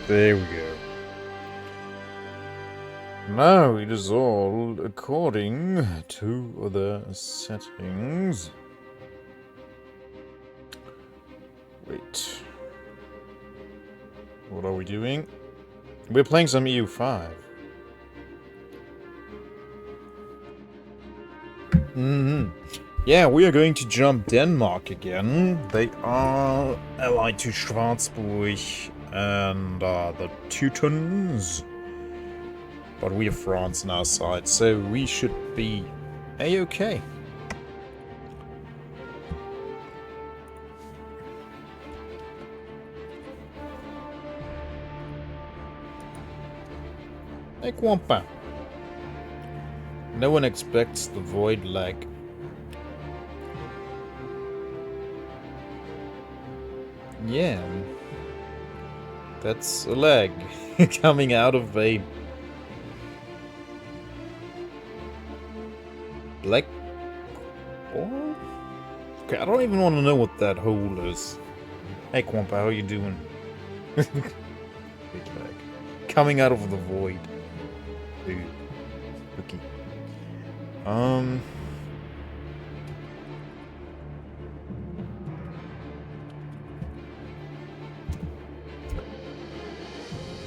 There we go. Now it is all according to the settings. Wait. What are we doing? We're playing some EU5. Yeah, we are going to jump Denmark again. They are allied to Schwarzburg and the Teutons. But we have France on our side, so we should be a-okay. Eurpa. No one expects the void lag. Yeah. That's a lag coming out of a black hole? Okay, I don't even want to know what that hole is. Hey Kwampa, how you doing? Big lag. Coming out of the void. Dude. Spooky.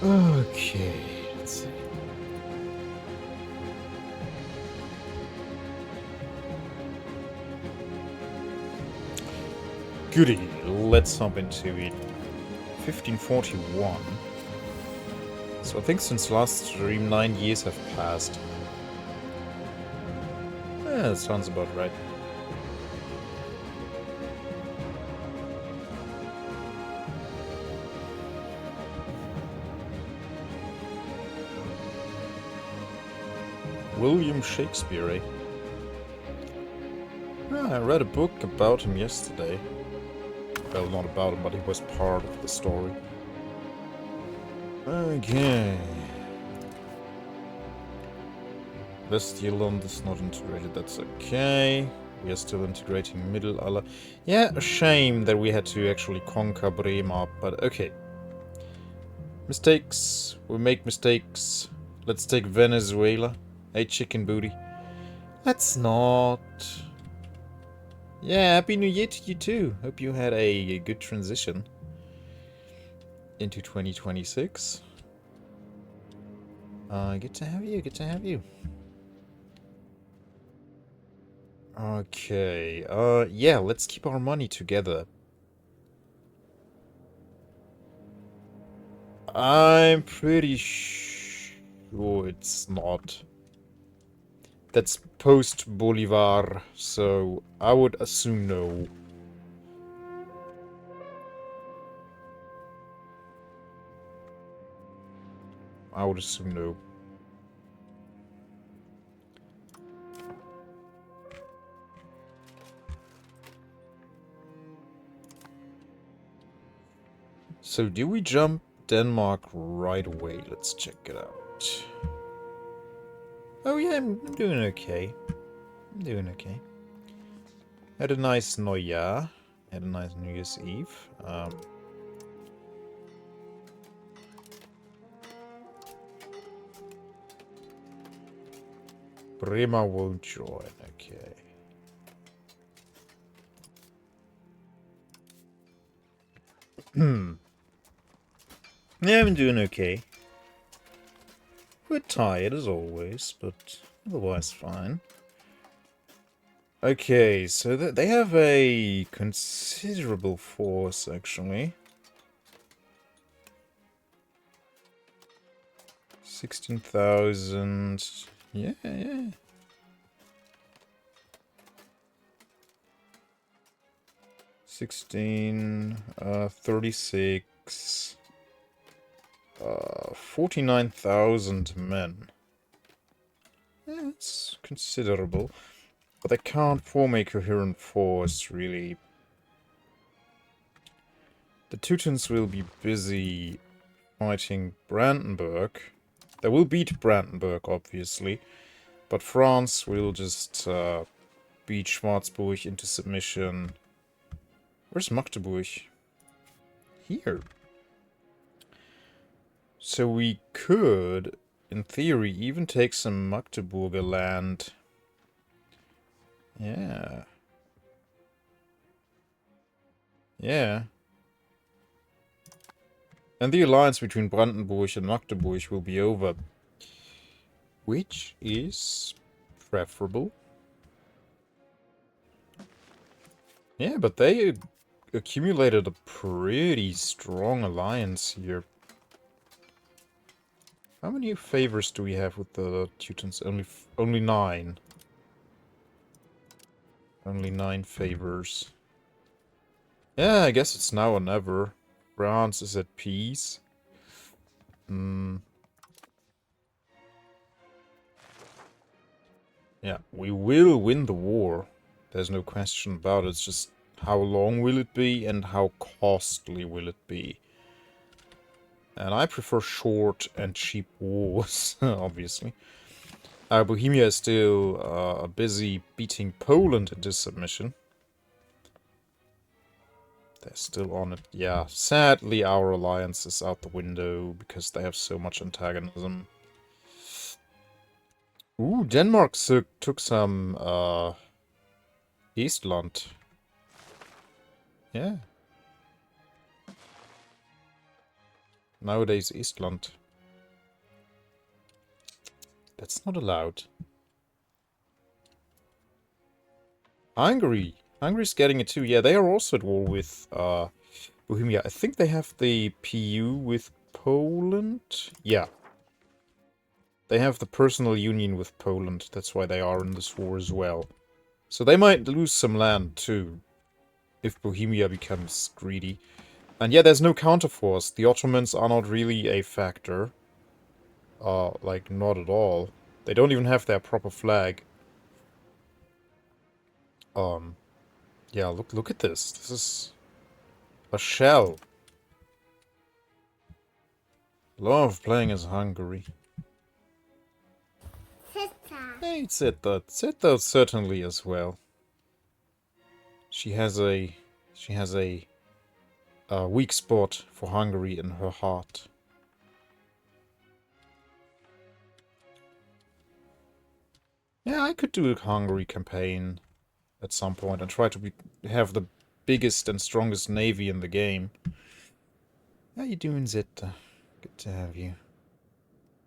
Okay, let's see. Goody, let's hop into it. 1541. So I think since last stream 9 years have passed. Yeah, that sounds about right. William Shakespeare, eh? Ah, I read a book about him yesterday. Well, not about him, but he was part of the story. Okay. Westjylland is not integrated, that's okay. We are still integrating Middle Allah. Yeah, a shame that we had to actually conquer Bremer, but okay. Mistakes. We make mistakes. Let's take Venezuela. Hey, chicken booty. Let's not. Yeah, Happy New Year to you too. Hope you had a good transition into 2026. Good to have you, good to have you. Okay, yeah, let's keep our money together. I'm pretty sure it's not. That's post-Bolivar, so I would assume no. I would assume no. So do we jump Denmark right away? Let's check it out. Oh yeah, I'm doing okay. I'm doing okay. Had a nice Neujahr. Had a nice New Year's Eve. Bremer won't join, okay. Yeah, I'm doing okay. We're tired as always, but otherwise fine. Okay, so they have a considerable force, actually. 16,000... Yeah, yeah. 16, 36... 49,000 men. Yeah, it's considerable. But they can't form a coherent force, really. The Teutons will be busy fighting Brandenburg. They will beat Brandenburg, obviously. But France will just beat Schwarzburg into submission. Where's Magdeburg? Here. So we could, in theory, even take some Magdeburger land. Yeah. Yeah. And the alliance between Brandenburg and Magdeburg will be over. Which is preferable. Yeah, but they accumulated a pretty strong alliance here. How many favors do we have with the Teutons? Only 9. Only 9 favors. Yeah, I guess it's now or never. France is at peace. Yeah, we will win the war. There's no question about it. It's just how long will it be and how costly will it be? And I prefer short and cheap wars, obviously. Bohemia is still busy beating Poland into submission. They're still on it. Yeah, sadly our alliance is out the window because they have so much antagonism. Ooh, Denmark took some Eastland. Yeah. Nowadays Eastland. That's not allowed. Hungary. Hungary's getting it too. Yeah, they are also at war with Bohemia. I think they have the PU with Poland. Yeah. They have the personal union with Poland. That's why they are in this war as well. So they might lose some land too, if Bohemia becomes greedy. And yeah, there's no counterforce. The Ottomans are not really a factor. Like, not at all. They don't even have their proper flag. Yeah, look at this. This is a shell. Love playing as Hungary. Hey, Zeta certainly as well. She has a weak spot for Hungary in her heart. Yeah, I could do a Hungary campaign at some point and try to have the biggest and strongest navy in the game. How you doing, Zeta? Good to have you.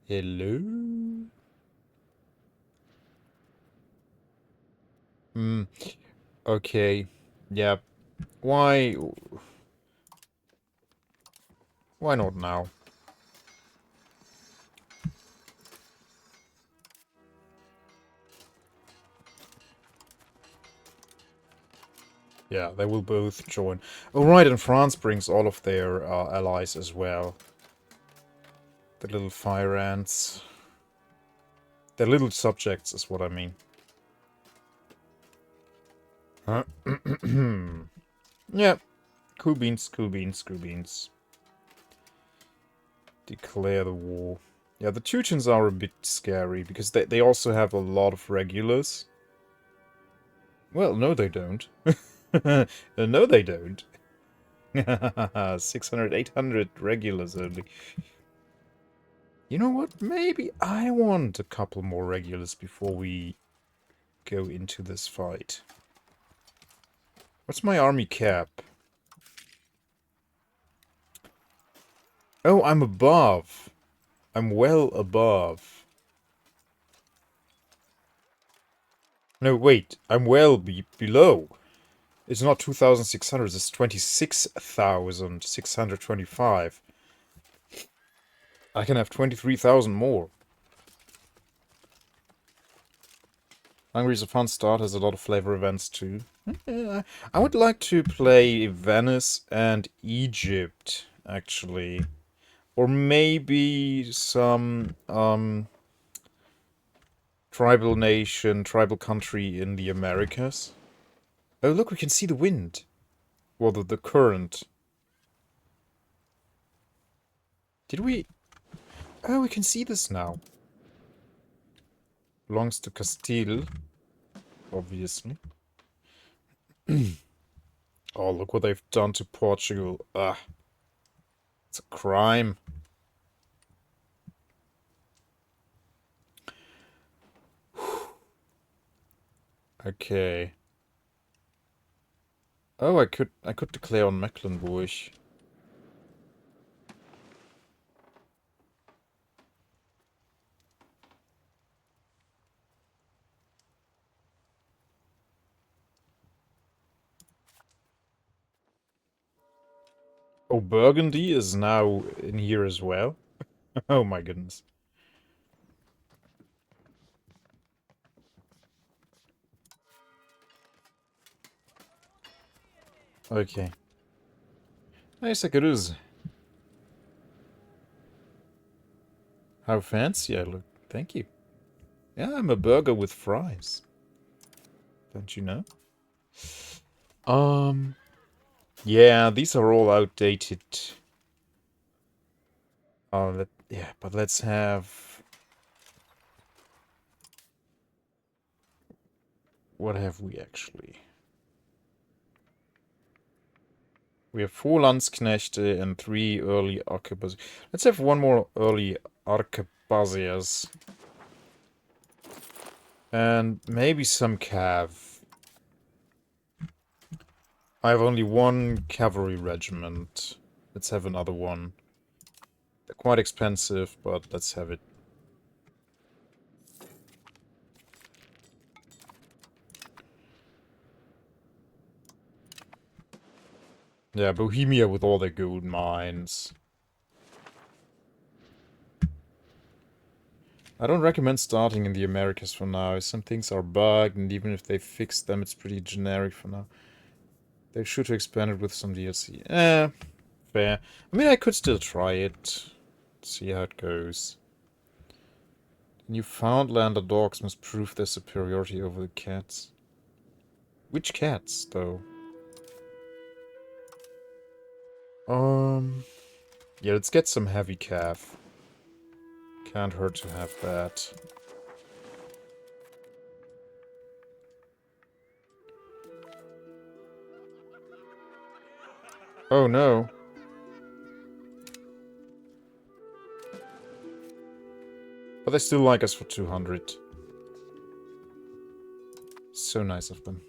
Hello? Okay. Yeah. Why not now? Yeah, they will both join. Oh, right, and France brings all of their allies as well. The little fire ants. Their little subjects is what I mean. Yeah. Cool beans, cool beans, cool beans. Declare the war. Yeah, the Teutons are a bit scary, because they also have a lot of regulars. Well, no they don't. No they don't. 600, 800 regulars only. You know what? Maybe I want a couple more regulars before we go into this fight. What's my army cap? Oh, I'm above. I'm well above. No, wait. I'm well below. It's not 2,600. It's 26,625. I can have 23,000 more. Hungary's a fun start. Has a lot of flavor events too. I would like to play Venice and Egypt, actually. Or maybe some tribal nation, tribal country in the Americas. Oh, look, we can see the wind. Well, the current. Did we... Oh, we can see this now. Belongs to Castile, obviously. Oh, look what they've done to Portugal. Ah. It's a crime. Okay. Oh, I could declare on Mecklenburg. Oh, Burgundy is now in here as well. Oh my goodness. Okay. Nice, like it is. How fancy I look. Thank you. Yeah, I'm a burger with fries. Don't you know? Yeah, these are all outdated. Oh, yeah, but let's have... What have we actually? We have 4 Landsknechte and 3 early Arquebusiers. Let's have 1 more early Arquebusiers. And maybe some cav. I have only 1 cavalry regiment. Let's have another one. They're quite expensive, but let's have it. Yeah, Bohemia with all their gold mines. I don't recommend starting in the Americas for now. Some things are bugged, and even if they fix them, it's pretty generic for now. They should expand it with some DLC. Fair. I mean, I could still try it. See how it goes. Newfoundlander dogs must prove their superiority over the cats. Which cats, though? Yeah, let's get some heavy calf. Can't hurt to have that. Oh no. But they still like us for 200. So nice of them.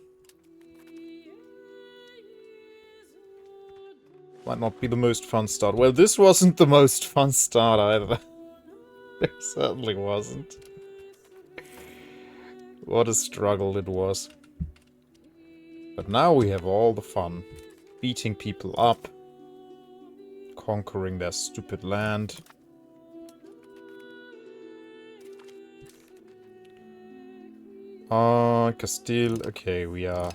Might not be the most fun start. Well, this wasn't the most fun start either. It certainly wasn't. What a struggle it was. But now we have all the fun. Beating people up. Conquering their stupid land. Castile. Okay, we are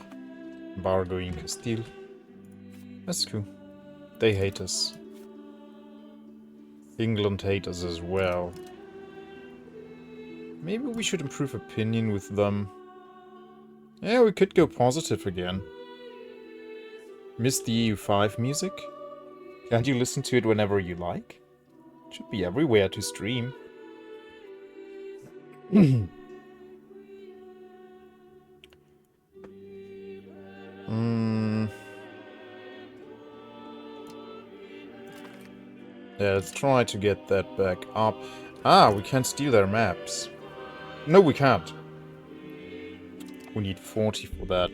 embargoing Castile. That's cool. They hate us. England hate us as well. Maybe we should improve opinion with them. Yeah, we could go positive again. Miss the EU5 music? Can't you listen to it whenever you like? It should be everywhere to stream. Yeah, let's try to get that back up. Ah, we can't steal their maps. No, we can't. We need 40 for that.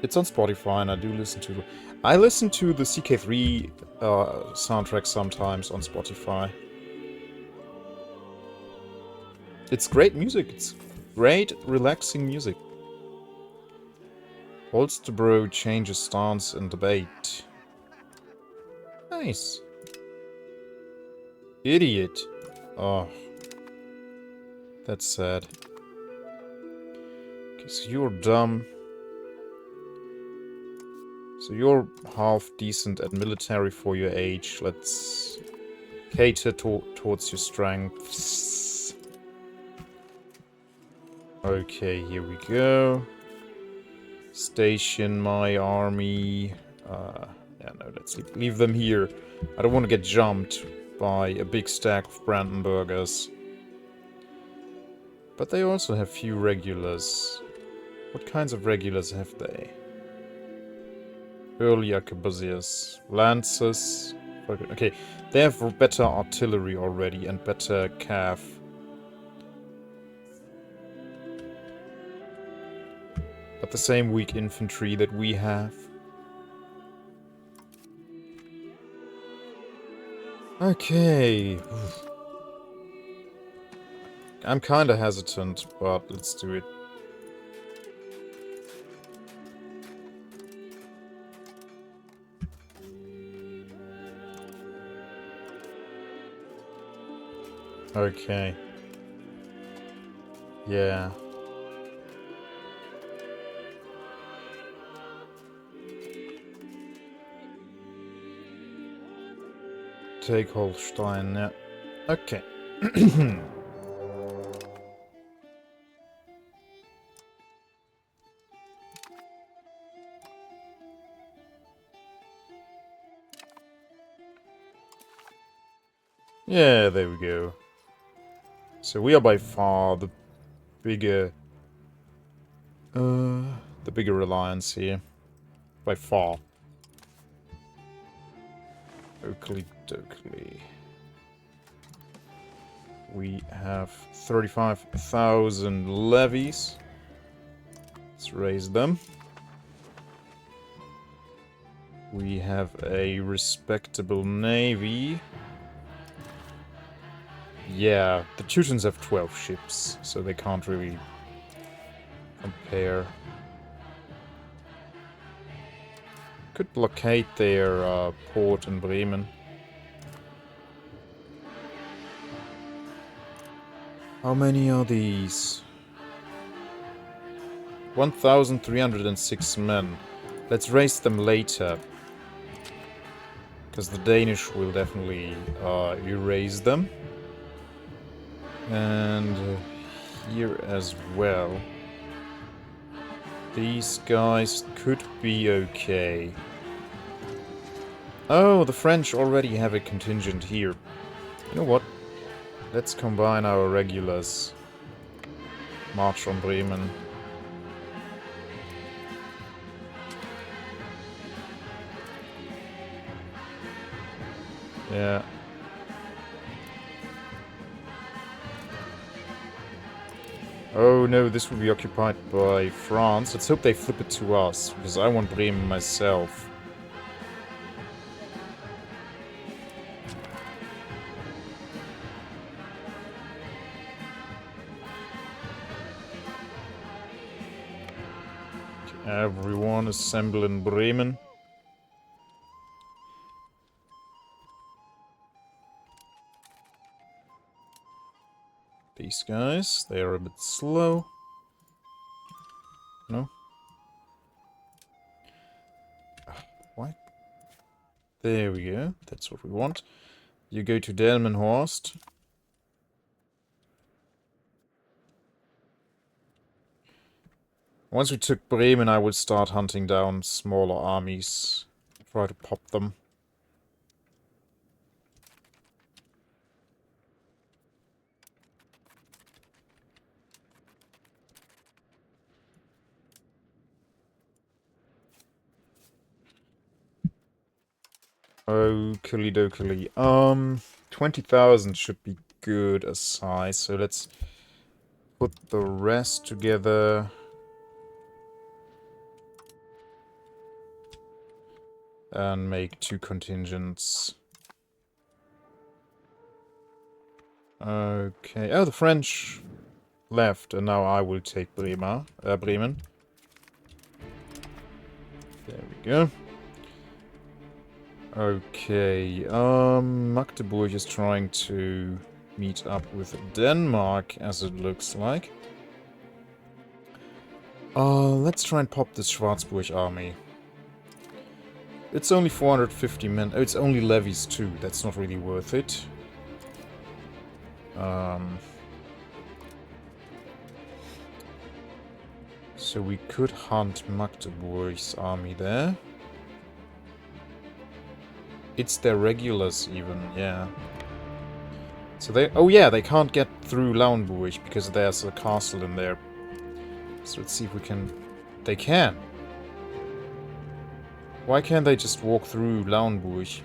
It's on Spotify and I do listen to... I listen to the CK3 soundtrack sometimes on Spotify. It's great music. It's great, relaxing music. Holstebro changes stance in debate. Nice. Idiot. Oh. That's sad. Okay, so you're dumb. So you're half decent at military for your age. Let's cater towards your strengths. Okay, here we go. Station my army. Yeah, no, let's leave them here. I don't want to get jumped by a big stack of Brandenburgers. But they also have few regulars. What kinds of regulars have they? Early arquebusiers. Lancers. Okay, they have better artillery already and better cav. But the same weak infantry that we have. Okay. I'm kinda hesitant, but let's do it. Okay. Yeah. Take Holstein, yeah. Okay. Yeah, there we go. So we are by far the bigger... the bigger alliance here. By far. Oakley dokley. We have 35,000 levies. Let's raise them. We have a respectable navy. Yeah, the Teutons have 12 ships, so they can't really compare. Could blockade their port in Bremen. How many are these? 1,306 men. Let's raise them later. Because the Danish will definitely erase them. And here as well. These guys could be okay. Oh, the French already have a contingent here. You know what? Let's combine our regulars. March on Bremen. Yeah. Oh no, this will be occupied by France. Let's hope they flip it to us, because I want Bremen myself. Everyone assemble in Bremen. These guys, they are a bit slow. No? Why? There we go. That's what we want. You go to Delmenhorst. Once we took Bremen, I would start hunting down smaller armies. Try to pop them. Oakley dokley. 20,000 should be good as size, so let's put the rest together. And make 2 contingents. Okay. Oh, the French left, and now I will take Bremen. There we go. Okay. Magdeburg is trying to meet up with Denmark, as it looks like. Let's try and pop the Schwarzburg army. It's only 450 men. Oh, it's only levies too. That's not really worth it. So we could hunt Magdeburg's army there. It's their regulars even, yeah. So they... Oh yeah, they can't get through Lauenburg because there's a castle in there. So let's see if we can... They can! Why can't they just walk through Lauenburg?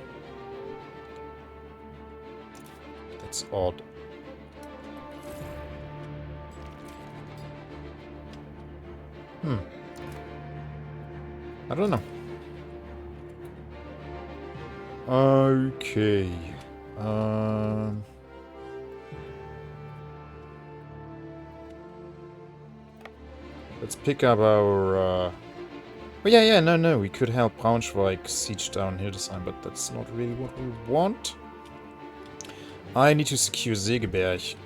That's odd. I don't know. Okay. Let's pick up our... Oh, yeah, no. We could help Braunschweig siege down Hildesheim, but that's not really what we want. I need to secure Segeberg.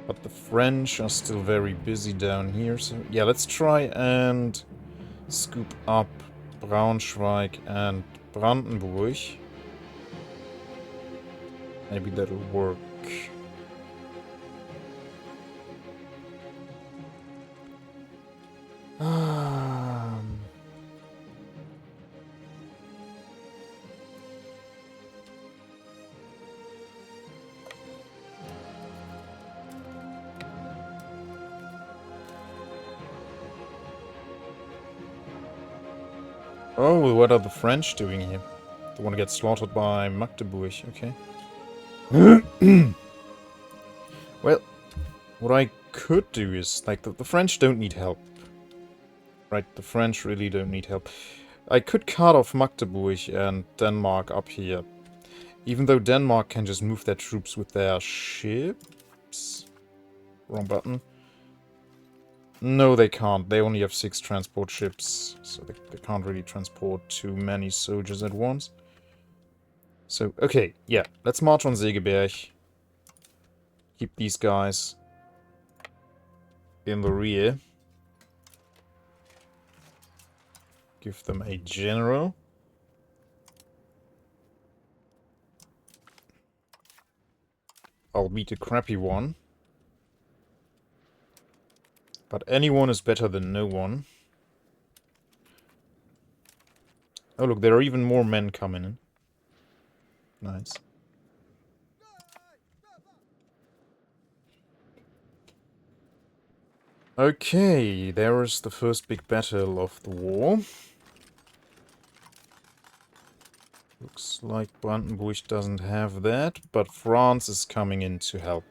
But the French are still very busy down here, so... Yeah, let's try and scoop up Braunschweig and Brandenburg. Maybe that'll work. Oh, what are the French doing here? They want to get slaughtered by Magdeburg, okay. Well, what I could do is, like, the French don't need help. Right, the French really don't need help. I could cut off Magdeburg and Denmark up here. Even though Denmark can just move their troops with their ships. Wrong button. No, they can't. They only have 6 transport ships, so they can't really transport too many soldiers at once. So, okay, yeah. Let's march on Segeberg. Keep these guys in the rear. Give them a general. I'll beat a crappy one. But anyone is better than no one. Oh, look, there are even more men coming in. Nice. Okay, there is the first big battle of the war. Looks like Brandenburg doesn't have that, but France is coming in to help.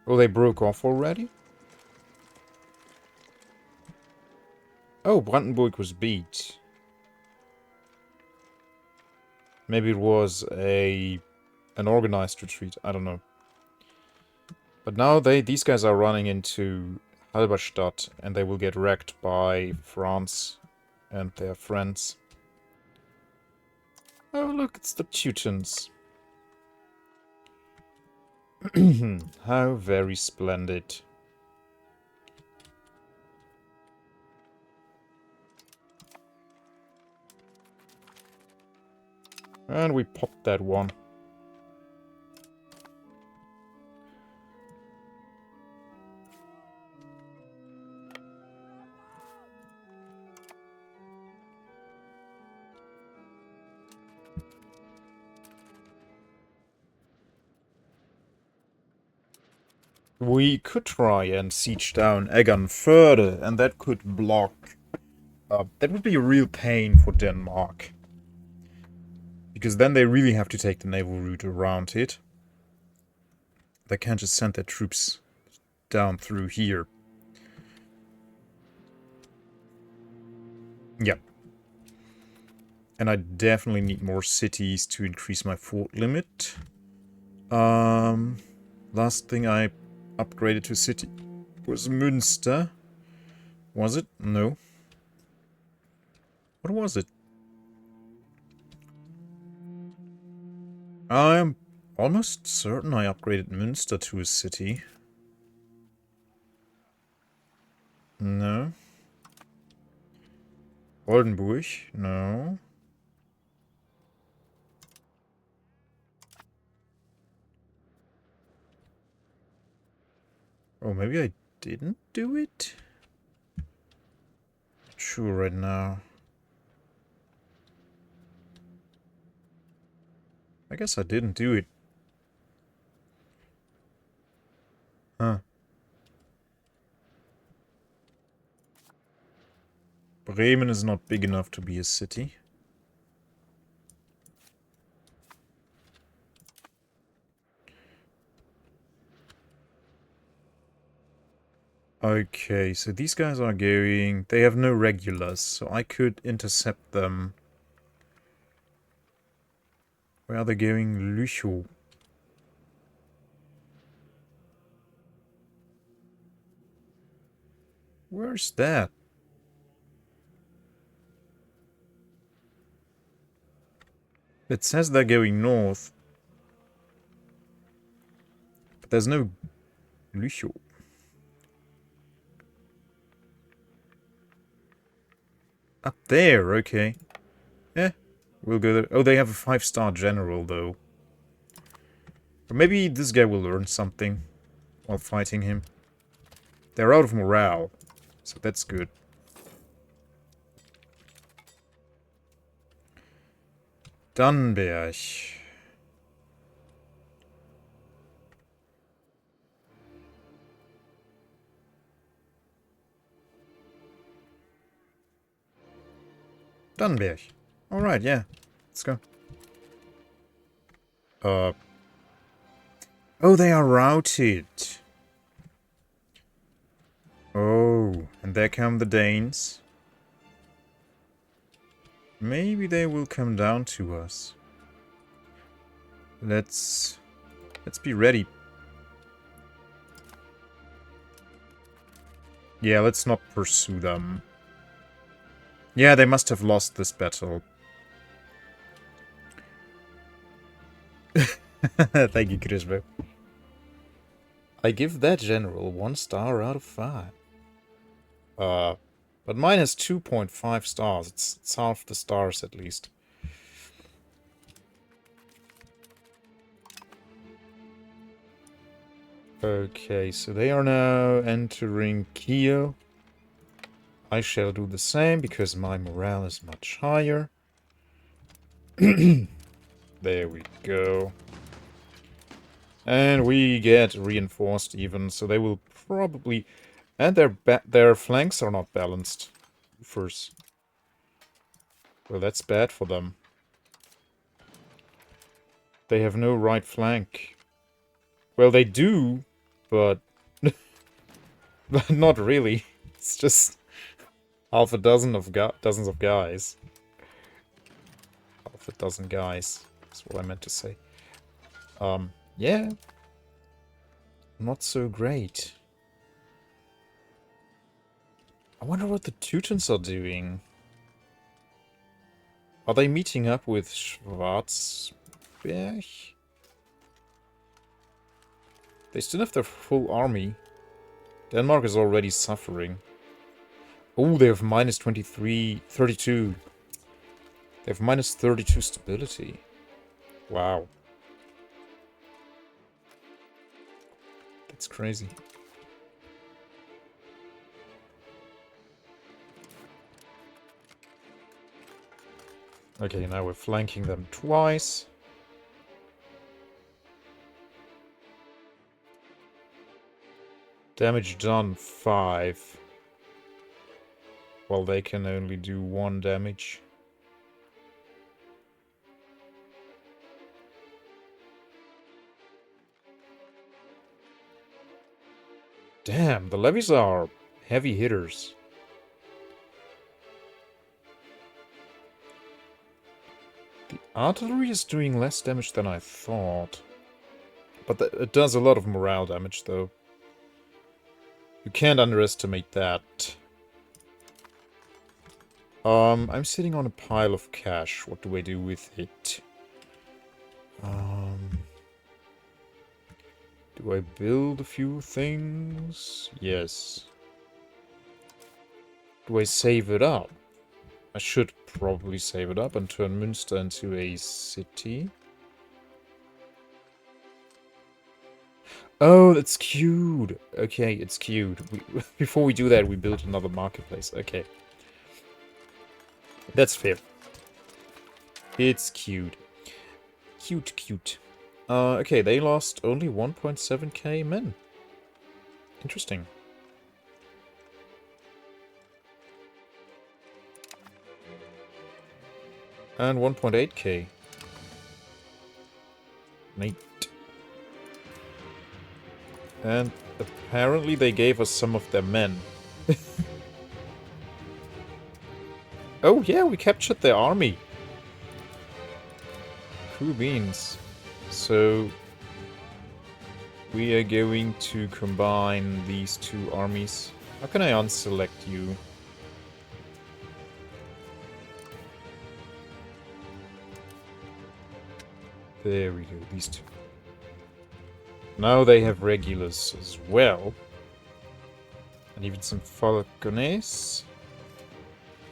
Oh, they broke off already? Oh, Brandenburg was beat. Maybe it was an organized retreat, I don't know. But now these guys are running into Halberstadt, and they will get wrecked by France and their friends. Oh, look, it's the Teutons. How very splendid. And we popped that one. We could try and siege down Eggernförde, and that could block... that would be a real pain for Denmark. Because then they really have to take the naval route around it. They can't just send their troops down through here. Yep. And I definitely need more cities to increase my fort limit. Last thing I upgraded to a city was Münster. Was it? No. What was it? I'm almost certain I upgraded Münster to a city. No. Oldenburg? No. Oh, maybe I didn't do it? Not sure right now. I guess I didn't do it. Huh. Bremen is not big enough to be a city. Okay, so these guys are going... They have no regulars, so I could intercept them. Where are they going? Lüchow. Where's that? It says they're going north. But there's no Lüchow. Up there, okay. Eh, we'll go there. Oh, they have a 5-star general, though. Or maybe this guy will learn something while fighting him. They're out of morale, so that's good. Dannenberg. Dannenberg. Alright, yeah. Let's go. Oh, they are routed. Oh, and there come the Danes. Maybe they will come down to us. Let's be ready. Yeah, let's not pursue them. Yeah, they must have lost this battle. Thank you, Crispo. I give that general 1 star out of 5. But mine has 2.5 stars. It's half the stars at least. Okay, so they are now entering Kiel. I shall do the same because my morale is much higher. There we go. And we get reinforced even, so they will probably... And their flanks are not balanced. First. Well, that's bad for them. They have no right flank. Well, they do, but... but not really. It's just half a dozen of dozens of guys. Half a dozen guys. That's what I meant to say. Yeah. Not so great. I wonder what the Teutons are doing. Are they meeting up with Schwarzberg? They still have their full army. Denmark is already suffering. Oh, they have minus 32. They have minus 32 stability. Wow. That's crazy. Okay, now we're flanking them twice. Damage done 5. Well, they can only do 1 damage. Damn, the levies are heavy hitters. The artillery is doing less damage than I thought. But it does a lot of morale damage, though. You can't underestimate that. I'm sitting on a pile of cash. What do I do with it? Do I build a few things? Yes. Do I save it up? I should probably save it up and turn Münster into a city. Oh, that's cute. Okay, it's cute. Before we do that, we build another marketplace. Okay. That's fair. It's cute. Cute. Okay, they lost only 1.7k men. Interesting. And 1.8k. Neat. And apparently they gave us some of their men. Oh yeah, we captured their army. Cool beans. So we are going to combine these two armies. How can I unselect you? There we go, these two. Now they have regulars as well. And even some falconets.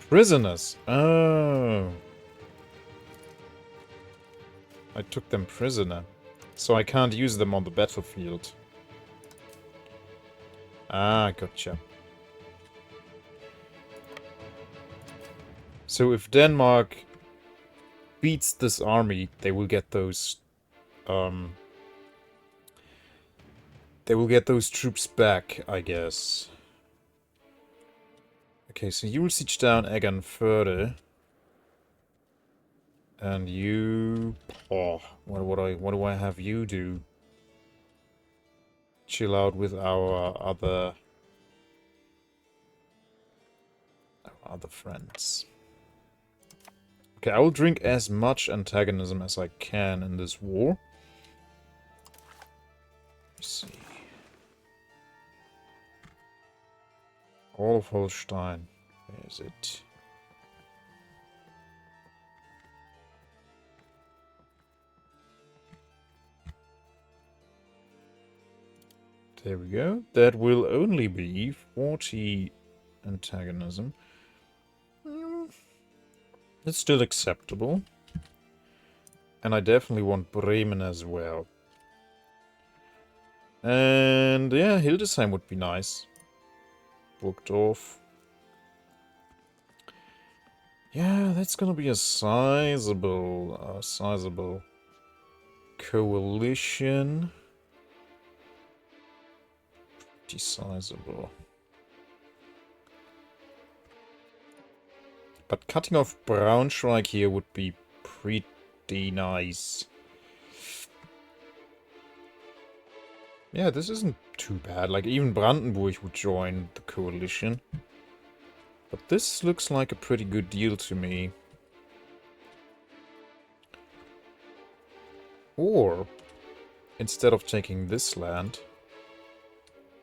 Prisoners. Oh. I took them prisoner. So I can't use them on the battlefield. Ah, gotcha. So if Denmark beats this army, they will get those troops back, I guess. Okay, so you will siege down Eggernförde. And you... Oh, what do I have you do? Chill out with our other friends. Okay, I will drink as much antagonism as I can in this war. Let's see. All of Holstein. Where is it? There we go. That will only be 40 antagonism. It's still acceptable. And I definitely want Bremen as well. And yeah, Hildesheim would be nice. Burgdorf. Yeah, that's gonna be a sizable coalition. Pretty sizable. But cutting off Braunschweig here would be pretty nice. Yeah, this isn't too bad. Like, even Brandenburg would join the coalition. But this looks like a pretty good deal to me. Or, instead of taking this land,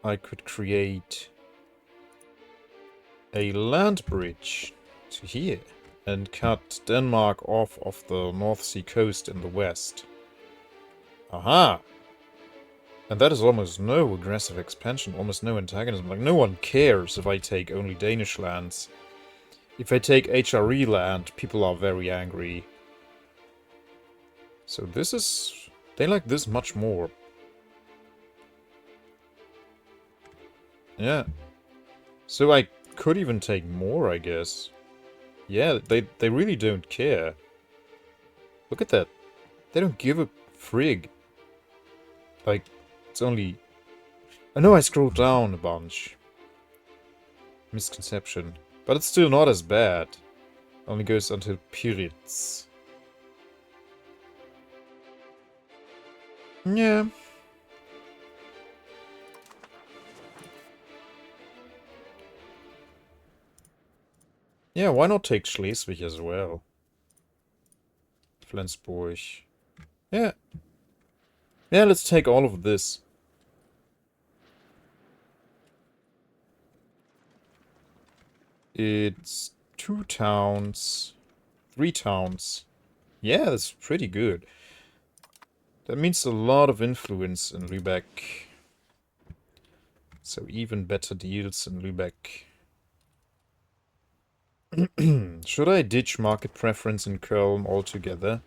I could create a land bridge to here and cut Denmark off of the North Sea coast in the west. Aha! And that is almost no aggressive expansion, almost no antagonism. Like, no one cares if I take only Danish lands. If I take HRE land, people are very angry. So this is... They like this much more. Yeah. So I could even take more, I guess. Yeah, they really don't care. Look at that. They don't give a frig. Like, it's only... I know I scrolled down a bunch. Misconception. But it's still not as bad. Only goes until Piritz. Yeah. Yeah, why not take Schleswig as well? Flensburg. Yeah. Yeah, let's take all of this. It's 2 towns. 3 towns. Yeah, that's pretty good. That means a lot of influence in Lübeck. So even better deals in Lübeck. Should I ditch market preference in Köln altogether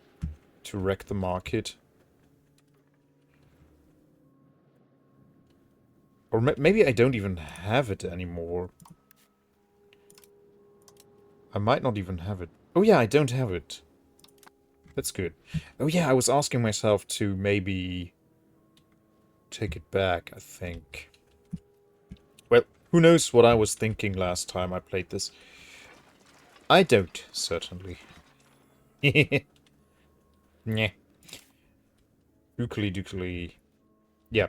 to wreck the market? Or maybe I don't even have it anymore. I might not even have it. Oh yeah, I don't have it. That's good. Oh yeah, I was asking myself to maybe take it back, I think. Well, who knows what I was thinking last time I played this. I don't, certainly. Nyeh. Dookly. Yeah.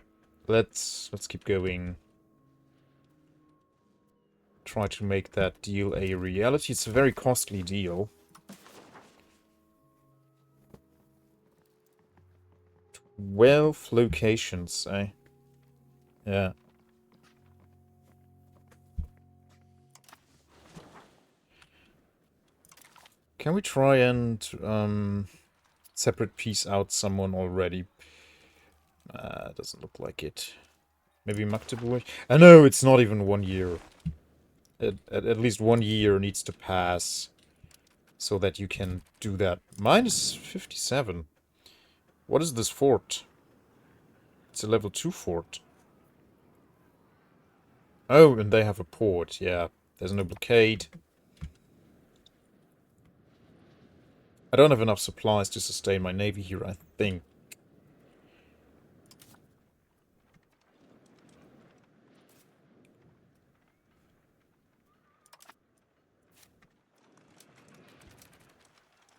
let's keep going. Try to make that deal a reality. It's a very costly deal. 12 locations, eh? Yeah. Can we try and separate piece out someone already? Doesn't look like it. Maybe Magdeburg? No, it's not even 1 year. At least 1 year needs to pass so that you can do that. Minus 57. What is this fort? It's a level 2 fort. Oh, and they have a port, yeah. There's no blockade. I don't have enough supplies to sustain my navy here, I think.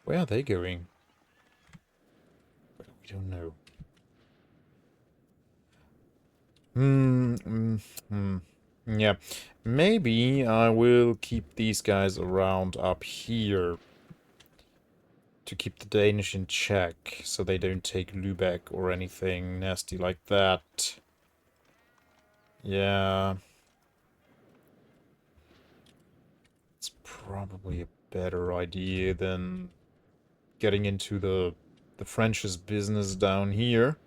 Where are they going? We don't know. Yeah. Maybe I will keep these guys around up here to keep the Danish in check, so they don't take Lübeck or anything nasty like that. Yeah. It's probably a better idea than getting into the French's business down here.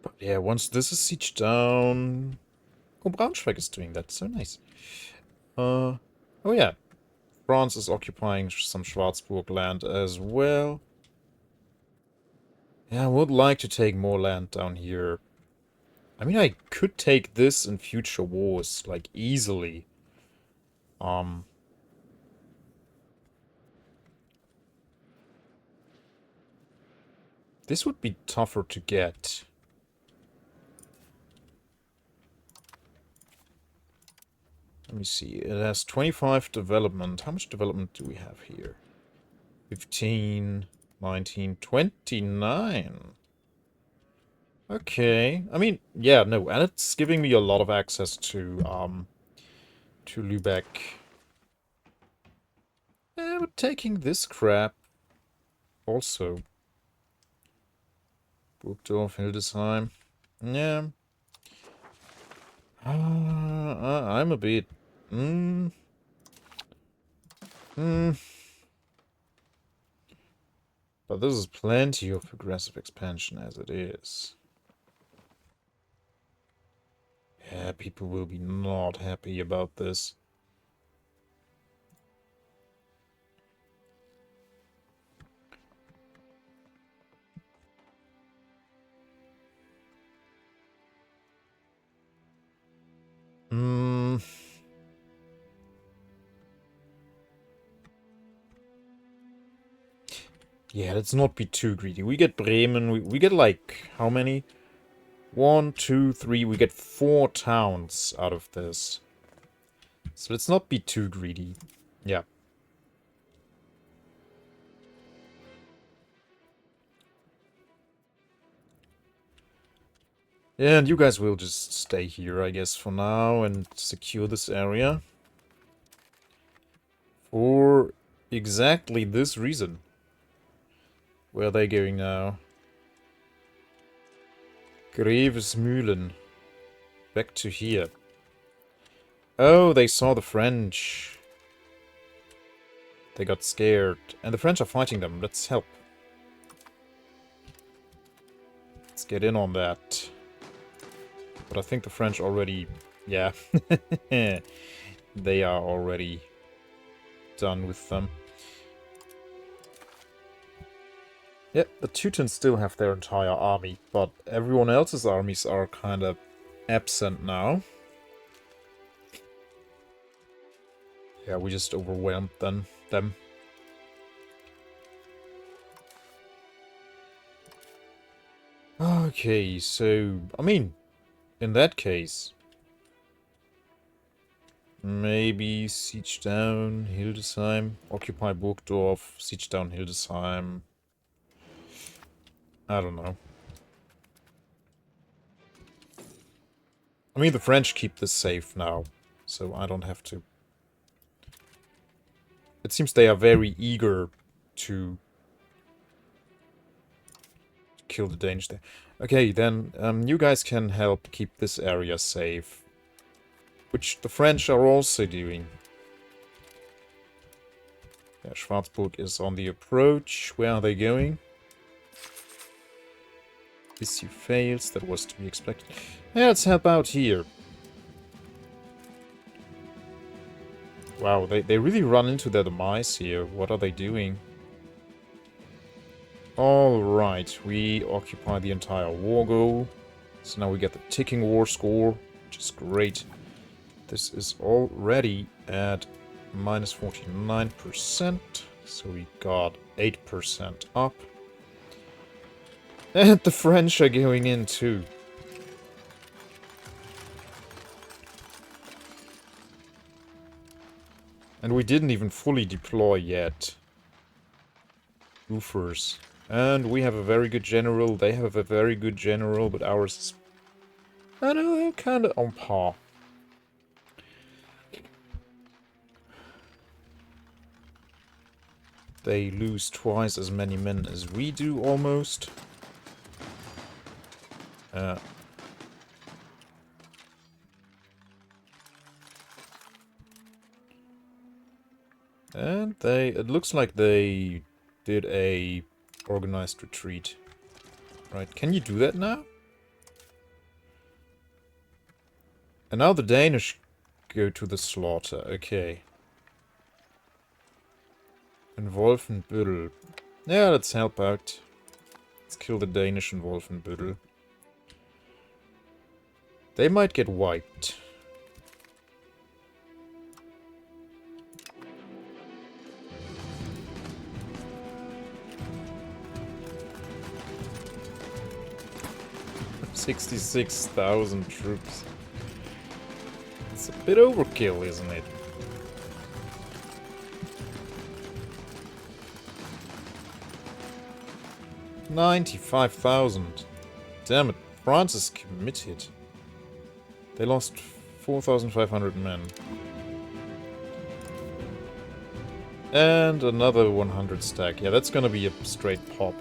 But yeah, once this is sieged down... Oh, Braunschweig is doing that. So nice. Oh yeah. France is occupying some Schwarzburg land as well. Yeah, I would like to take more land down here. I mean, I could take this in future wars, like, easily. This would be tougher to get. Let me see. It has 25 development. How much development do we have here? 15, 19, 29. Okay. I mean, yeah, no, and it's giving me a lot of access to Lübeck. But taking this crap also. Burgdorf, Hildesheim. Yeah. I'm a bit... But this is plenty of aggressive expansion as it is. Yeah, people will be not happy about this. Yeah, let's not be too greedy. We get Bremen. We get like, how many? 1, 2, 3. We get 4 towns out of this. So let's not be too greedy. Yeah. Yeah, and you guys will just stay here, I guess, for now and secure this area. For exactly this reason. Where are they going now? Grevesmühlen. Back to here. Oh, they saw the French. They got scared. And the French are fighting them. Let's help. Let's get in on that. But I think the French already... Yeah. They are already done with them. Yeah, the Teutons still have their entire army, but everyone else's armies are kind of absent now. Yeah, we just overwhelmed them. Okay, so, I mean, in that case, maybe siege down Hildesheim, occupy Burgdorf, siege down Hildesheim. I don't know. I mean, the French keep this safe now, so I don't have to. It seems they are very eager to kill the Danish there. Okay, then you guys can help keep this area safe. Which the French are also doing. Yeah, Schwarzburg is on the approach. Where are they going? Issue fails. That was to be expected. Yeah, let's help out here. Wow, they really run into their demise here. What are they doing? Alright, we occupy the entire war goal. So now we get the ticking war score, which is great. This is already at minus 49%. So we got 8% up. And the French are going in too. And we didn't even fully deploy yet. Goofers. And we have a very good general. They have a very good general, but ours is... I don't know, they're kind of on par. They lose twice as many men as we do, almost. And it looks like they did a organized retreat. Right, can you do that now? And now the Danish go to the slaughter, okay. And Wolfenbüttel. Yeah, let's help out. Let's kill the Danish in Wolfenbüttel. They might get wiped. $66,000 troops. It's a bit overkill, isn't it? $95,000. Damn it, France is committed. They lost 4,500 men. And another 100 stack. Yeah, that's gonna be a straight pop.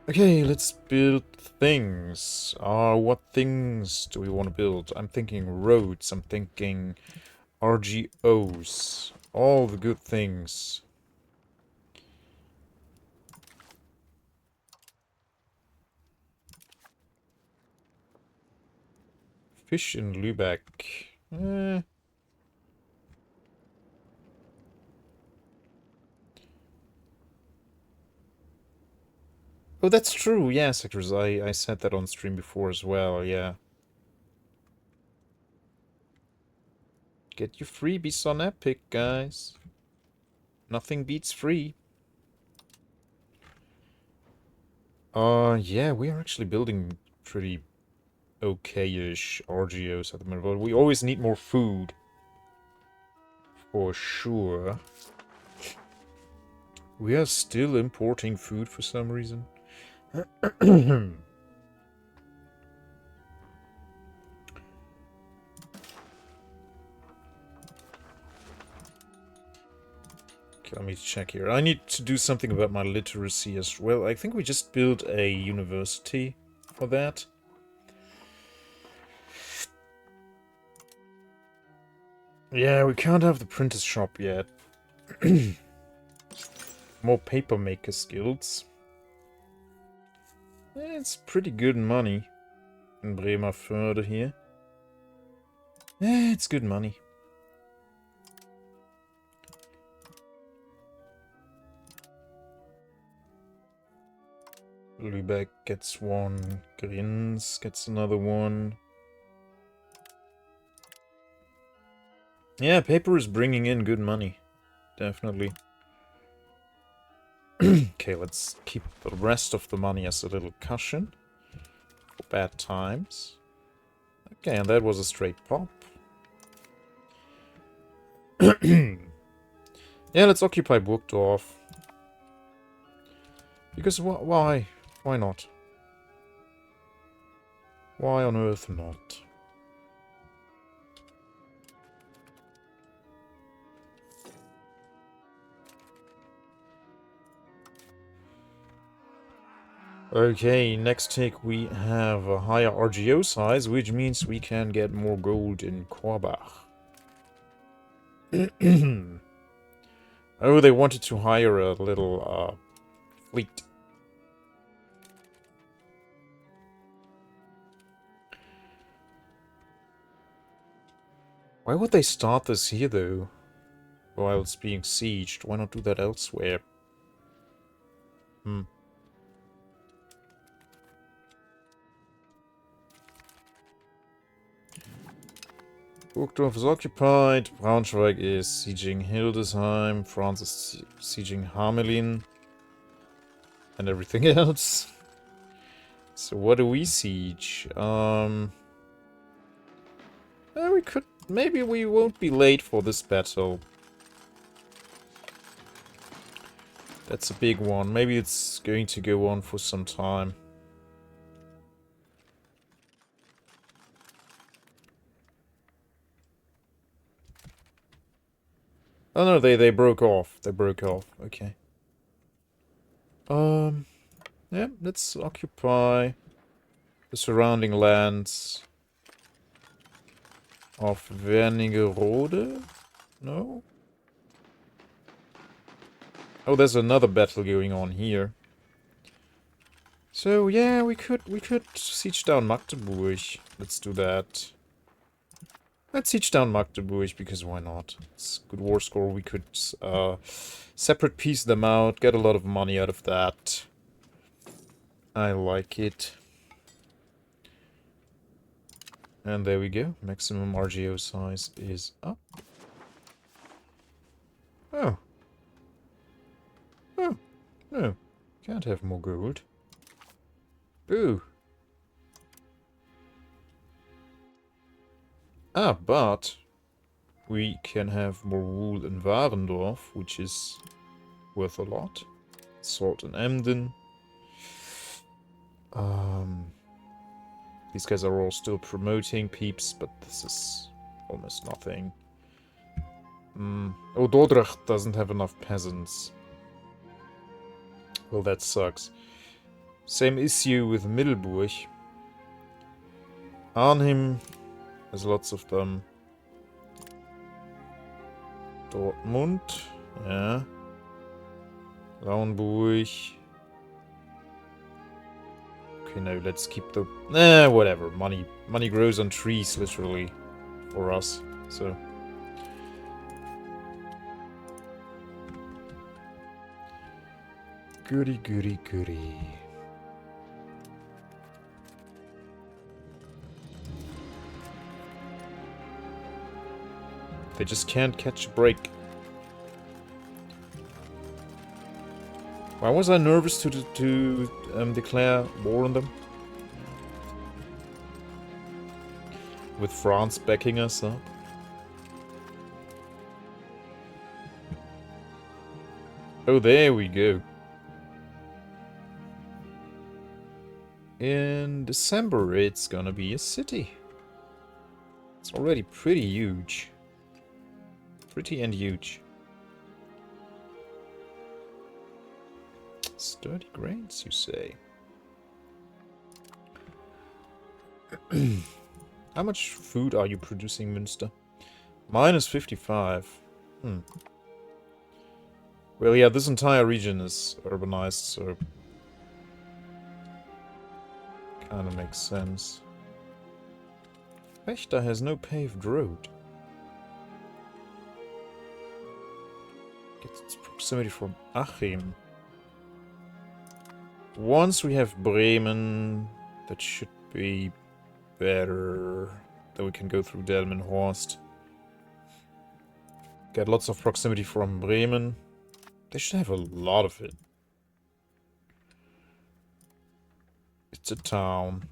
Okay, let's build things. What things do we want to build? I'm thinking roads. I'm thinking RGOs. All the good things. Fish in Lübeck. Oh, that's true. Yeah, Sectors. I said that on stream before as well. Yeah. Get your freebies on Epic, guys. Nothing beats free. Yeah, we are actually building pretty okay-ish RGOs at the moment, but we always need more food. For sure. We are still importing food for some reason. Okay, let me check here. I need to do something about my literacy as well. I think we just built a university for that. Yeah, we can't have the printer's shop yet. More paper maker skills. It's pretty good money in Bremerförde here. It's good money. Lübeck gets one. Grins gets another one. Yeah, paper is bringing in good money. Definitely. Okay, let's keep the rest of the money as a little cushion for bad times. Okay, and that was a straight pop. Yeah, let's occupy Burgdorf. Because why? Why not? Why on earth not? Okay, next tick we have a higher RGO size, which means we can get more gold in Korbach. Oh, they wanted to hire a little fleet. Why would they start this here, though? While it's being sieged. Why not do that elsewhere? Burgdorf is occupied. Braunschweig is sieging Hildesheim. France is sieging Hamelin. And everything else. So what do we siege? We could... Maybe we won't be late for this battle. That's a big one. Maybe it's going to go on for some time. Oh no, they broke off. They broke off. Okay. Yeah, let's occupy the surrounding lands of Wernigerode? No? Oh, there's another battle going on here. So yeah, we could siege down Magdeburg. Let's do that. Let's siege down Magdeburg, because why not? It's a good war score. We could separate piece them out, get a lot of money out of that. I like it. And there we go. Maximum RGO size is up. Oh. Oh. No. Can't have more gold. Boo. Ah, but we can have more wool in Warendorf, which is worth a lot. Salt in Emden. These guys are all still promoting peeps, but this is almost nothing. Oh, Dordrecht doesn't have enough peasants. Well, that sucks. Same issue with Middelburg. Arnhem has lots of them. Dortmund, yeah. Lauenburg. Okay, no, let's keep the... whatever. Money grows on trees, literally, for us, so... Goody, goody, goody. They just can't catch a break. Why was I nervous to declare war on them? With France backing us up? Oh, there we go. In December, it's gonna be a city. It's already pretty huge. Pretty and huge. Sturdy grains, you say? How much food are you producing, Münster? Minus 55. Well, yeah, this entire region is urbanized, so... Kinda makes sense. Vechta has no paved road. Gets its proximity from Achim. Once we have Bremen, that should be better. Then we can go through Delmenhorst. Get lots of proximity from Bremen. They should have a lot of it. It's a town.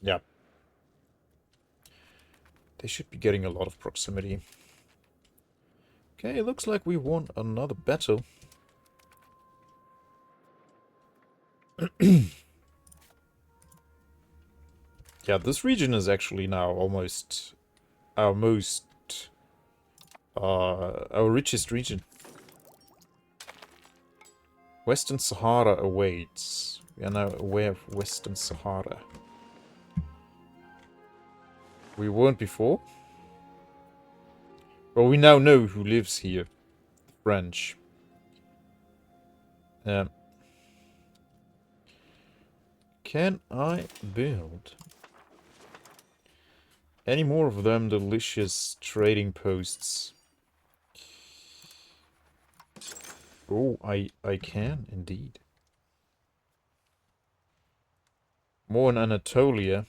Yeah. They should be getting a lot of proximity. Okay, it looks like we won another battle. Yeah, this region is actually now almost our most, our richest region. Western Sahara awaits. We are now aware of Western Sahara. We weren't before. Well, we now know who lives here. The French. Can I build any more of them delicious trading posts? Oh, I can indeed. More in Anatolia.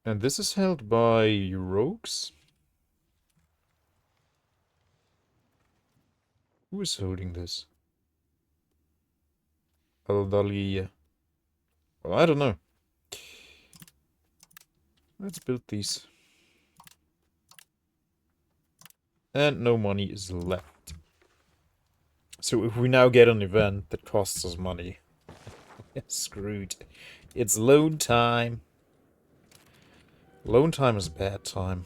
And this is held by rogues? Who is holding this? Aldalia. Well, I don't know. Let's build these. And no money is left. So if we now get an event that costs us money, screwed. It's loan time. Loan time is bad time.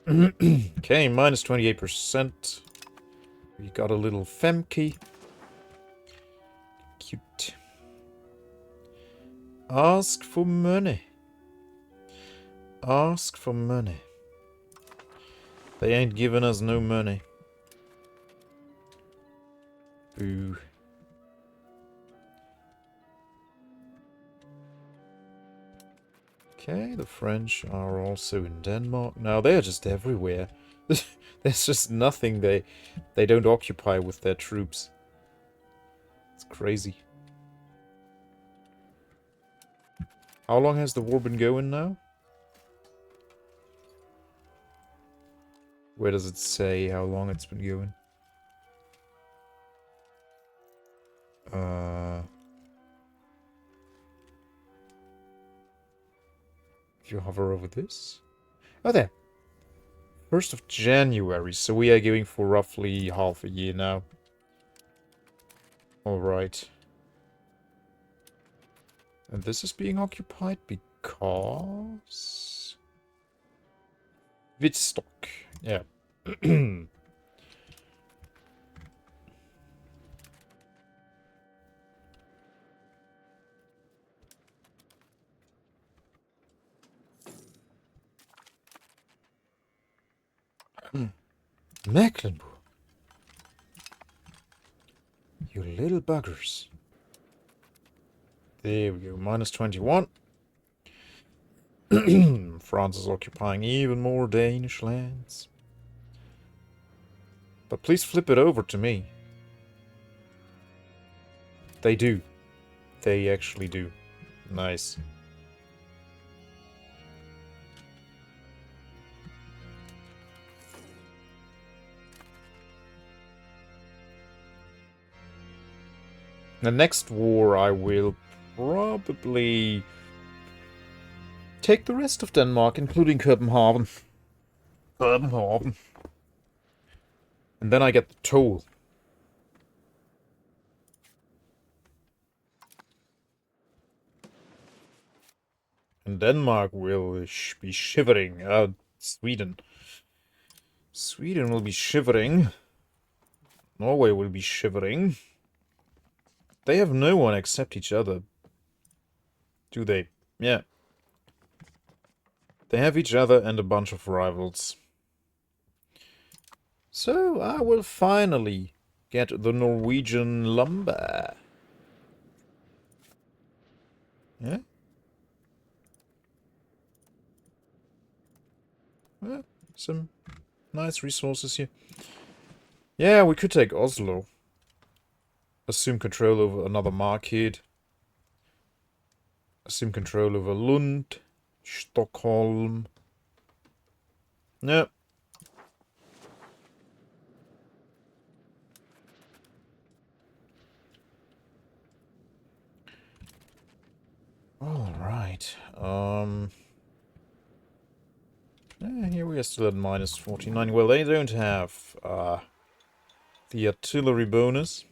Okay, minus 28%. We got a little Femke. Cute. Ask for money. Ask for money. They ain't giving us no money. Boo. Okay, the French are also in Denmark. Now, they're just everywhere. There's just nothing they don't occupy with their troops. It's crazy. How long has the war been going now? Where does it say how long it's been going? If you hover over this. Oh, there. 1st of January, so we are going for roughly half a year now. Alright. And this is being occupied because... Wittstock. Yeah. Mecklenburg. You little buggers. There we go, minus 21. France is occupying even more Danish lands. But please flip it over to me. They do. They actually do. Nice. The next war I will probably take the rest of Denmark, including Copenhagen. Copenhagen. And then I get the toll. And Denmark will be shivering. Sweden. Sweden will be shivering. Norway will be shivering. They have no one except each other. Do they? Yeah. They have each other and a bunch of rivals. So I will finally get the Norwegian lumber. Yeah? Well, some nice resources here. Yeah, we could take Oslo. Assume control over another market. Assume control over Lund. Stockholm. Yeah. Alright. Yeah, here we are still at minus 49. Well, they don't have, the artillery bonus.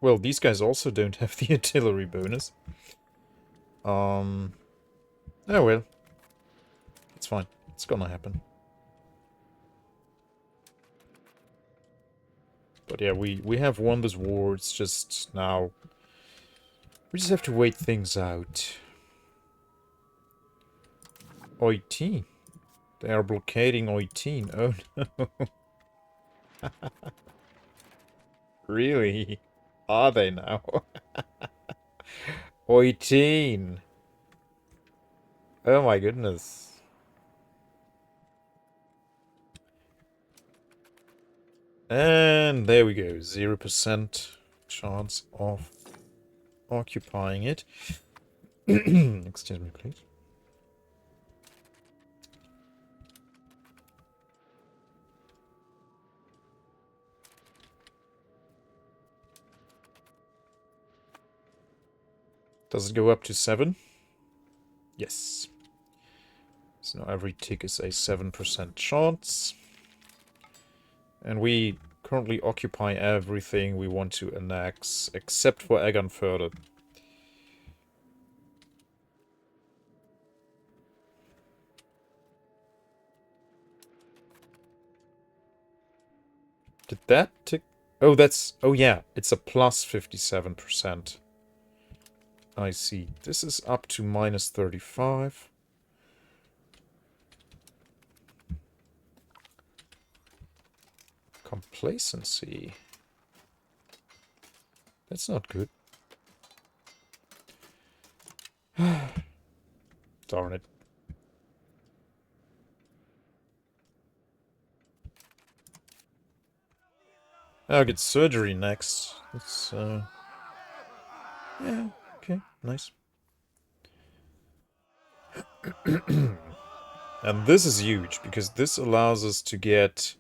Well, these guys also don't have the artillery bonus. Oh well. It's fine. It's gonna happen. But yeah, we have won this war. It's just now... we just have to wait things out. Oiteen. They are blockading Oiteen. Oh no. Really? Are they now? Oiteen. Oh my goodness. And there we go. 0% chance of occupying it. Excuse me, please. Does it go up to 7? Yes. So now every tick is a 7% chance. And we currently occupy everything we want to annex, except for Eggernförde. Did that tick? Oh, that's... oh yeah, it's a plus 57%. I see. This is up to minus 35. Complacency. That's not good. Darn it. I'll get surgery next. It's, yeah, okay, nice. And this is huge, because this allows us to get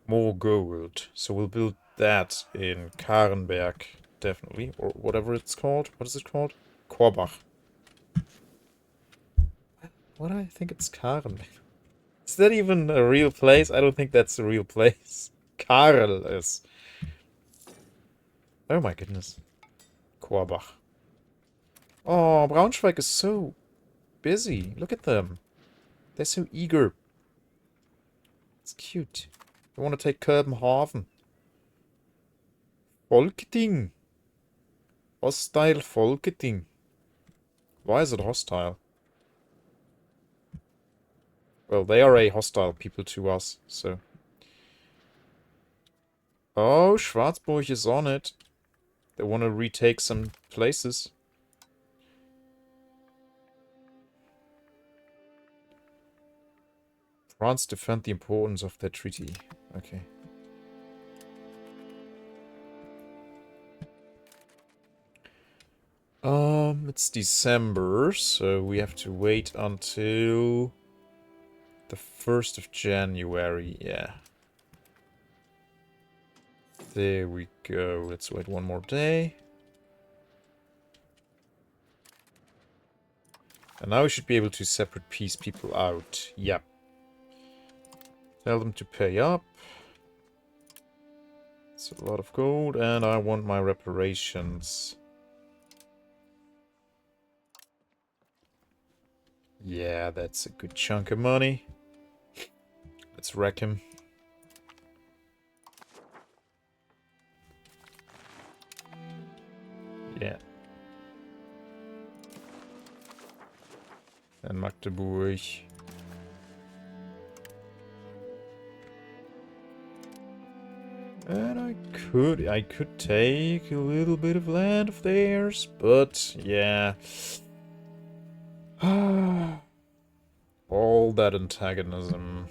more gold. So we'll build that in Karenberg, definitely. Or whatever it's called. What is it called? Korbach. What do I think it's Karenberg? Is that even a real place? I don't think that's a real place. Karel is. Oh my goodness. Korbach. Oh, Braunschweig is so busy. Look at them. They're so eager. It's cute. I want to take Kopenhagen. Folketing. Hostile Folketing. Why is it hostile? Well, they are a hostile people to us, so... oh, Schwarzburg is on it. They want to retake some places. France defend the importance of their treaty. Okay. It's December, so we have to wait until the 1st of January, yeah. There we go. Let's wait one more day. And now we should be able to separate peace people out. Yep. Tell them to pay up. It's a lot of gold, and I want my reparations. Yeah, that's a good chunk of money. Let's wreck him. Yeah. And Magdeburg. And I could take a little bit of land of theirs, but yeah. All that antagonism.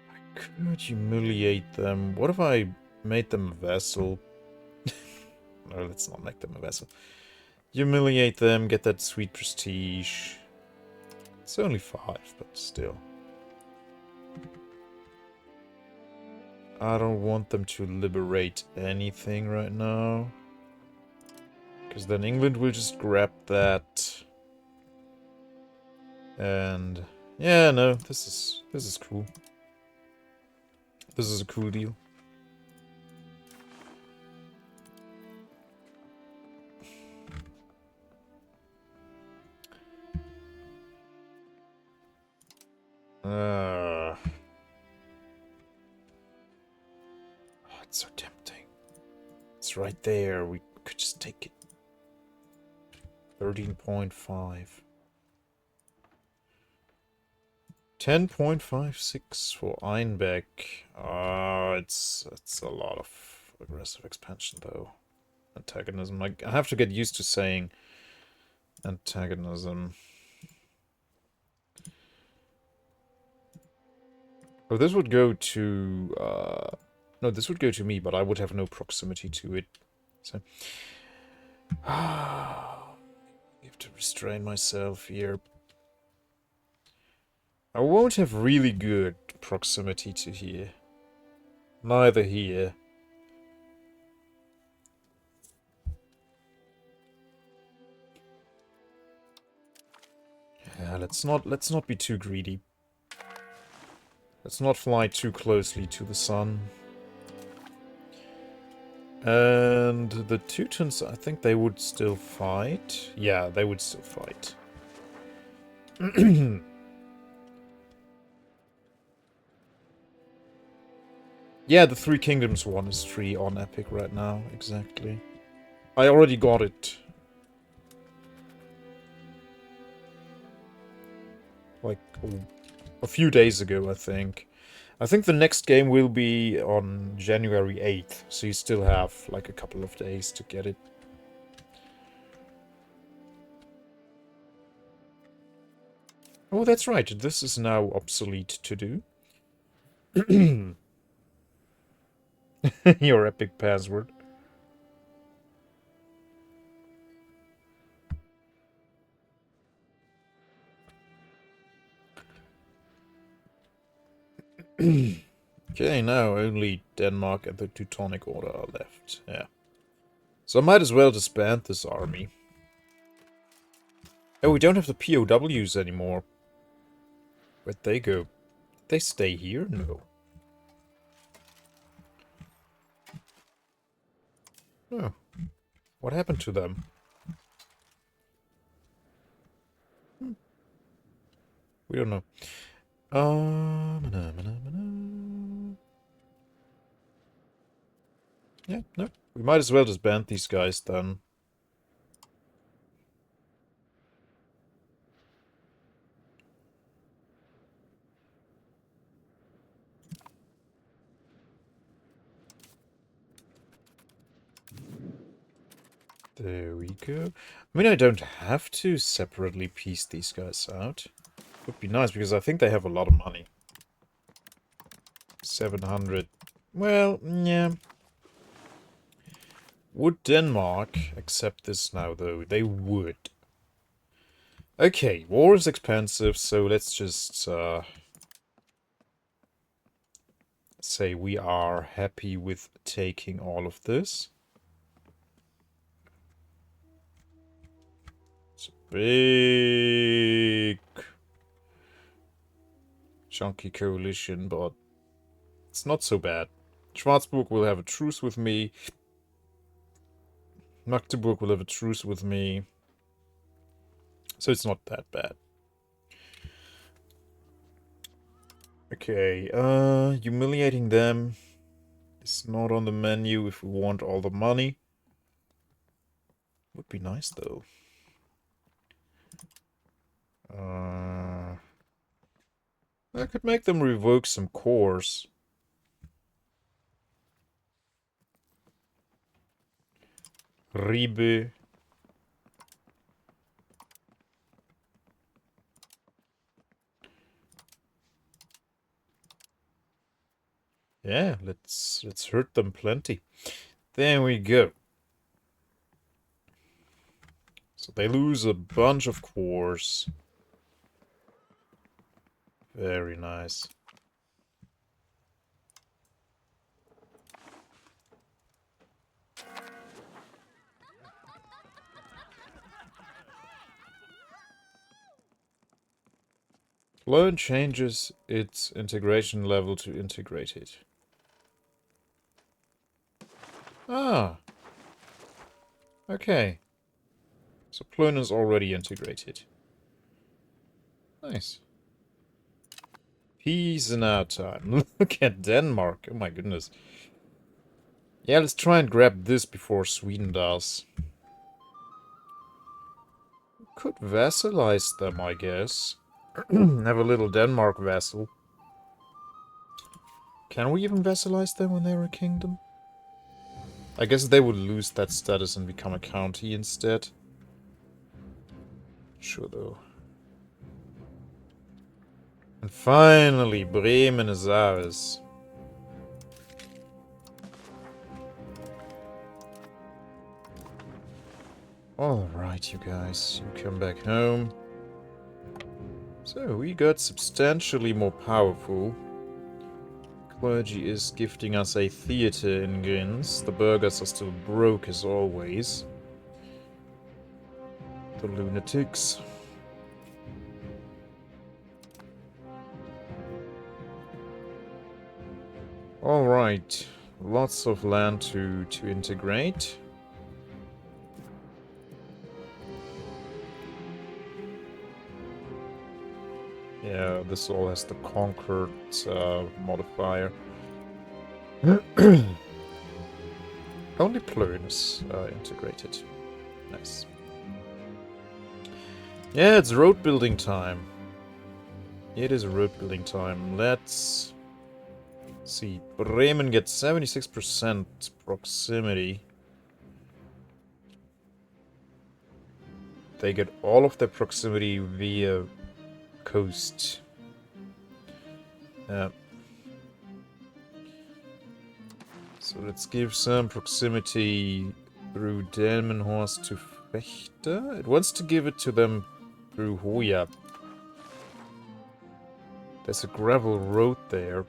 I could humiliate them. What if I made them a vassal? No, let's not make them a vassal. Humiliate them, get that sweet prestige. It's only 5, but still. I don't want them to liberate anything right now. Because then England will just grab that. And yeah, no, this is cool. This is a cool deal. Oh, it's so tempting. It's right there. We could just take it. 13.5. 10.56 for Einbeck. It's a lot of aggressive expansion though. Antagonism. I have to get used to saying antagonism. Oh, this would go to no, this would go to me, but I would have no proximity to it. So I have to restrain myself here. I won't have really good proximity to here. Neither here. Yeah, let's not be too greedy. Let's not fly too closely to the sun. And the Teutons, I think they would still fight. Yeah, they would still fight. Yeah, the Three Kingdoms one is free on Epic right now, exactly. I already got it. Like, a few days ago, I think. I think the next game will be on January 8th, so you still have, like, a couple of days to get it. Oh, that's right, this is now obsolete to do. Your epic password. Okay, now only Denmark and the Teutonic Order are left. Yeah. So I might as well disband this army. Oh, we don't have the POWs anymore. Where'd they go? Did they stay here? No. Oh. What happened to them? We don't know. Yeah, no. We might as well just ban these guys then. There we go. I mean, I don't have to separately piece these guys out. Would be nice, because I think they have a lot of money. 700. Well, yeah. Would Denmark accept this now, though? They would. Okay, war is expensive, so let's just say we are happy with taking all of this. It's a big chunky coalition, but it's not so bad. Schwarzburg will have a truce with me. Magdeburg will have a truce with me. So it's not that bad. Okay, humiliating them is not on the menu if we want all the money. Would be nice, though. I could make them revoke some cores. Ribe. Yeah, let's hurt them plenty. There we go. So they lose a bunch of cores. Very nice. Learn changes its integration level to integrated. Ah. Okay. So Plön is already integrated. Nice. Peace in our time. Look at Denmark. Oh my goodness. Yeah, let's try and grab this before Sweden does. Could vassalize them, I guess. Have a little Denmark vassal. Can we even vassalize them when they're a kingdom? I guess they would lose that status and become a county instead. Sure, though. And finally, Bremen is ours. Alright, you guys. You come back home. So, we got substantially more powerful. Clergy is gifting us a theater in Grins. The burghers are still broke as always. The lunatics. Alright. Lots of land to integrate. Yeah, this all has the conquered modifier. Only Plön is integrated. Nice. Yeah, it's road building time. It is road building time. Let's see. Bremen gets 76% proximity. They get all of their proximity via coast. So let's give some proximity through Delmenhorst to Fechter. It wants to give it to them through Hoya. There's a gravel road there.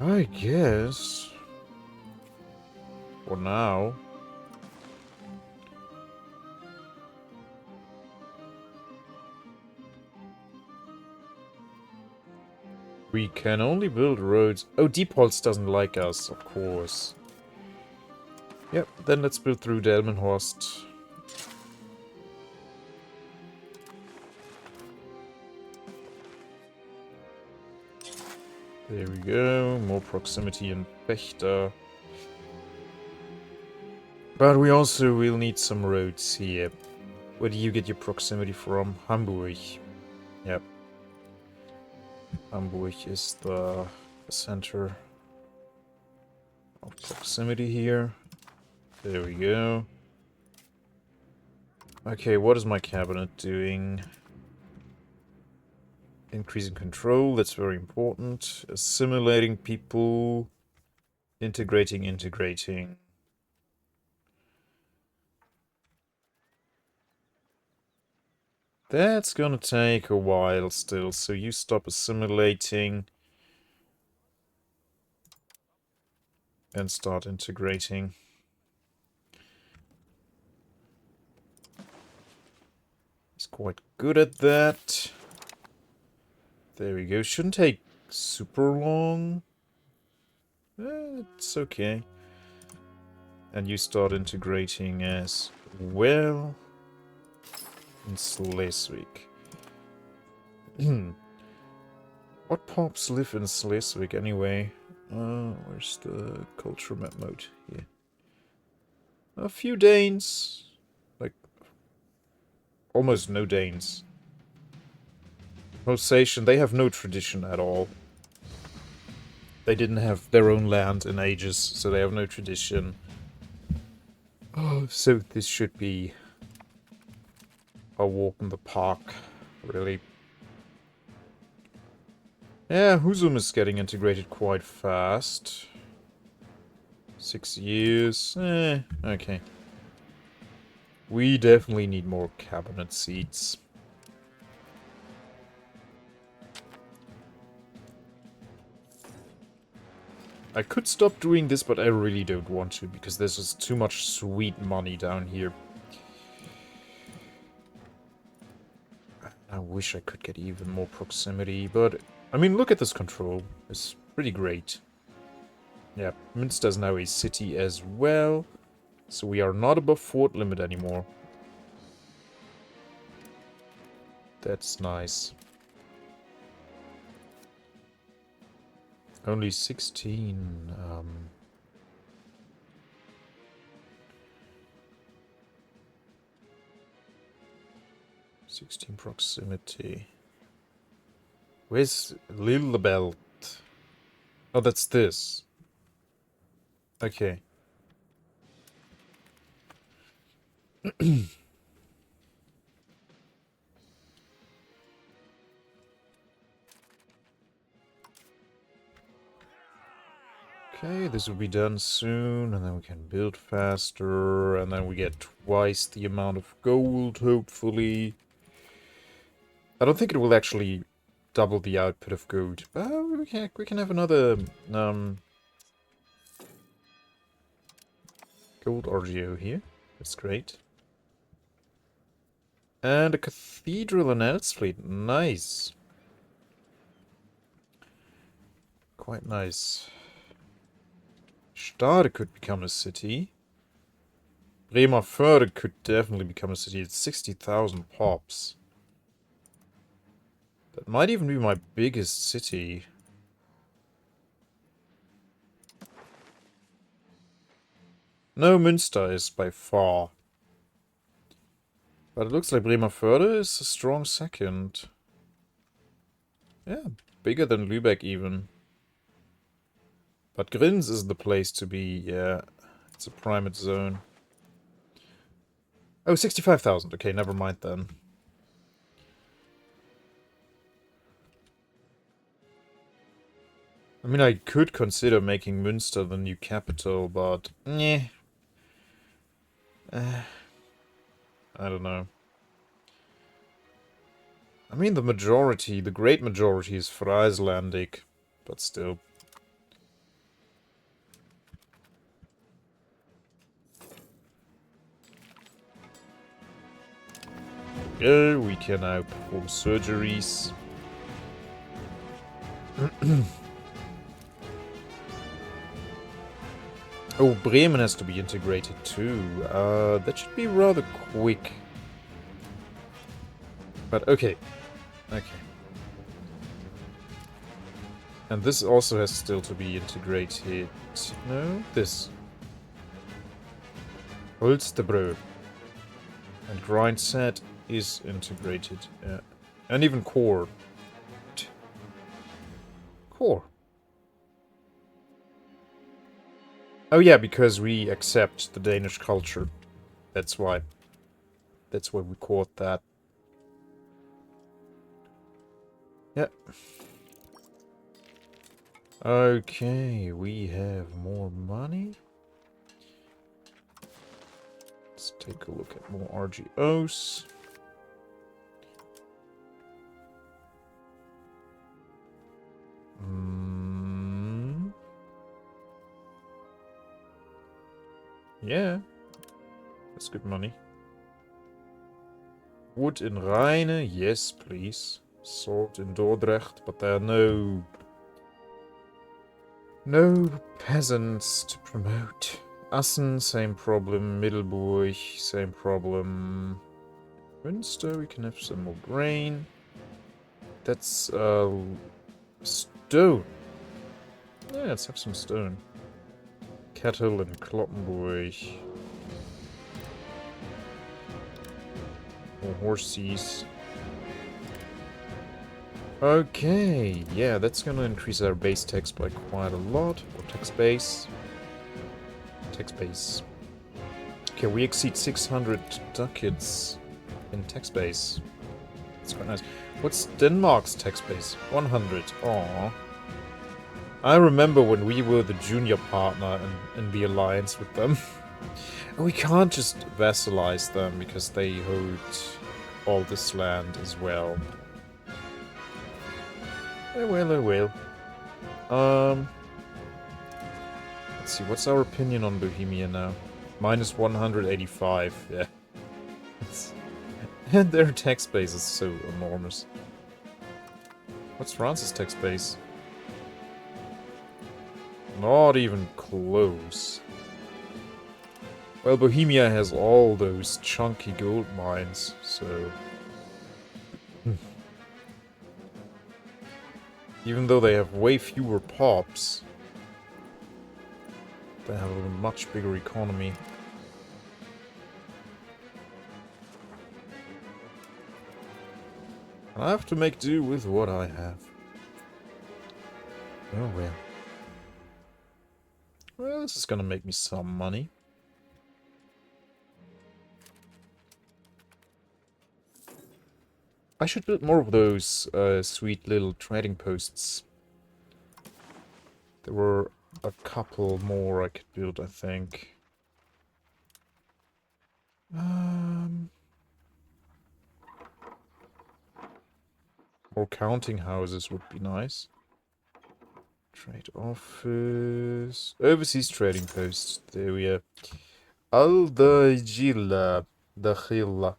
I guess. For now. We can only build roads. Oh, Diepholz doesn't like us, of course. Yep, then let's build through Delmenhorst. There we go, more proximity in Fechter. But we also will need some roads here. Where do you get your proximity from? Hamburg. Yep. Hamburg is the center of proximity here. There we go. Okay, what is my cabinet doing? Increasing control, that's very important. Assimilating people. Integrating. That's gonna take a while still, so you stop assimilating. And start integrating. He's quite good at that. There we go. Shouldn't take super long. It's okay. And you start integrating as well. In Schleswig. What pops live in Schleswig anyway? Where's the culture map mode? Here. A few Danes. Like, almost no Danes. Alsatian, they have no tradition at all. They didn't have their own land in ages, so they have no tradition. Oh, so this should be a walk in the park, really. Yeah, Husum is getting integrated quite fast. 6 years. Okay. We definitely need more cabinet seats. I could stop doing this, but I really don't want to, because there's just too much sweet money down here. I wish I could get even more proximity, but... I mean, look at this control. It's pretty great. Yeah, Münster is now a city as well. So we are not above fort limit anymore. That's nice. Only 16. 16 proximity. Where's Lillebelt? Oh, that's this. Okay. Okay, this will be done soon, and then we can build faster, and then we get twice the amount of gold, hopefully. I don't think it will actually double the output of gold, but we can have another gold RGO here. That's great. And a cathedral in Elsfleet. Nice. Quite nice. Stade could become a city. Bremerförde could definitely become a city. It's 60,000 pops. That might even be my biggest city. No, Münster is by far. But it looks like Bremerförde is a strong second. Yeah, bigger than Lübeck even. But Grins is the place to be, yeah. It's a primate zone. Oh, 65,000. Okay, never mind then. I mean, I could consider making Münster the new capital, but... Meh. I don't know. I mean, the majority, the great majority is Frieslandic, but still... Go, we can now perform surgeries. Oh, Bremen has to be integrated too. That should be rather quick. But okay. Okay. And this also has still to be integrated. No? This. Holstebro. And Grindset is integrated. And even Core. Core. Oh yeah, because we accept the Danish culture. That's why. That's why we caught that. Yep. Okay, we have more money. Let's take a look at more RGOs. Yeah. That's good money. Wood in Rheine, yes, please. Salt in Dordrecht, but there are no peasants to promote. Assen, same problem. Middelburg, same problem. Münster, we can have some more grain. That's stone. Yeah, let's have some stone. Cattle in Kloppenburg. More horses. Okay, yeah, that's gonna increase our base tax by quite a lot. Or tax base. Tax base. Okay, we exceed 600 ducats in tax base. That's quite nice. What's Denmark's tax base? 100. Aww. I remember when we were the junior partner in the alliance with them. We can't just vassalize them because they hold all this land as well. Oh well, oh well. Let's see, what's our opinion on Bohemia now? Minus 185, yeah. And their tax base is so enormous. What's France's tax base? Not even close. Well, Bohemia has all those chunky gold mines, so... Even though they have way fewer pops, they have a much bigger economy. I have to make do with what I have. Oh well. Well, this is gonna make me some money. I should build more of those sweet little trading posts. There were a couple more I could build, I think. More counting houses would be nice. Trade office. Overseas trading posts. There we are. Al-Dajila. Dakhila.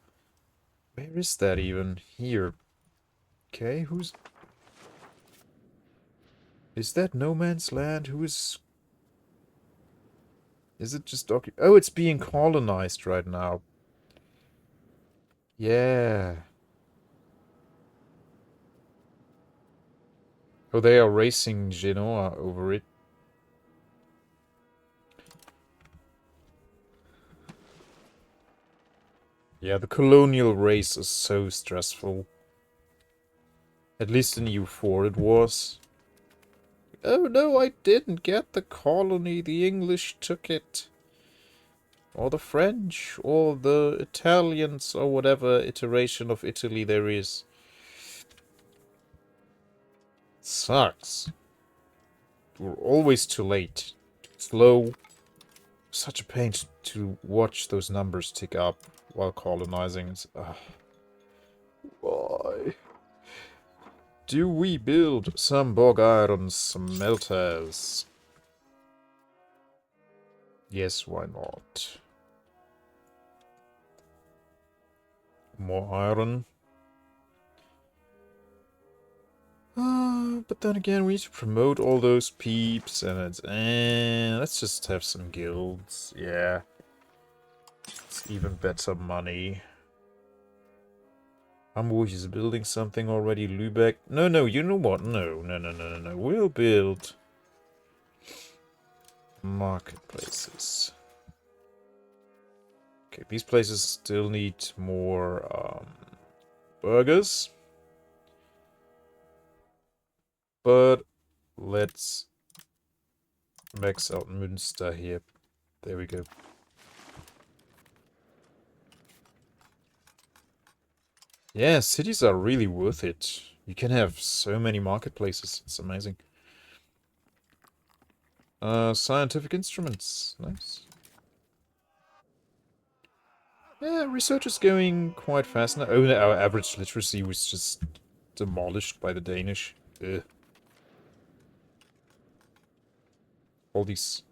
Where is that even? Here. Okay, who's... Is that no man's land? Who is... Is it just oh, it's being colonized right now. Yeah. Oh, they are racing Genoa over it. Yeah, the colonial race is so stressful. At least in EU4 it was. Oh no, I didn't get the colony. The English took it. Or the French, or the Italians, or whatever iteration of Italy there is. Sucks. We're always too late. Too slow. Such a pain to watch those numbers tick up while colonizing. Why? Do we build some bog iron smelters? Yes, why not? More iron. But then again, we need to promote all those peeps, and it's... let's just have some guilds. Yeah. It's even better money. Hamburg is building something already. Lübeck. No, you know what? No. We'll build marketplaces. Okay, these places still need more burgers. But let's max out Münster here. There we go. Yeah, cities are really worth it. You can have so many marketplaces. It's amazing. Scientific instruments. Nice. Yeah, research is going quite fast now. Oh, our average literacy was just demolished by the Danish. Ugh. All these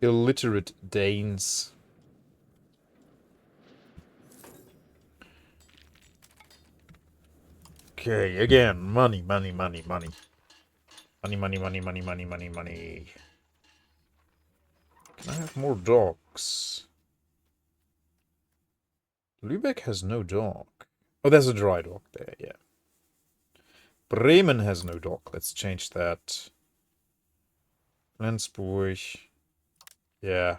illiterate Danes. Okay, again, money. Money. Can I have more dogs? Lübeck has no dock. Oh, there's a dry dock there, yeah. Bremen has no dock. Let's change that. Flensburg. Yeah.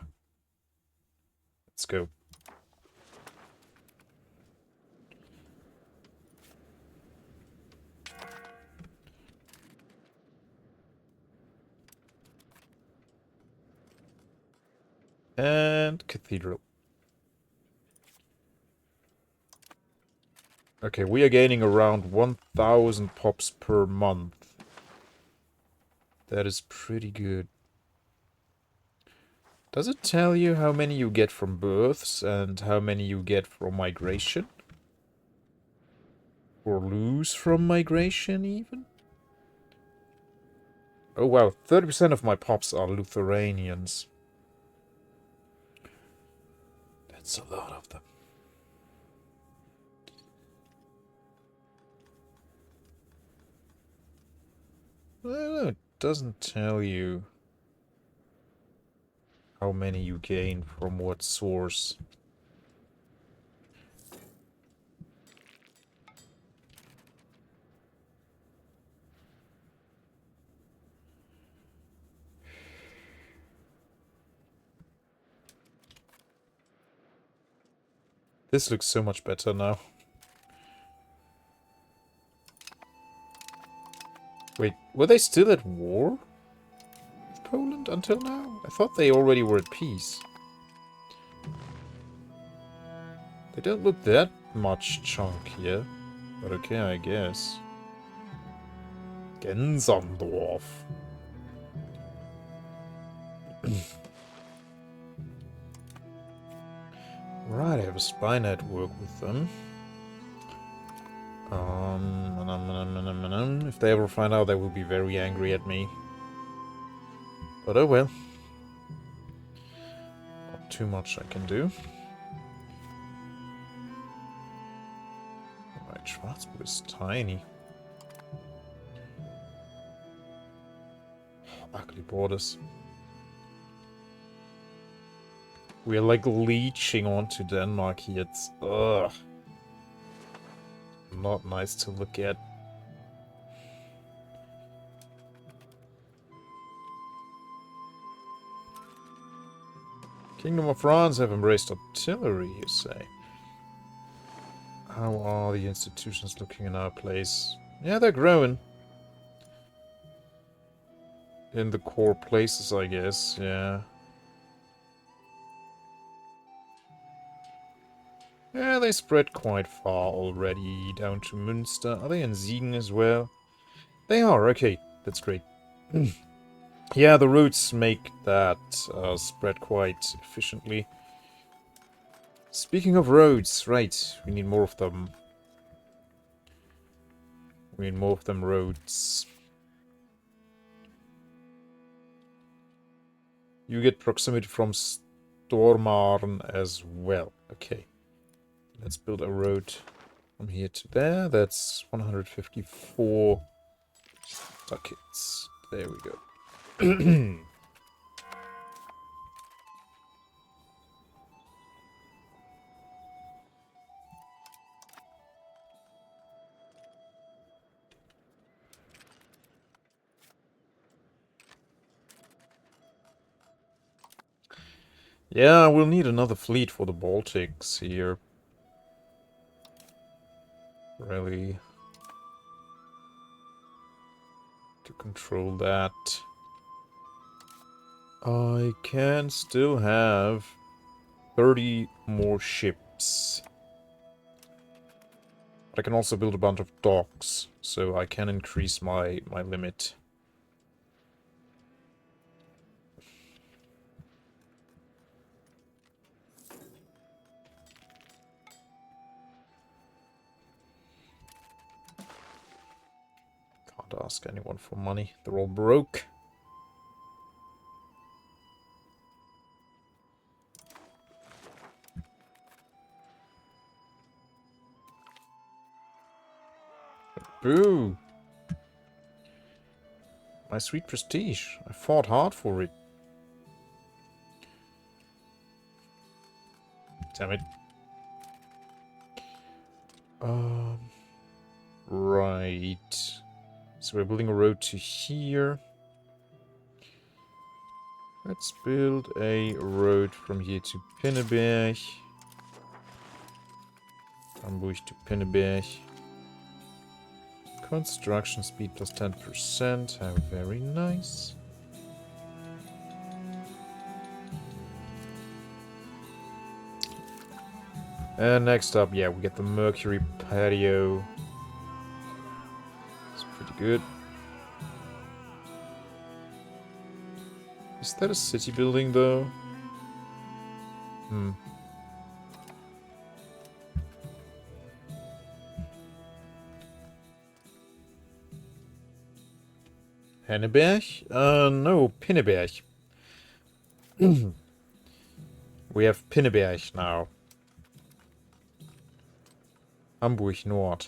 Let's go. And Cathedral. Okay, we are gaining around 1,000 pops per month. That is pretty good. Does it tell you how many you get from births and how many you get from migration? Or lose from migration, even? Oh wow, 30% of my pops are Lithuanians. That's a lot of them. Well, it doesn't tell you how many you gain from what source. This looks so much better now. Wait, were they still at war with Poland until now? I thought they already were at peace. They don't look that much chunkier, but okay, I guess. Gensandorf. Right, I have a spy network with them. If they ever find out, they will be very angry at me. But oh well. Not too much I can do. Alright, Schwarzburg is tiny. Ugly borders. We're like leeching onto Denmark here. It's ugh. Not nice to look at. Kingdom of France have embraced artillery, you say? How are the institutions looking in our place? Yeah, they're growing. In the core places, I guess, yeah. Yeah, they spread quite far already, down to Münster. Are they in Siegen as well? They are, okay, that's great. Yeah, the routes make that spread quite efficiently. Speaking of roads, right, we need more of them. We need more of them roads. You get proximity from Stormarn as well. Okay. Let's build a road from here to there. That's 154 ducats. There we go. Yeah, we'll need another fleet for the Baltics here. Really. To control that. I can still have 30 more ships. But I can also build a bunch of docks, so I can increase my limit. Can't ask anyone for money. They're all broke. Boo! My sweet prestige. I fought hard for it. Damn it. Right. So we're building a road to here. Let's build a road from here to Pinneberg. Hamburg to Pinneberg. Construction speed plus 10%. How very nice. And next up, yeah, we get the Mercury patio. It's pretty good. Is that a city building, though? Hmm. Henneberg? No, Pinneberg. We have Pinneberg now. Hamburg Nord.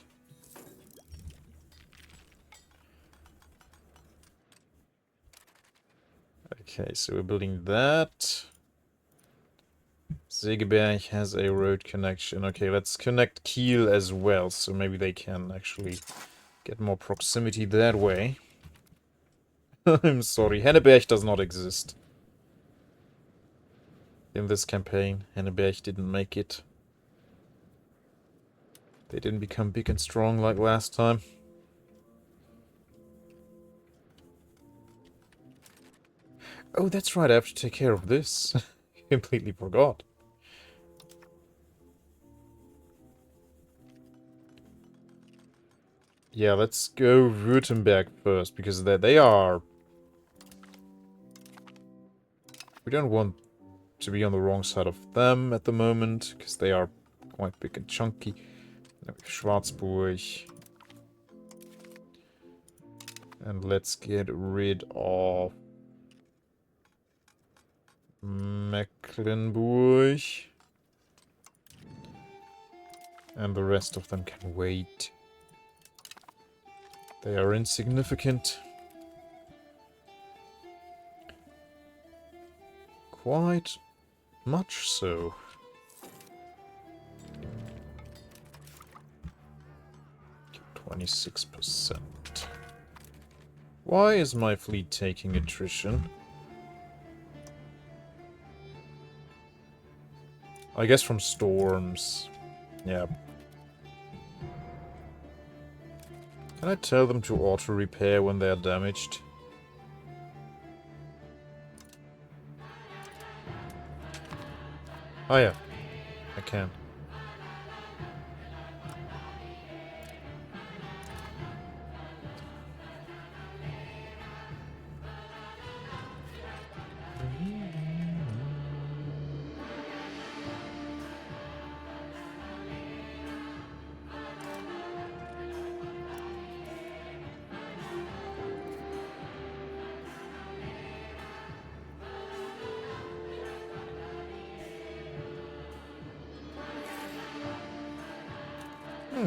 Okay, so we're building that. Segeberg has a road connection. Okay, let's connect Kiel as well, so maybe they can actually get more proximity that way. I'm sorry, Henneberg does not exist. In this campaign, Henneberg didn't make it. They didn't become big and strong like last time. Oh, that's right, I have to take care of this. Completely forgot. Yeah, let's go Württemberg first, because they are... We don't want to be on the wrong side of them at the moment, because they are quite big and chunky. Schwarzburg. And let's get rid of Mecklenburg. And the rest of them can wait. They are insignificant. Quite much so. Okay, 26%. Why is my fleet taking attrition? I guess from storms. Yeah. Can I tell them to auto-repair when they are damaged? Oh yeah, I can.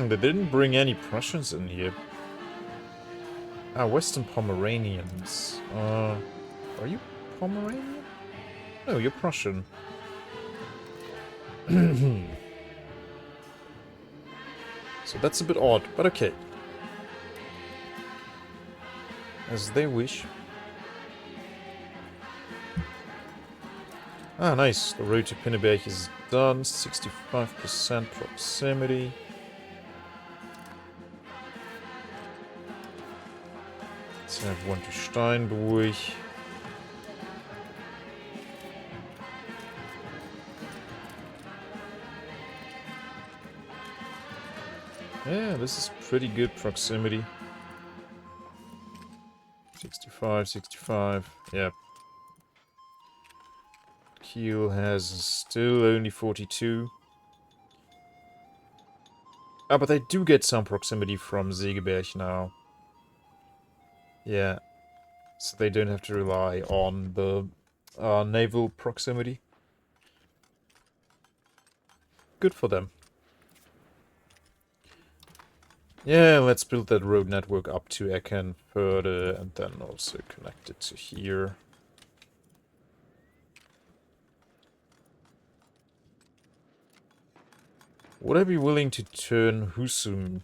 They didn't bring any Prussians in here. Ah, Western Pomeranians. Are you Pomeranian? No, you're Prussian. So that's a bit odd, but okay. As they wish. Ah, nice. The road to Pinneberg is done. 65% proximity. Let's have one to Steinburg. Yeah, this is pretty good proximity. 65, 65. Yep. Kiel has still only 42. Ah, but they do get some proximity from Segeberg now. Yeah. So they don't have to rely on the naval proximity. Good for them. Yeah, let's build that road network up to Ecken further and then also connect it to here. Would I be willing to turn Husum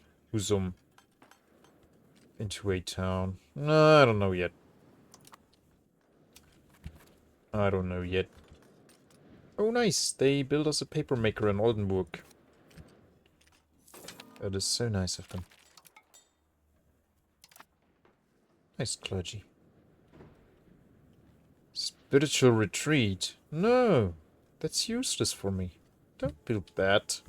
into a town? No, I don't know yet. I don't know yet. Oh, nice. They built us a paper maker in Oldenburg. That is so nice of them. Nice clergy. Spiritual retreat. No, that's useless for me. Don't build that.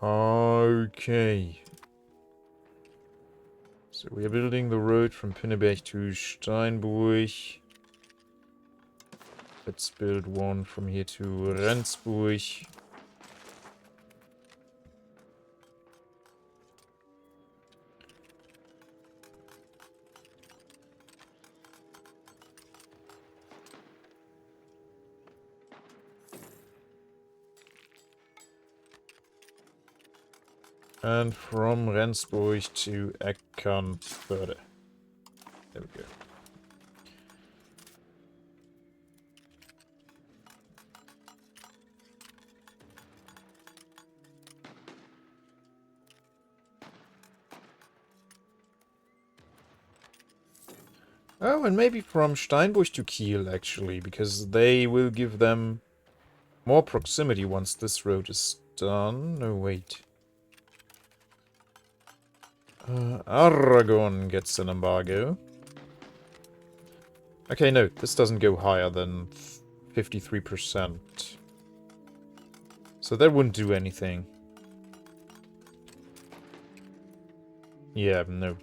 Okay. So we are building the road from Pinneberg to Steinburg. Let's build one from here to Rendsburg. And from Rendsburg to Eckernförde. There we go. Oh, and maybe from Steinbusch to Kiel, actually, because they will give them more proximity once this road is done. No, wait. Aragon gets an embargo. Okay, no, this doesn't go higher than 53%. So that wouldn't do anything. Yeah, no.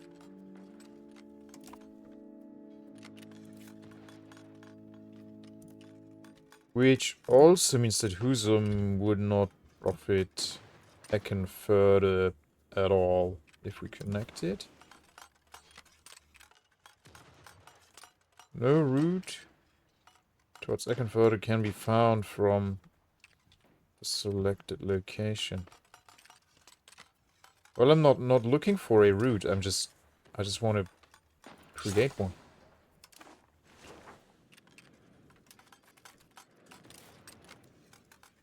Which also means that Husum would not profit Eckernförde at all if we connect it. No route towards Eckernförde can be found from the selected location. Well, I'm not looking for a route. I just want to create one.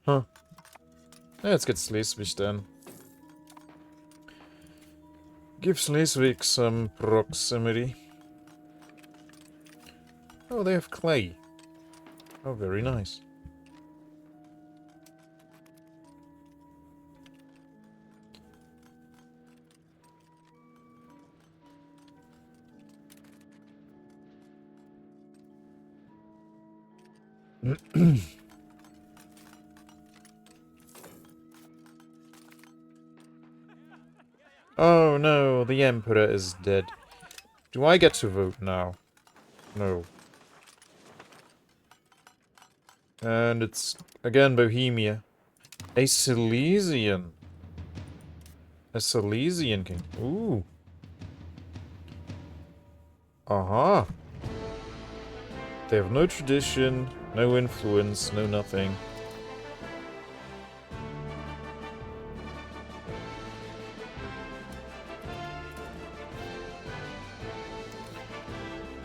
Huh. Yeah, let's get Schleswig then. Give Schleswig some proximity. Oh, they have clay. Oh, very nice. Oh no, the Emperor is dead. Do I get to vote now? No. And it's, again, Bohemia. A Silesian. A Silesian king. Ooh. Aha. They have no tradition, no influence, no nothing.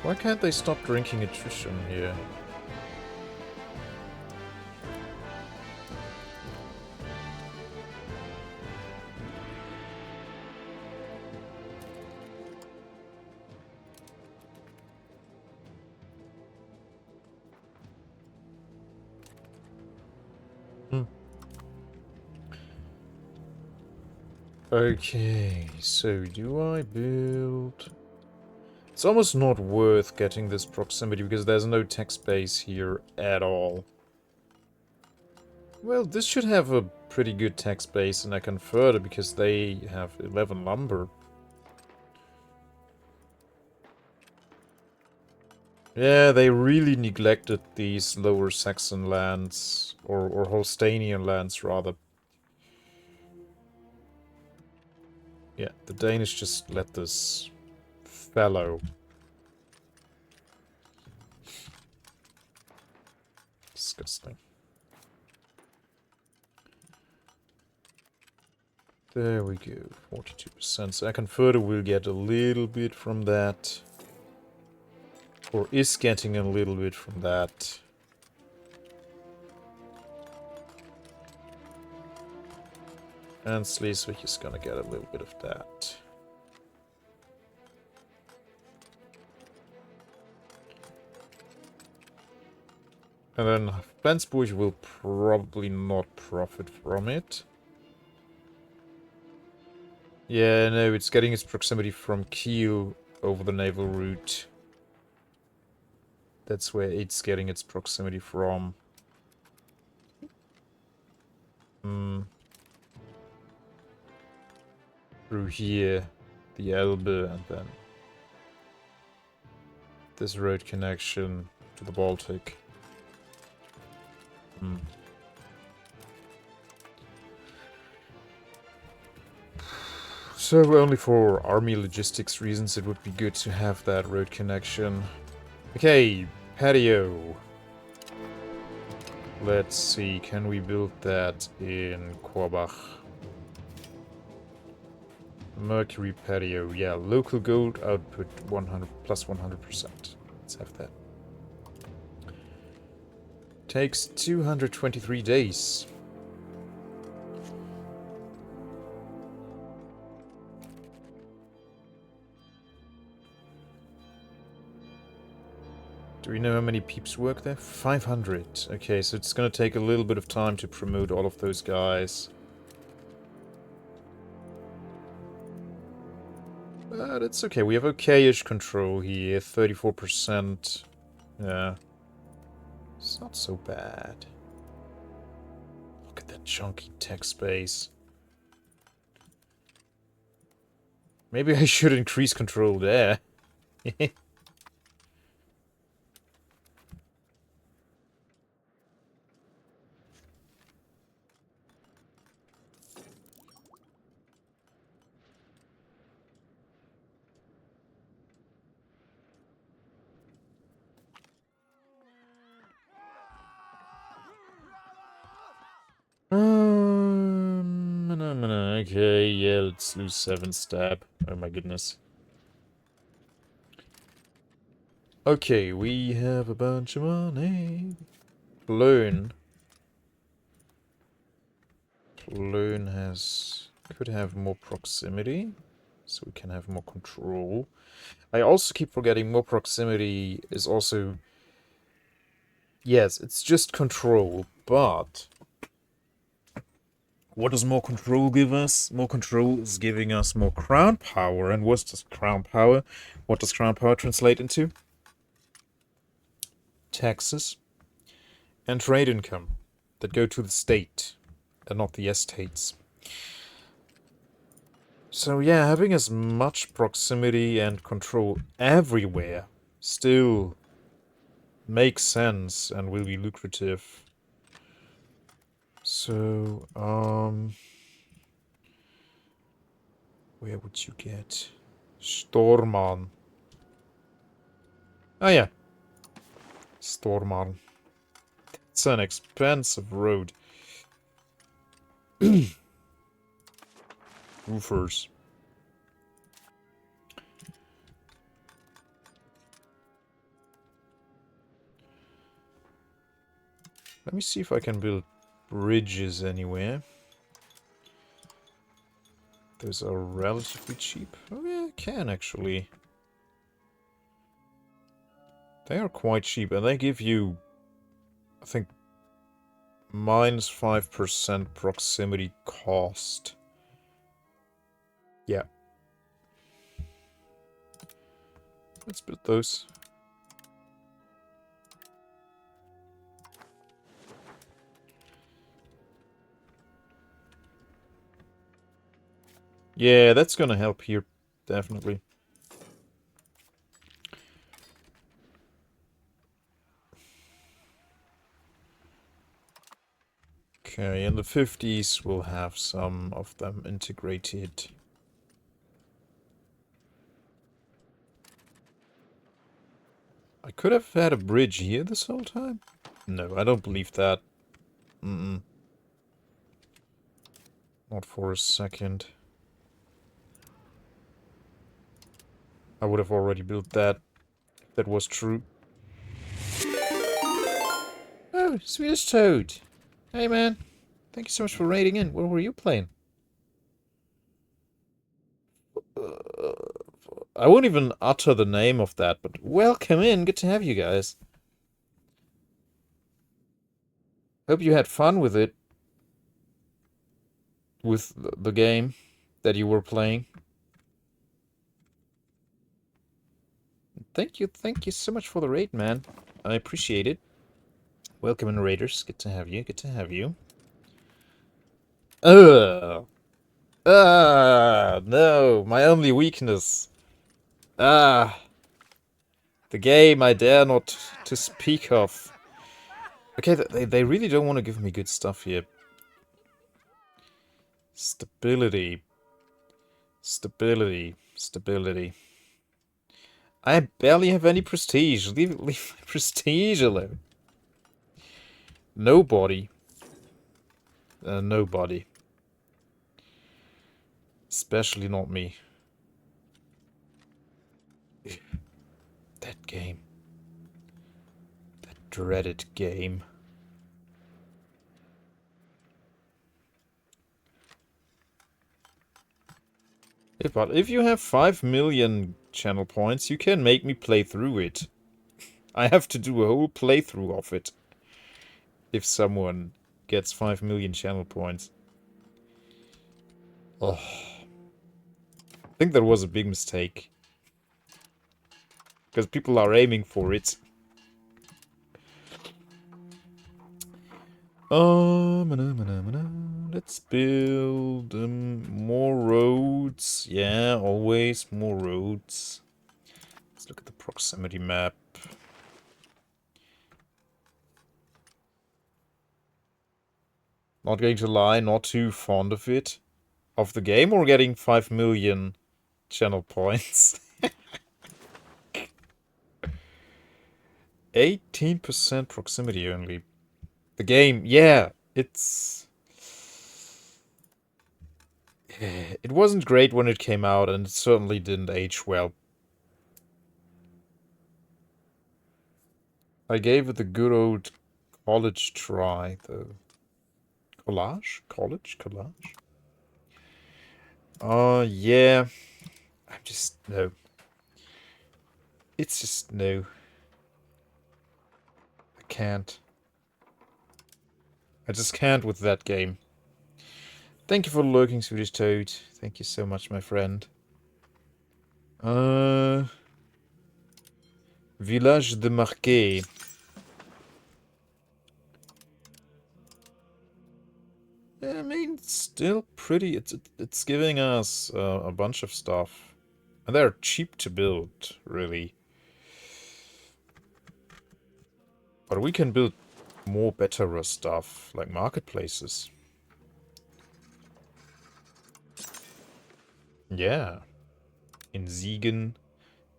Why can't they stop drinking attrition here? Okay, so do I build... It's almost not worth getting this proximity because there's no tech space here at all. Well, this should have a pretty good tech space and I can further because they have 11 lumber. Yeah, they really neglected these lower Saxon lands, or Holsteinian lands rather. Yeah, the Danish just let this fallow. Disgusting. There we go, 42%. So Eckernförde will get a little bit from that. Or is getting a little bit from that. And Schleswig is gonna get a little bit of that. And then Flensburg will probably not profit from it. Yeah, no, it's getting its proximity from Kiel over the naval route. That's where it's getting its proximity from. Through here, the Elbe, and then this road connection to the Baltic. So only for army logistics reasons it would be good to have that road connection. Okay, patio. Let's see, can we build that in Korbach? Mercury patio. Yeah, local gold output 100 plus 100%. Let's have that. Takes 223 days. Do we know how many peeps work there? 500. Okay, so it's gonna take a little bit of time to promote all of those guys. But it's okay. We have okay-ish control here. 34%. Yeah. It's not so bad. Look at that chunky tech space. Maybe I should increase control there. Okay, yeah, let's lose 7 stab. Oh my goodness. Okay, we have a bunch of money. Loan. Loan could have more proximity, so we can have more control. I also keep forgetting more proximity is also... Yes, it's just control, but... What does more control give us? More control is giving us more crown power. And what does crown power translate into? Taxes and trade income that go to the state and not the estates. So yeah, having as much proximity and control everywhere still makes sense and will be lucrative. So, where would you get Storman? Oh yeah, Storman. It's an expensive road. Roofers. Let me see if I can build bridges anywhere. Those are relatively cheap. Oh yeah, I can actually. They are quite cheap, and they give you, I think, minus 5% proximity cost. Yeah. Let's build those. Yeah, that's gonna help here, definitely. Okay, in the 50s we'll have some of them integrated. I could have had a bridge here this whole time? No, I don't believe that. Not for a second. I would have already built that, if that was true. Oh, Swedish Toad! Hey man, thank you so much for raiding in. What were you playing? I won't even utter the name of that, but welcome in. Good to have you guys. Hope you had fun with it. With the game that you were playing. Thank you so much for the raid, man. I appreciate it. Welcome in, raiders. Good to have you, good to have you. No, my only weakness. The game I dare not to speak of. Okay, they really don't want to give me good stuff here. Stability. Stability. Stability. I barely have any prestige. Leave my prestige alone. Nobody. Nobody. Especially not me. That game. That dreaded game. But if you have 5 million channel points, you can make me play through it. I have to do a whole playthrough of it. If someone gets 5 million channel points. Oh. I think that was a big mistake. Because people are aiming for it. Let's build more roads. Yeah, always more roads. Let's look at the proximity map. Not going to lie, not too fond of it. Of the game or getting 5 million channel points. 18% proximity only. The game, yeah, it's... It wasn't great when it came out, and it certainly didn't age well. I gave it the good old college try, though. Collage? College? Collage? Yeah. I'm just... no. It's just no. I can't. I just can't with that game. Thank you for lurking, Swedish Toad. Thank you so much, my friend. Village de Marquet. I mean, it's still pretty. It's giving us a bunch of stuff. And they're cheap to build, really. But we can build more better stuff, like marketplaces. Yeah. In Siegen.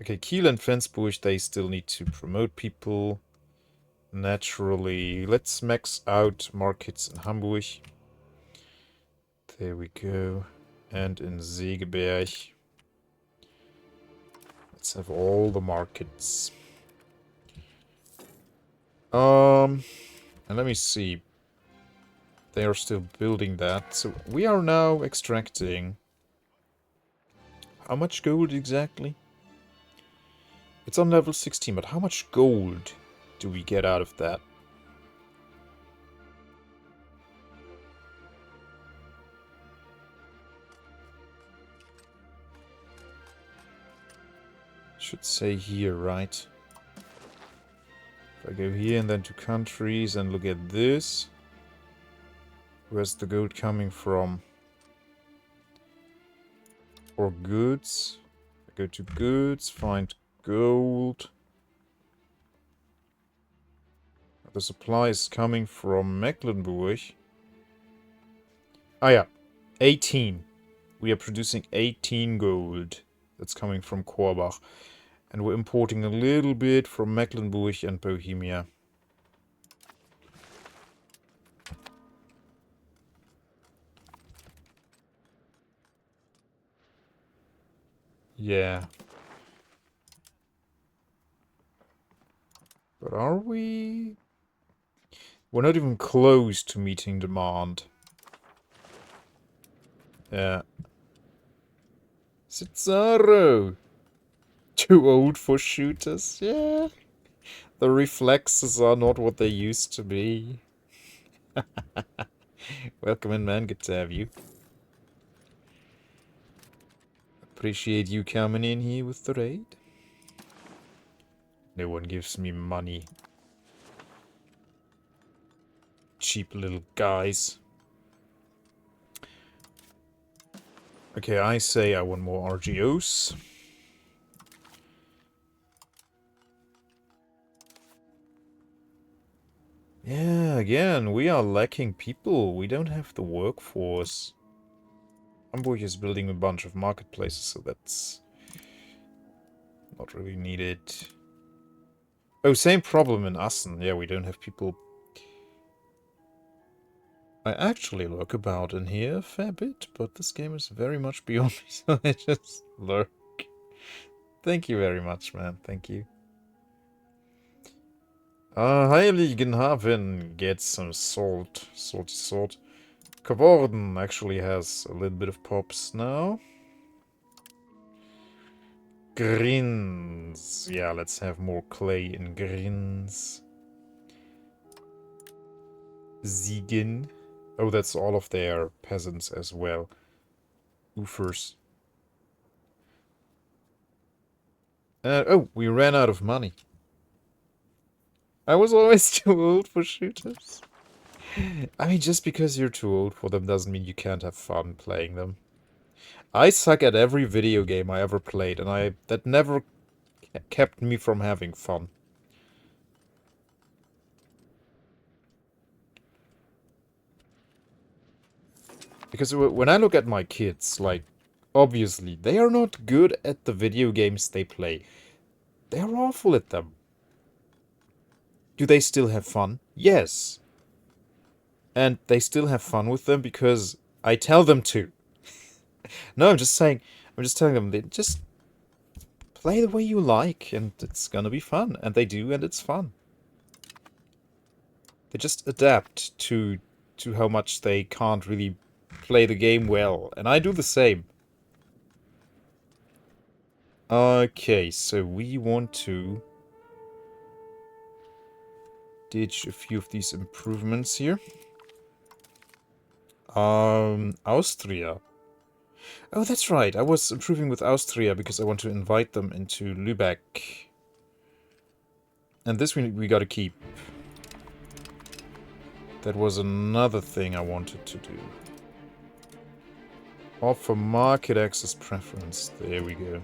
Okay, Kiel and Flensburg, they still need to promote people. Naturally. Let's max out markets in Hamburg. There we go. And in Segeberg. Let's have all the markets. And let me see. They are still building that. So we are now extracting... How much gold exactly? It's on level 16, but how much gold do we get out of that? Should say here, right? If I go here and then to countries and look at this. Where's the gold coming from? Or goods. I go to goods, find gold. The supply is coming from Mecklenburg. Ah yeah, 18. We are producing 18 gold. That's coming from Korbach. And we're importing a little bit from Mecklenburg and Bohemia. Yeah. But are we? We're not even close to meeting demand. Yeah. Cesaro! Too old for shooters? Yeah. The reflexes are not what they used to be. Welcome in, man. Good to have you. Appreciate you coming in here with the raid. No one gives me money. Cheap little guys. Okay, I say I want more RGOs. Yeah, again, we are lacking people. We don't have the workforce. Hamburg is building a bunch of marketplaces, so that's not really needed. Oh, same problem in Assen. Yeah, we don't have people. I actually lurk about in here a fair bit, but this game is very much beyond me, so I just lurk. Thank you very much, man. Thank you. Heiligen Haven gets some salt. Salty salt. Geworden actually has a little bit of pops now. Grins. Yeah, let's have more clay in Grins. Siegen. Oh, that's all of their peasants as well. Ufers. Oh, we ran out of money. I was always too old for shooters. I mean, just because you're too old for them doesn't mean you can't have fun playing them. I suck at every video game I ever played, and that never kept me from having fun. Because when I look at my kids, like, obviously, they are not good at the video games they play. They are awful at them. Do they still have fun? Yes. And they still have fun with them because I tell them to. No, I'm just telling them, they just play the way you like, and it's gonna be fun. And they do, and it's fun. They just adapt to how much they can't really play the game well. And I do the same. Okay, so we want to ditch a few of these improvements here. Austria. Oh, that's right. I was improving with Austria because I want to invite them into Lübeck. And this we gotta keep. That was another thing I wanted to do. Offer market access preference. There we go.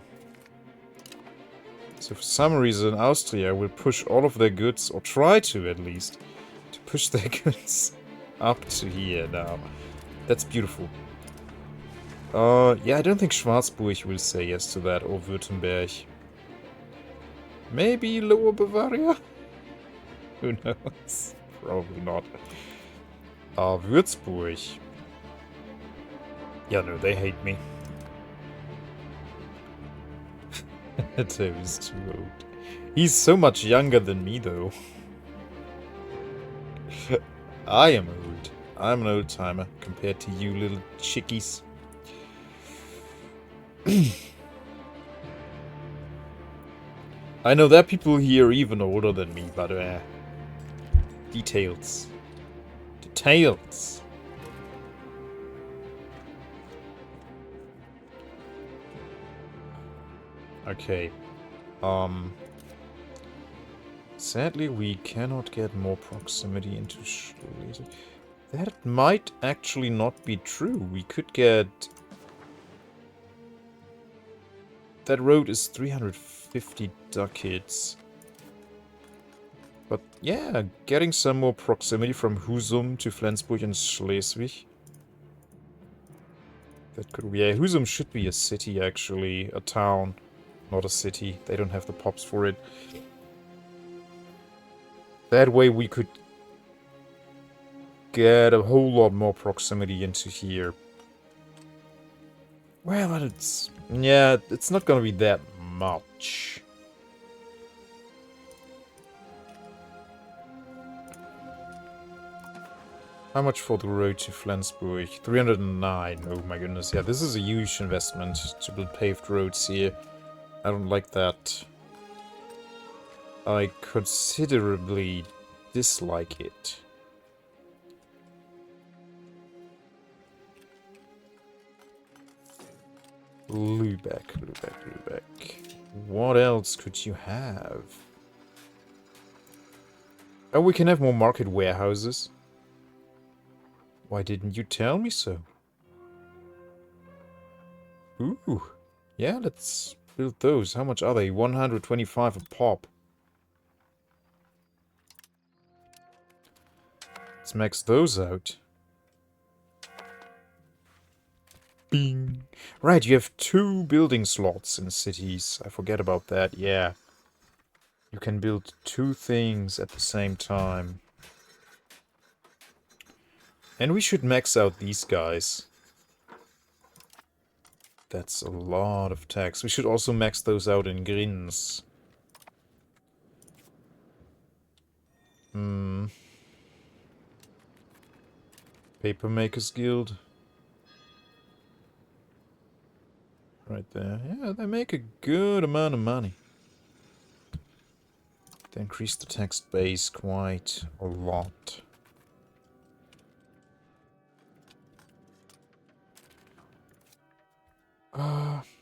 So for some reason, Austria will push all of their goods, or try to at least, to push their goods up to here now. That's beautiful. Yeah, I don't think Schwarzburg will say yes to that, or Württemberg. Maybe Lower Bavaria? Who knows? Probably not. Würzburg. Yeah, no, they hate me. Toe's too old. He's so much younger than me, though. I am old. I'm an old timer compared to you little chickies. I know there are people here even older than me, but details. Details. Okay. Sadly, we cannot get more proximity into Schleswig. That might actually not be true. We could get... That road is 350 ducats. But yeah, getting some more proximity from Husum to Flensburg and Schleswig. That could be... Yeah, Husum should be a city, actually. A town, not a city. They don't have the pops for it. That way we could get a whole lot more proximity into here. Well, it's... Yeah, it's not gonna be that much. How much for the road to Flensburg? 309. Oh my goodness. Yeah, this is a huge investment to build paved roads here. I don't like that. I considerably dislike it. Lübeck. What else could you have? Oh, we can have more market warehouses. Why didn't you tell me so? Ooh. Yeah, let's build those. How much are they? 125 a pop. Let's max those out. Bing. Right, you have 2 building slots in cities. I forget about that, yeah. You can build 2 things at the same time. And we should max out these guys. That's a lot of tax. We should also max those out in grins. Papermakers Guild. Right there. Yeah, they make a good amount of money. They increase the tax base quite a lot.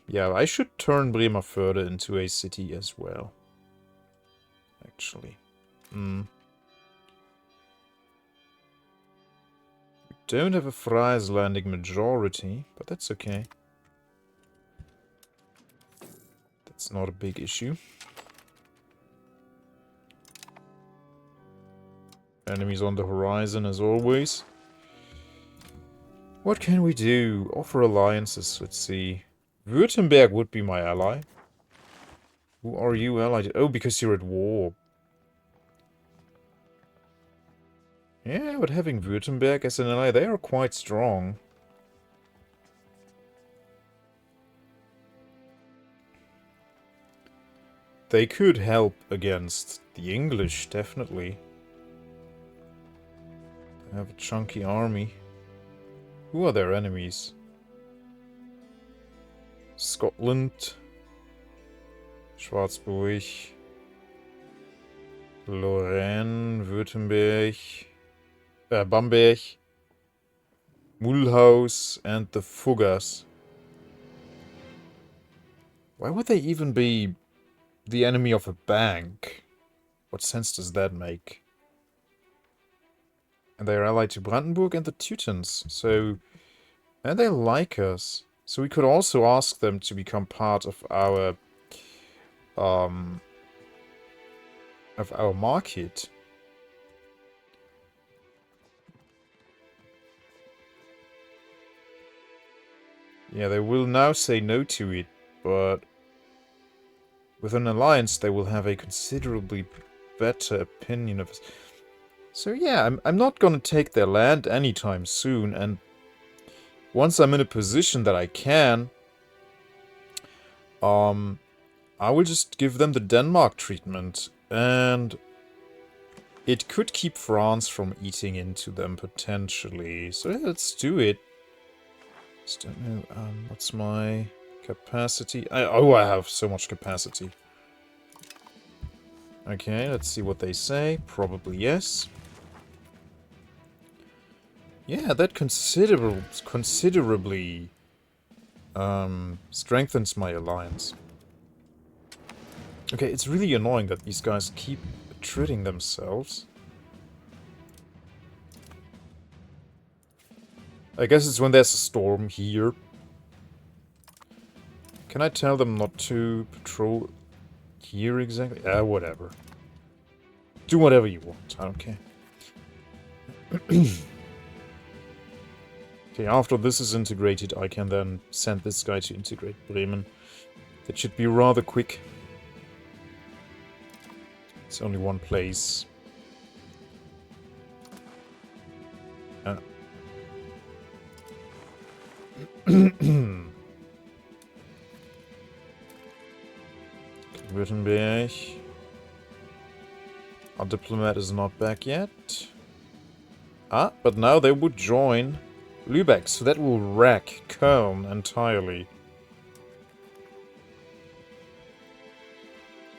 Yeah, I should turn Bremerförde into a city as well. Actually. We don't have a Frieslandic majority, but that's okay. That's not a big issue. Enemies on the horizon as always. What can we do? Offer alliances, let's see. Württemberg would be my ally. Who are you allied? Oh, because you're at war. Yeah, but having Württemberg as an ally, they are quite strong. They could help against the English, definitely. They have a chunky army. Who are their enemies? Scotland. Schwarzburg. Lorraine, Württemberg. Bamberg. Mulhouse and the Fuggers. Why would they even be the enemy of a bank? What sense does that make? And they are allied to Brandenburg and the Teutons, so... And they like us. So we could also ask them to become part of our market. Yeah, they will now say no to it, but with an alliance they will have a considerably better opinion of us. So yeah, I'm not gonna take their land anytime soon, and once I'm in a position that I can, I will just give them the Denmark treatment, and it could keep France from eating into them potentially. So yeah, let's do it. Just don't know, what's my capacity? I have so much capacity. Okay, let's see what they say. Probably yes. Yeah, that considerably strengthens my alliance. Okay, it's really annoying that these guys keep treating themselves. I guess it's when there's a storm here. Can I tell them not to patrol here exactly? Whatever. Do whatever you want, I don't care. Okay, after this is integrated, I can then send this guy to integrate Bremen. That should be rather quick. It's only one place. Württemberg. Our diplomat is not back yet. Ah, but now they would join Lübeck, so that will wreck Köln entirely.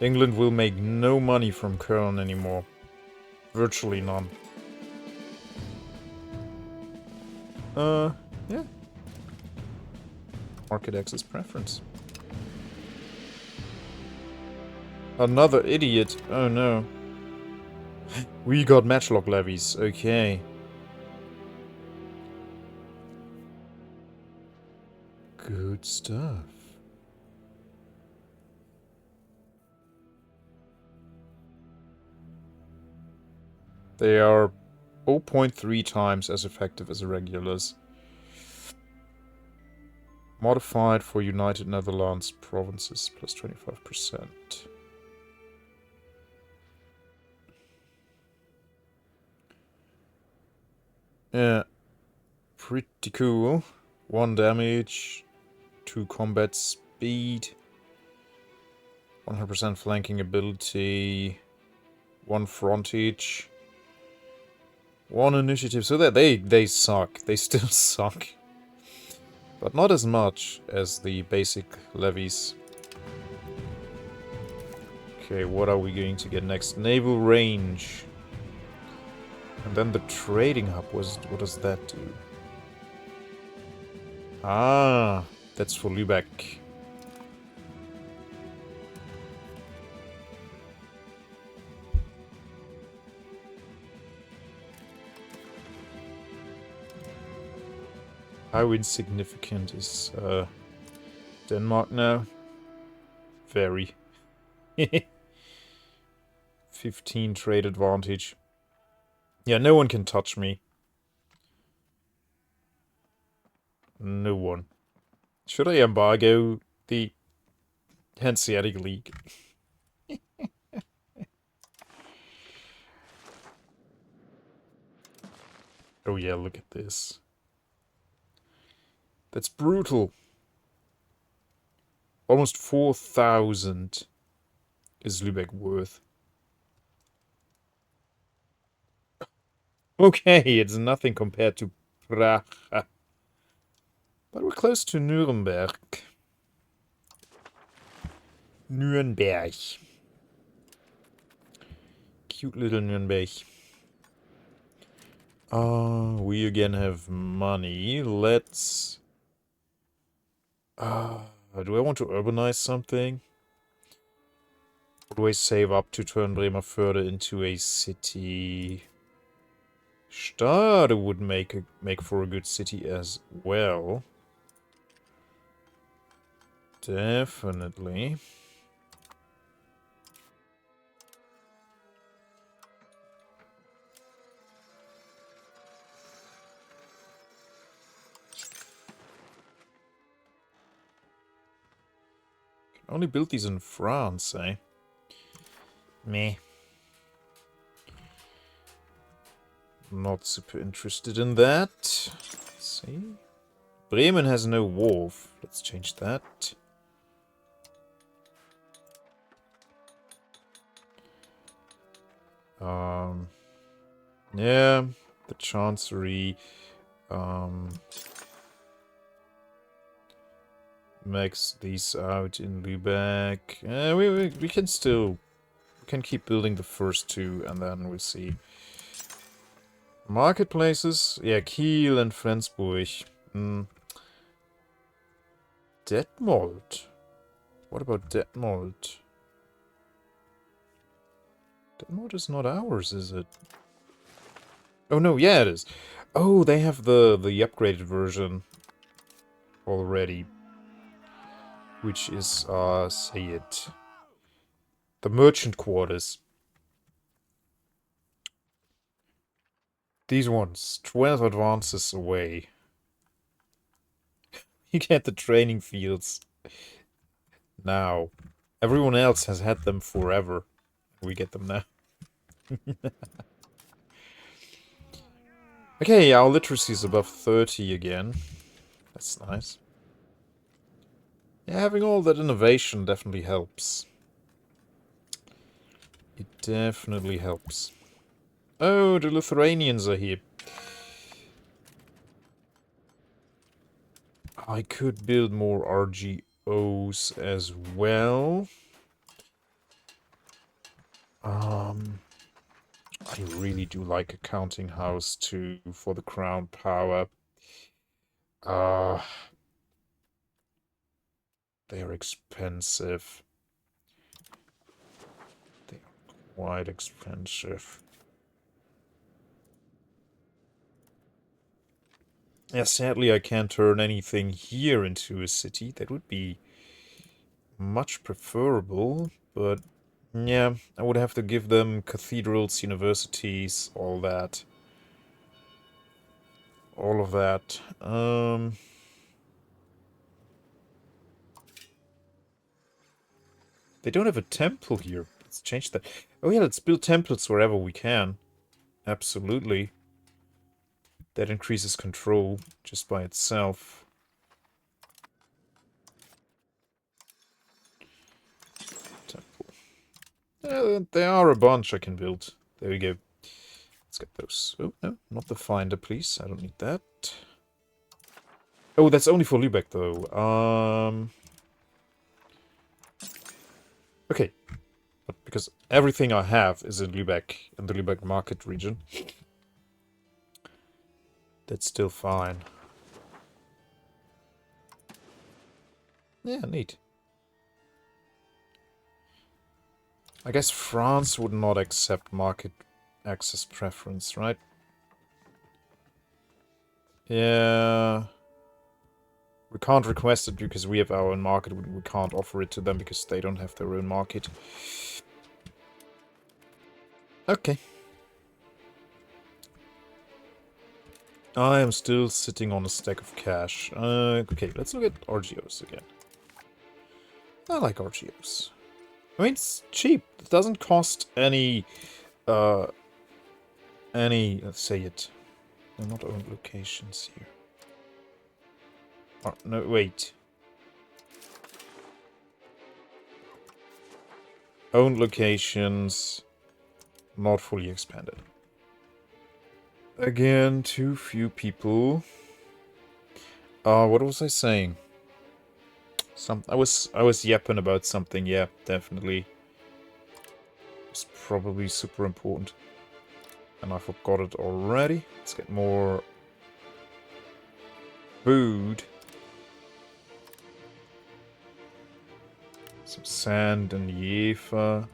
England will make no money from Köln anymore. Virtually none. Yeah. Market access preference. Another idiot. Oh no. We got matchlock levies. Okay. Good stuff. They are 0.3 times as effective as irregulars. Modified for United Netherlands provinces, plus 25%. Yeah, Pretty cool. 1 damage, 2 combat speed, 100% flanking ability, 1 frontage, 1 initiative. So that they suck. They still suck. But not as much as the basic levies. Okay, what are we going to get next? Naval range. And then the trading hub. What does that do? Ah, that's for Lübeck. How insignificant is Denmark now? Very. 15 trade advantage. Yeah, no one can touch me. No one. Should I embargo the Hanseatic League? Oh yeah, look at this. That's brutal. Almost 4,000 is Lübeck worth. Okay, it's nothing compared to Prague. But we're close to Nuremberg. Nuremberg. Cute little Nuremberg. We again have money. Let's... do I want to urbanize something? Or do I save up to turn Bremerförde into a city? Stade would make for a good city as well. Definitely. Can only build these in France, eh? Meh. Not super interested in that. Let's see. Bremen has no wharf. Let's change that. Yeah, the Chancery. Max these out in Lübeck. We can still... We can keep building the first 2 and then we'll see. Marketplaces? Yeah, Kiel and Flensburg. Detmold. What about Detmold? Detmold is not ours, is it? Oh no, yeah it is. Oh, they have the upgraded version already. Which is, say it... The merchant quarters. These ones, 12 advances away. You get the training fields now. Everyone else has had them forever. We get them now. Okay, our literacy is above 30 again. That's nice. Yeah, having all that innovation definitely helps. It definitely helps. Oh, the Lithuanians are here. I could build more RGOs as well. I really do like a counting house too for the crown power. They're expensive. They're quite expensive. Yeah, sadly I can't turn anything here into a city. That would be much preferable, but yeah, I would have to give them cathedrals, universities, all that. All of that. They don't have a temple here. Let's change that. Oh yeah, let's build temples wherever we can. Absolutely. That increases control just by itself. Temple. There are a bunch I can build. There we go. Let's get those. Oh, no, not the finder, please. I don't need that. Oh, that's only for Lübeck, though. Okay. But because everything I have is in Lübeck, in the Lübeck market region. That's still fine. Yeah, neat. I guess France would not accept market access preference, right? Yeah. We can't request it because we have our own market. We can't offer it to them because they don't have their own market. Okay. I am still sitting on a stack of cash. Okay, let's look at RGOs again. I like RGOs. I mean, it's cheap. It doesn't cost any, let's say it. They're not owned locations here. Oh, no, wait. Owned locations, not fully expanded. Again, too few people. What was I saying? I was yapping about something. Yeah, definitely. It's probably super important. And I forgot it already. Let's get more food. Some sand and Yefa.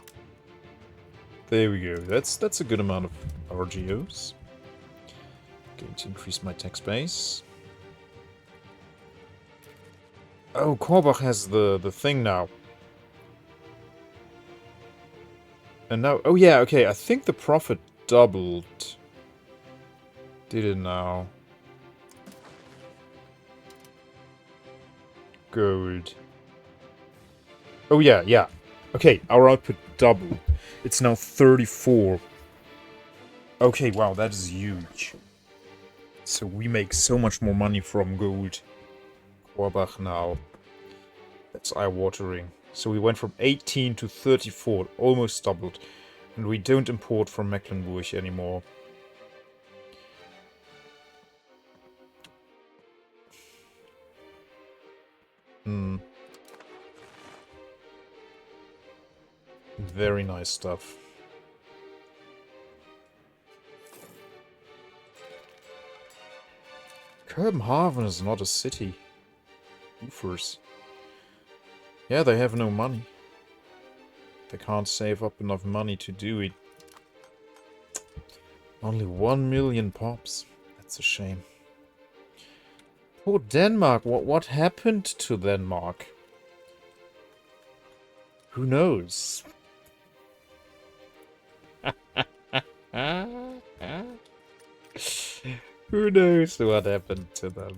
There we go. That's a good amount of RGOs. Going to increase my tax base. Oh, Korbach has the thing now. And now... Oh, yeah, okay. I think the profit doubled. Did it now? Gold. Oh, yeah, yeah. Okay, our output doubled. It's now 34. Okay, wow, that is huge. So we make so much more money from gold. Korbach now. That's eye-watering. So we went from 18 to 34, almost doubled. And we don't import from Mecklenburg anymore. Very nice stuff. Copenhagen is not a city. Oofers. Yeah, they have no money. They can't save up enough money to do it. Only 1 million pops. That's a shame. Oh, Denmark. What happened to Denmark? Who knows? Who knows what happened to them?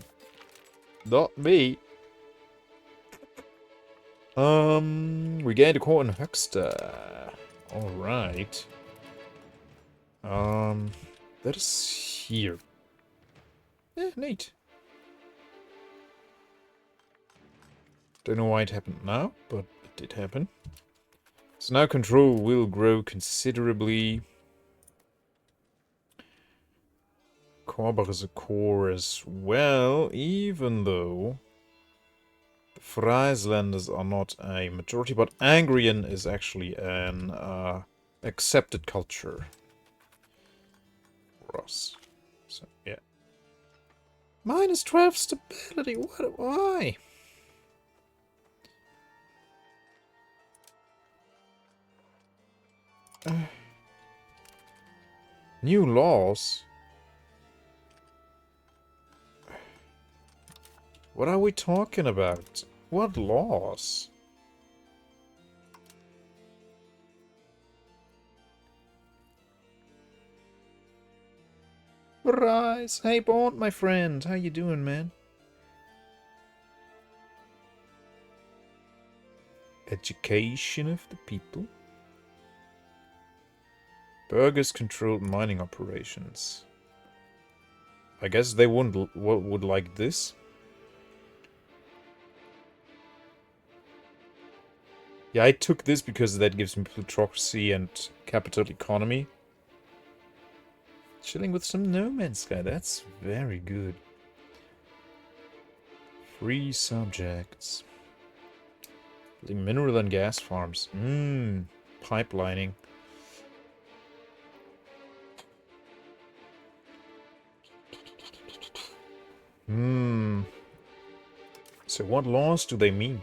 Not me. We gained a core in Höxter. Alright. That is here. Yeah, neat. Don't know why it happened now, but it did happen. So now control will grow considerably. Korbach is a core as well, even though the Frieslanders are not a majority, but Angrian is actually an accepted culture for us. So, yeah. Minus 12 stability, why? New laws? What are we talking about? What laws? Rise! Hey, Bond, my friend. How you doing, man? Education of the people. Burghers controlled mining operations. I guess they would like this. Yeah, I took this because that gives me plutocracy and capital economy. Chilling with some No Man's Sky, that's very good. Free subjects. The mineral and gas farms. Pipelining. So what laws do they mean?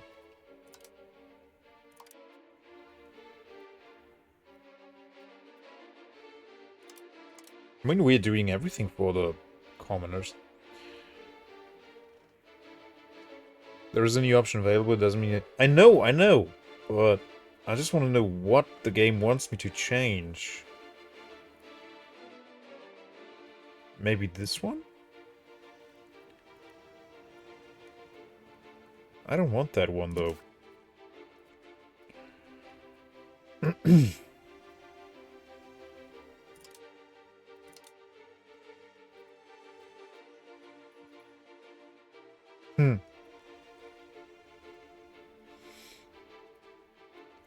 I mean, we're doing everything for the commoners. There is a new option available, it doesn't mean it. I know! But I just want to know what the game wants me to change. Maybe this one? I don't want that one, though.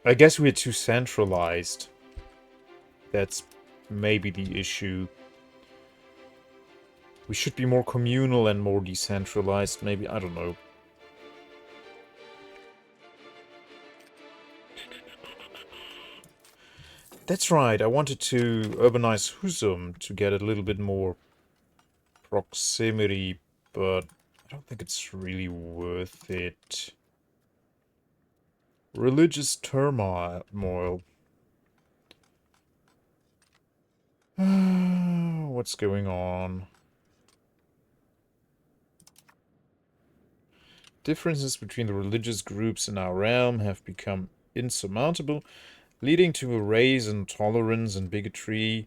I guess we're too centralized. That's maybe the issue. We should be more communal and more decentralized, maybe. I don't know. That's right, I wanted to urbanize Husum to get a little bit more proximity, but I don't think it's really worth it. Religious turmoil. What's going on? Differences between the religious groups in our realm have become insurmountable, leading to a rise in intolerance and bigotry.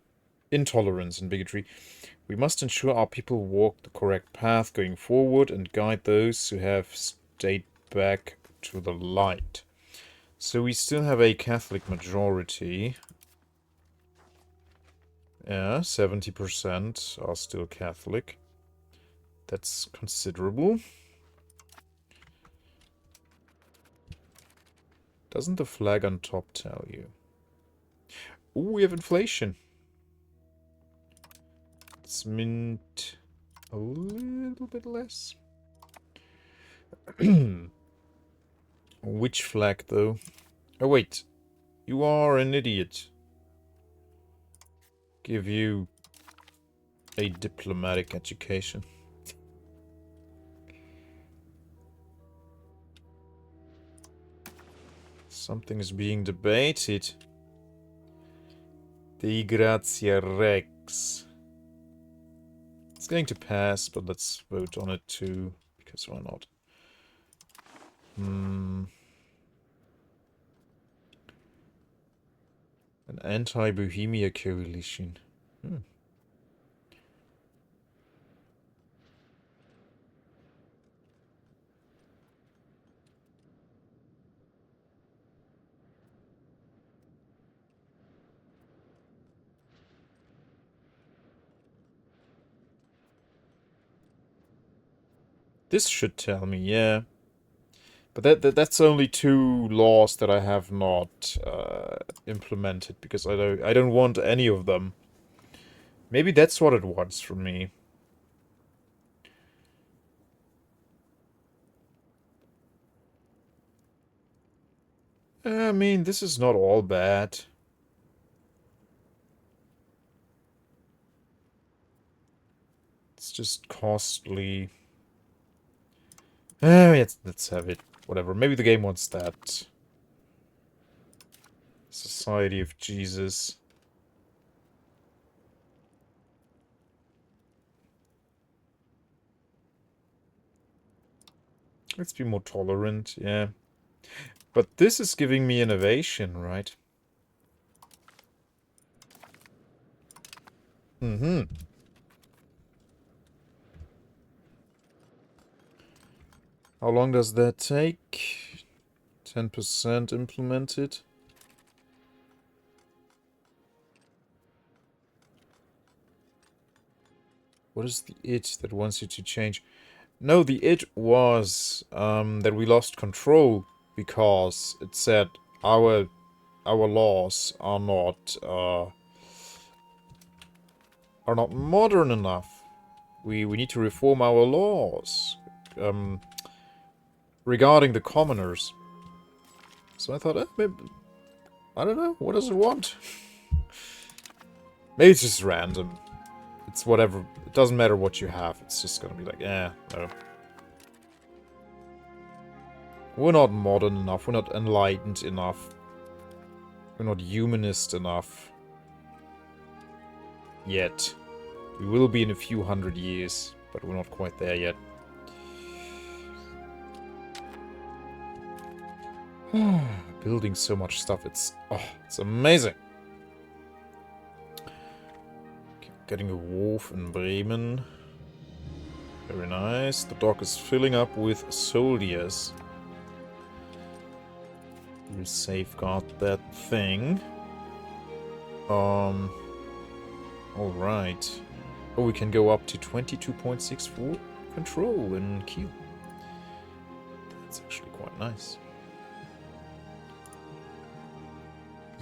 We must ensure our people walk the correct path going forward and guide those who have stayed back to the light. So we still have a Catholic majority. Yeah, 70% are still Catholic. That's considerable. Doesn't the flag on top tell you? Ooh, we have inflation. Let's mint a little bit less. Which flag, though? Oh, wait. You are an idiot. Give you a diplomatic education. Something is being debated. De Grazia Rex. It's going to pass, but let's vote on it too, because why not? An anti-Bohemia coalition. This should tell me, yeah. But that's only 2 laws that I have not implemented because I don't want any of them. Maybe that's what it wants from me. I mean, this is not all bad. It's just costly. Let's have it. Whatever. Maybe the game wants that. Society of Jesus. Let's be more tolerant, yeah. But this is giving me innovation, right? How long does that take? 10% implemented. What is the it that wants you to change? No, the it was that we lost control because it said our laws are not modern enough. We need to reform our laws regarding the commoners. So I thought, maybe, I don't know, what does it want? Maybe it's just random. It's whatever. It doesn't matter what you have. It's just gonna be like, no. We're not modern enough. We're not enlightened enough. We're not humanist enough. Yet. We will be in a few hundred years, but we're not quite there yet. Building so much stuff, it's amazing. Okay, getting a wharf in Bremen. Very nice. The dock is filling up with soldiers. We'll safeguard that thing. Alright. Oh, we can go up to 22.64 control in Kiel. That's actually quite nice.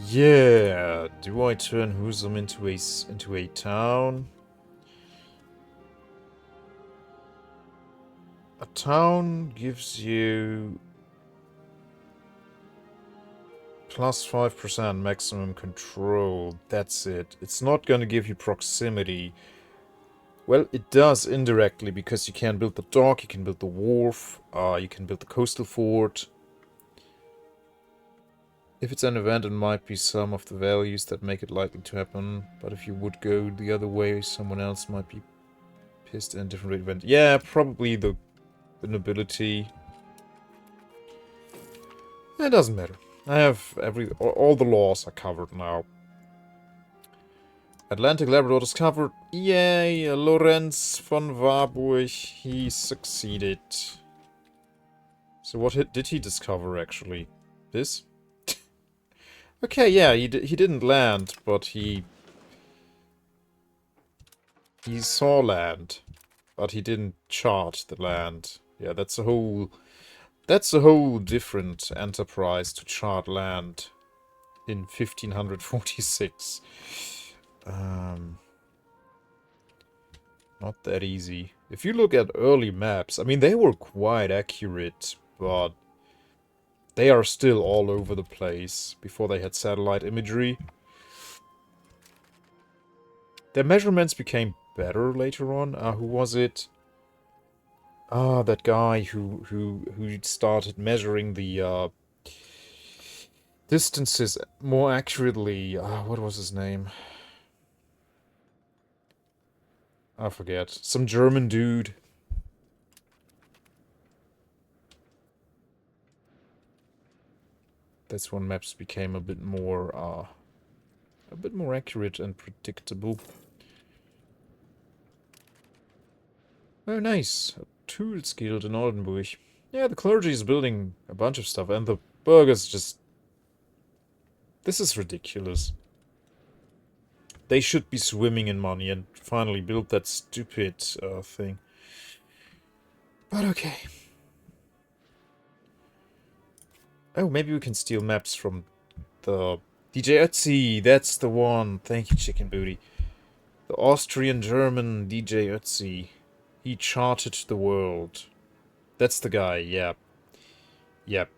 Yeah, do I turn Husum into a town? A town gives you plus 5% maximum control. That's it. It's not going to give you proximity. Well, it does indirectly, because you can build the dock, you can build the wharf, you can build the coastal fort. If it's an event, it might be some of the values that make it likely to happen. But if you would go the other way, someone else might be pissed in a different event. Yeah, probably the nobility. It doesn't matter. I have all the laws are covered now. Atlantic Labrador is covered. Yay! Lorenz von Warburg, he succeeded. So what did he discover, actually? This? Okay, yeah, he didn't land, but he saw land, but he didn't chart the land. Yeah, that's a whole different enterprise to chart land in 1546. Not that easy. If you look at early maps, I mean, they were quite accurate, but they are still all over the place before they had satellite imagery. Their measurements became better later on. Who was it? That guy who started measuring the distances more accurately. What was his name? I forget. Some German dude. That's when maps became a bit more accurate and predictable. Oh, nice. A Tools Guild in Oldenburg. Yeah, the clergy is building a bunch of stuff, and the burghers just... This is ridiculous. They should be swimming in money and finally build that stupid thing. But okay. Oh, maybe we can steal maps from the... DJ Ötzi, that's the one. Thank you, Chicken Booty. The Austrian-German DJ Ötzi. He charted the world. That's the guy, yeah. Yep.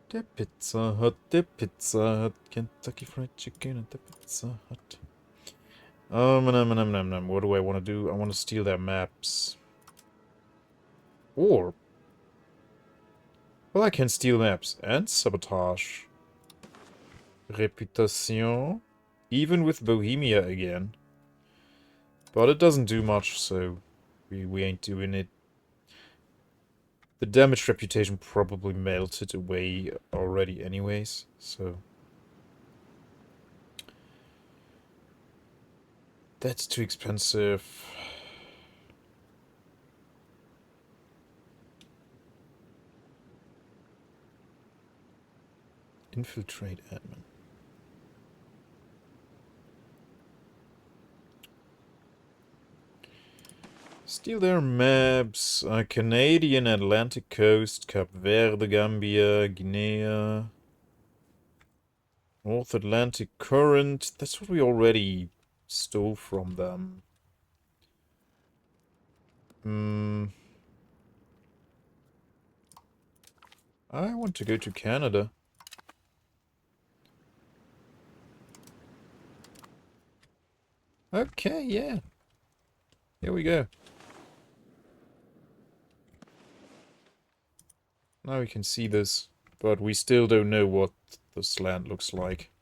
Der Pizza Hut, Kentucky Fried Chicken and the Pizza Hut. What do I want to do? I want to steal their maps. Or... Well, I can steal maps and sabotage. Reputation. Even with Bohemia again. But it doesn't do much, so we ain't doing it. The damaged reputation probably melted away already anyways, so... That's too expensive. Infiltrate admin. Steal their maps. Canadian Atlantic coast, Cape Verde, Gambia, Guinea. North Atlantic current. That's what we already stole from them. I want to go to Canada. Okay, yeah. Here we go. Now we can see this, but we still don't know what this land looks like.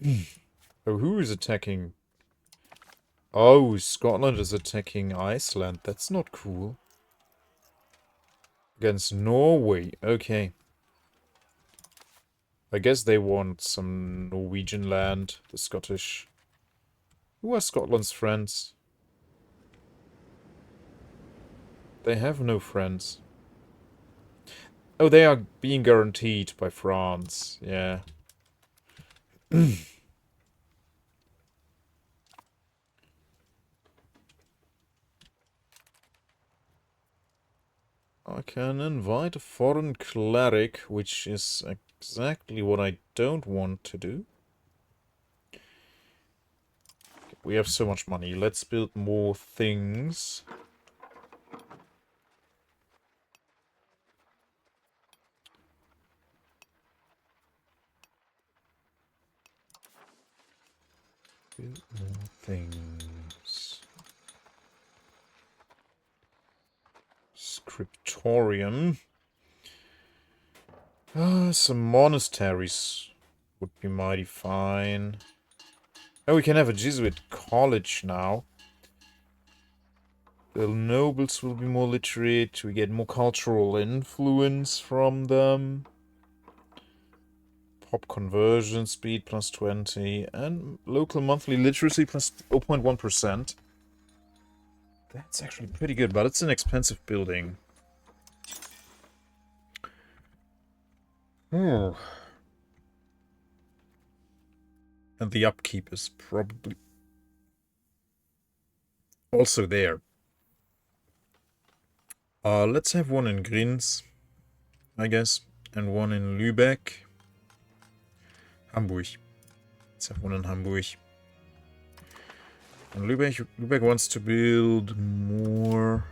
Oh, who is attacking? Oh, Scotland is attacking Iceland. That's not cool. Against Norway. Okay. I guess they want some Norwegian land, the Scottish. Who are Scotland's friends? They have no friends. Oh, they are being guaranteed by France. Yeah. I can invite a foreign cleric, which is exactly what I don't want to do. We have so much money. Let's build more things. Build more things. Scriptorium. Some monasteries would be mighty fine. Oh, we can have a Jesuit college now. The nobles will be more literate. We get more cultural influence from them. Pop conversion speed plus 20. And local monthly literacy plus 0.1%. That's actually pretty good, but it's an expensive building. Oh. And the upkeep is probably also there. Let's have one in Grins, I guess, and one in Lübeck. Hamburg. Let's have one in Hamburg. And Lübeck wants to build more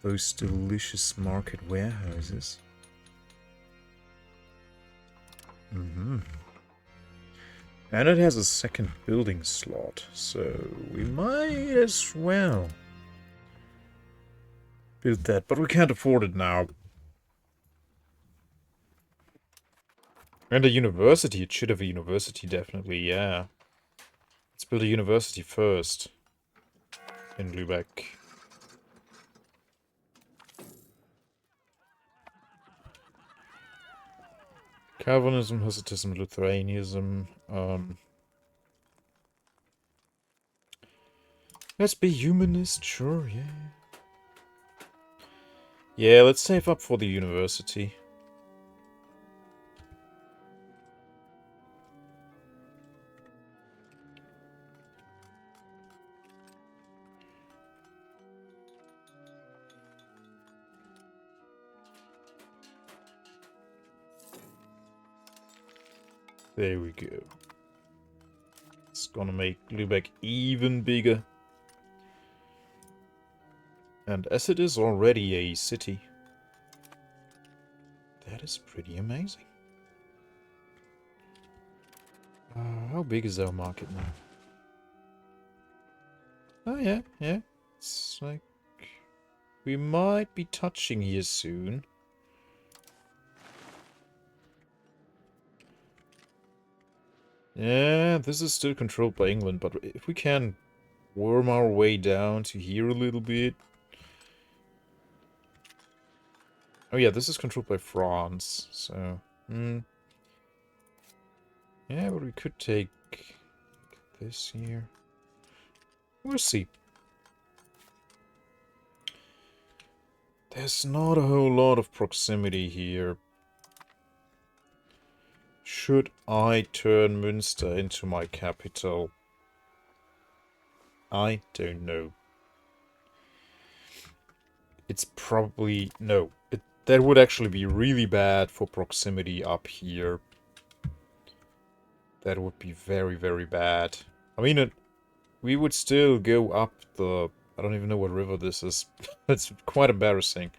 those delicious market warehouses. And it has a second building slot, so we might as well build that, but we can't afford it now. And a university. It should have a university, definitely, yeah. Let's build a university first. In Lübeck. Calvinism, Hussitism, Lutheranism. Let's be humanist, sure, yeah. Yeah, let's save up for the university. There we go. It's gonna make Lübeck even bigger. And as it is already a city, that is pretty amazing. How big is our market now? Oh yeah, yeah. It's like we might be touching here soon. Yeah, this is still controlled by England, but if we can worm our way down to here a little bit. Oh yeah, this is controlled by France, so... Yeah, but we could take this here. We'll see. There's not a whole lot of proximity here. should I turn Münster into my capital? I don't know. It's probably... No. That would actually be really bad for proximity up here. That would be very, very bad. I mean, we would still go up the... I don't even know what river this is. That's quite embarrassing.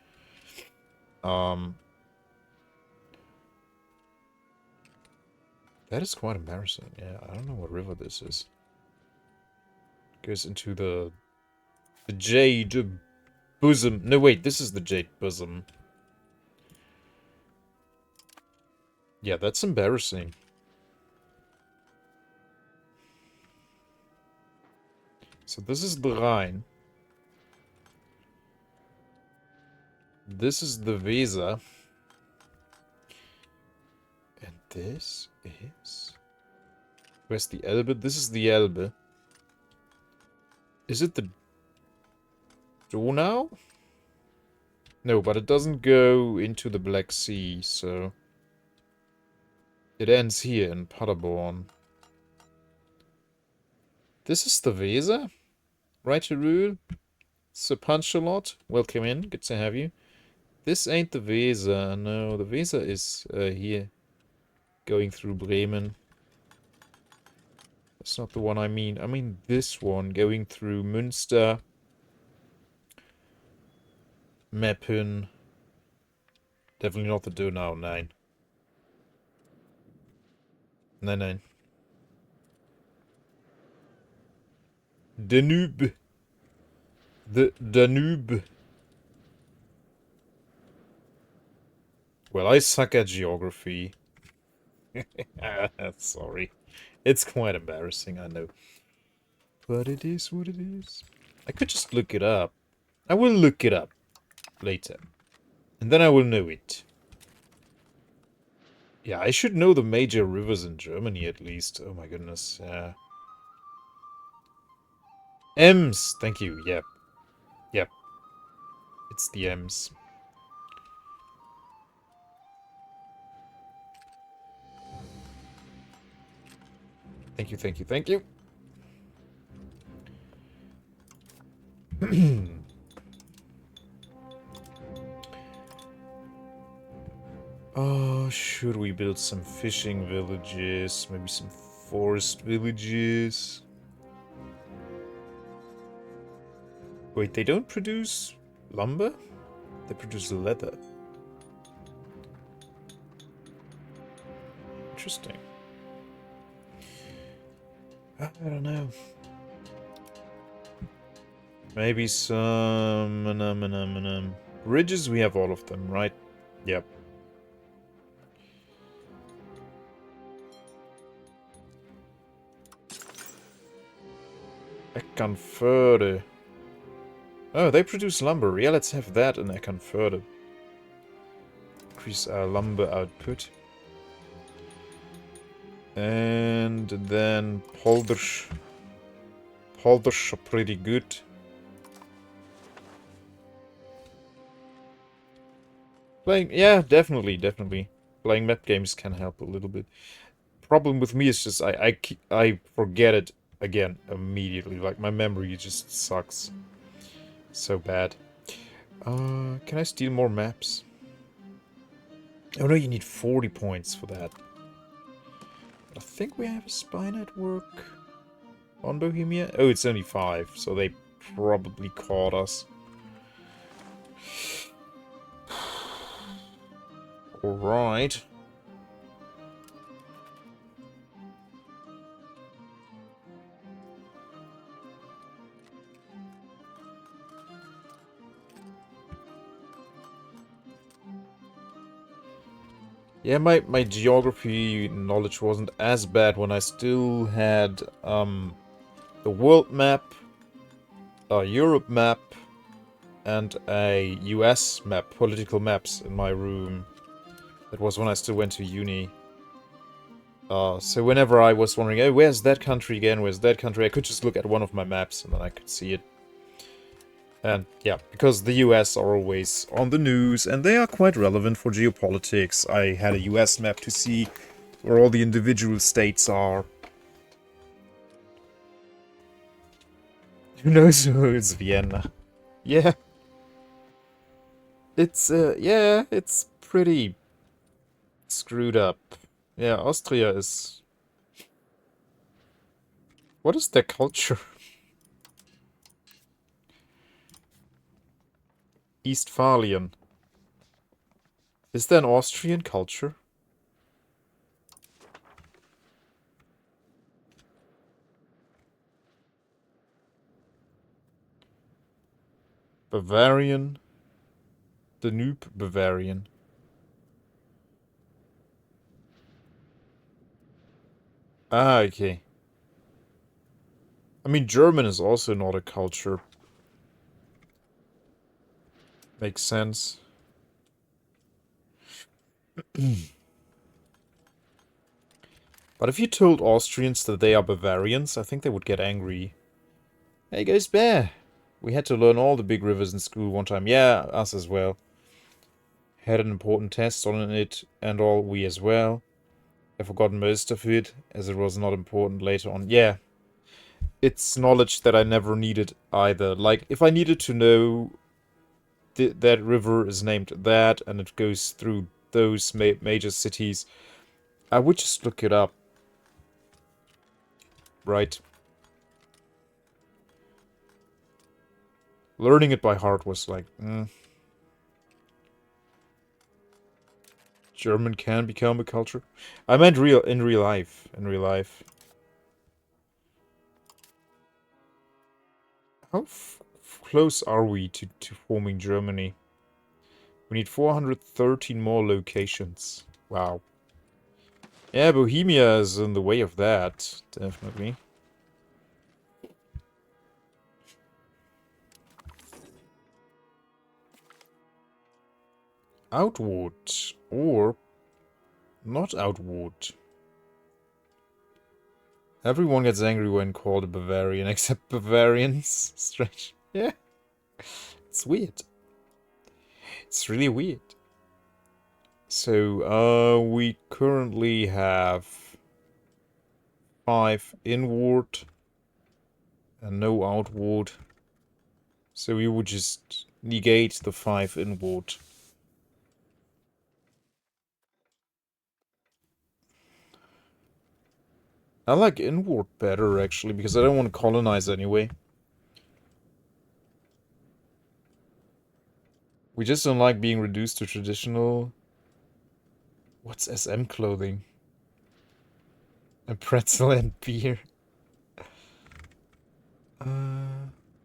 That is quite embarrassing. Yeah, I don't know what river this is. It goes into the Jade Bosom. No, wait, this is the Jade Bosom. Yeah, that's embarrassing. So this is the Rhine. This is the Weser. And this is... Where's the Elbe? This is the Elbe. Is it the Donau? No, but it doesn't go into the Black Sea, so... It ends here in Paderborn. This is the Weser? Right to rule? Sir Punchalot? Welcome in, good to have you. This ain't the Weser, no, the Weser is here. Going through Bremen. That's not the one I mean. I mean this one, going through Münster. Meppen. Definitely not the Donau, nein. Nein. Danube. The Danube. Well, I suck at geography. Sorry. It's quite embarrassing, I know. But it is what it is. I could just look it up. I will look it up later. And then I will know it. Yeah, I should know the major rivers in Germany at least. Oh my goodness, yeah. Ems! Thank you, yep. Yep. It's the Ems. Thank you, thank you, thank you. Oh, should we build some fishing villages? Maybe some forest villages? Wait, they don't produce lumber? They produce leather. Interesting. I don't know. Maybe some... Bridges, we have all of them, right? Yep. Eckernförde. Oh, they produce lumber. Yeah, let's have that in Eckernförde. Increase our lumber output. And then polders. Polders are pretty good. Playing, yeah, definitely. Playing map games can help a little bit. Problem with me is just I forget it again immediately. Like my memory just sucks so bad. Can I steal more maps? Oh no, you need 40 points for that. I think we have a spy network on Bohemia. Oh, it's only 5, so they probably caught us. Alright. Yeah, my geography knowledge wasn't as bad when I still had the world map, a Europe map, and a US map, political maps in my room. That was when I still went to uni. So whenever I was wondering, oh, where's that country again, where's that country, I could just look at one of my maps and then I could see it. And yeah, because the US are always on the news and they are quite relevant for geopolitics. I had a US map to see where all the individual states are. Who knows who is Vienna? Yeah. It's pretty screwed up. Yeah, Austria is... What is their culture? Eastphalian. Is there an Austrian culture? Bavarian. Danube Bavarian. Ah, okay. I mean, German is also not a culture. Makes sense. But if you told Austrians that they are Bavarians, I think they would get angry. Hey, goes Bear! We had to learn all the big rivers in school one time. Yeah, us as well. Had an important test on it and all, we as well. I forgot most of it, as it was not important later on. Yeah. It's knowledge that I never needed either. Like, if I needed to know that river is named that, and it goes through those major cities, I would just look it up. Right. Learning it by heart was like, German can become a culture. I meant in real life. In real life. How close are we to forming Germany? We need 413 more locations. Wow. Yeah, Bohemia is in the way of that, definitely. Outward. Or not outward. Everyone gets angry when called a Bavarian, except Bavarians. Strange. Yeah. It's weird. It's really weird. So, we currently have 5 inward and no outward. So we would just negate the 5 inward. I like inward better, actually, because I don't want to colonize anyway. We just don't like being reduced to traditional... What's SM clothing? A pretzel and beer.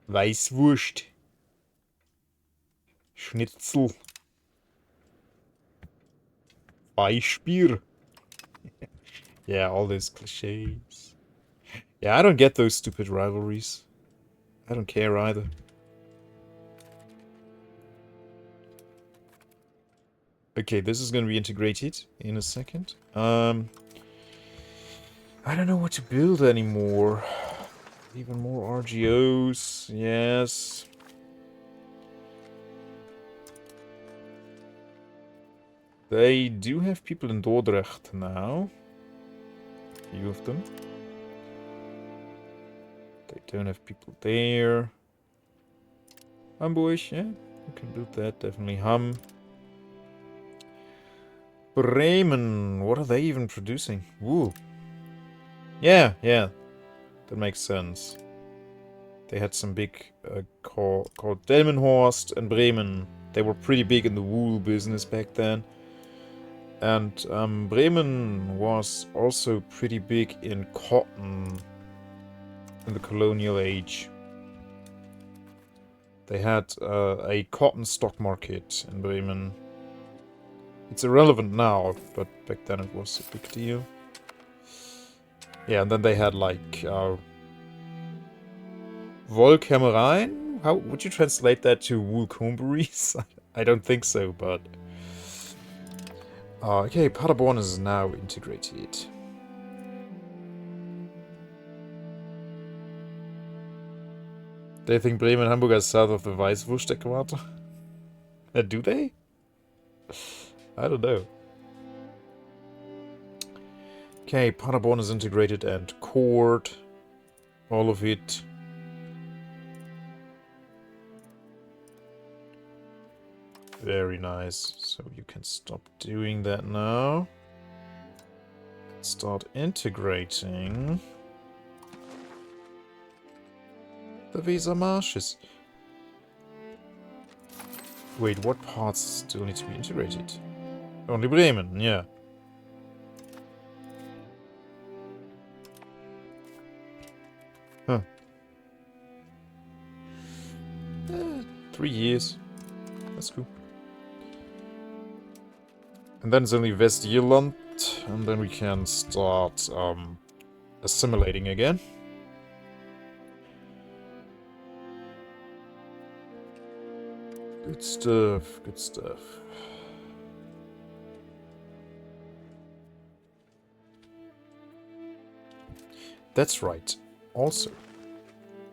Weißwurst. Schnitzel. Weißbier. Yeah, all those cliches. Yeah, I don't get those stupid rivalries. I don't care either. Okay, this is going to be integrated in a second. I don't know what to build anymore. Even more RGOs, yes. They do have people in Dordrecht now. A few of them. They don't have people there. Hamburg, yeah, you can build that, definitely. Hamm. Bremen, what are they even producing? Woo. Yeah, that makes sense. They had some big called Delmenhorst and Bremen. They were pretty big in the wool business back then. And Bremen was also pretty big in cotton in the colonial age. They had a cotton stock market in Bremen. It's irrelevant now, but back then it was a big deal. Yeah, and then they had like Wollkämmereien? How would you translate that to wool combries? I don't think so, but... okay, Paderborn is now integrated. They think Bremen and Hamburg are south of the Weißwurst equator? Do they? I don't know. Okay, Paderborn is integrated and court. All of it. Very nice. So you can stop doing that now. Start integrating the Weser marshes. Wait, what parts still need to be integrated? Only Bremen, yeah. Huh. 3 years. That's cool. And then it's only Westjylland, and then we can start assimilating again. Good stuff, good stuff. That's right. Also,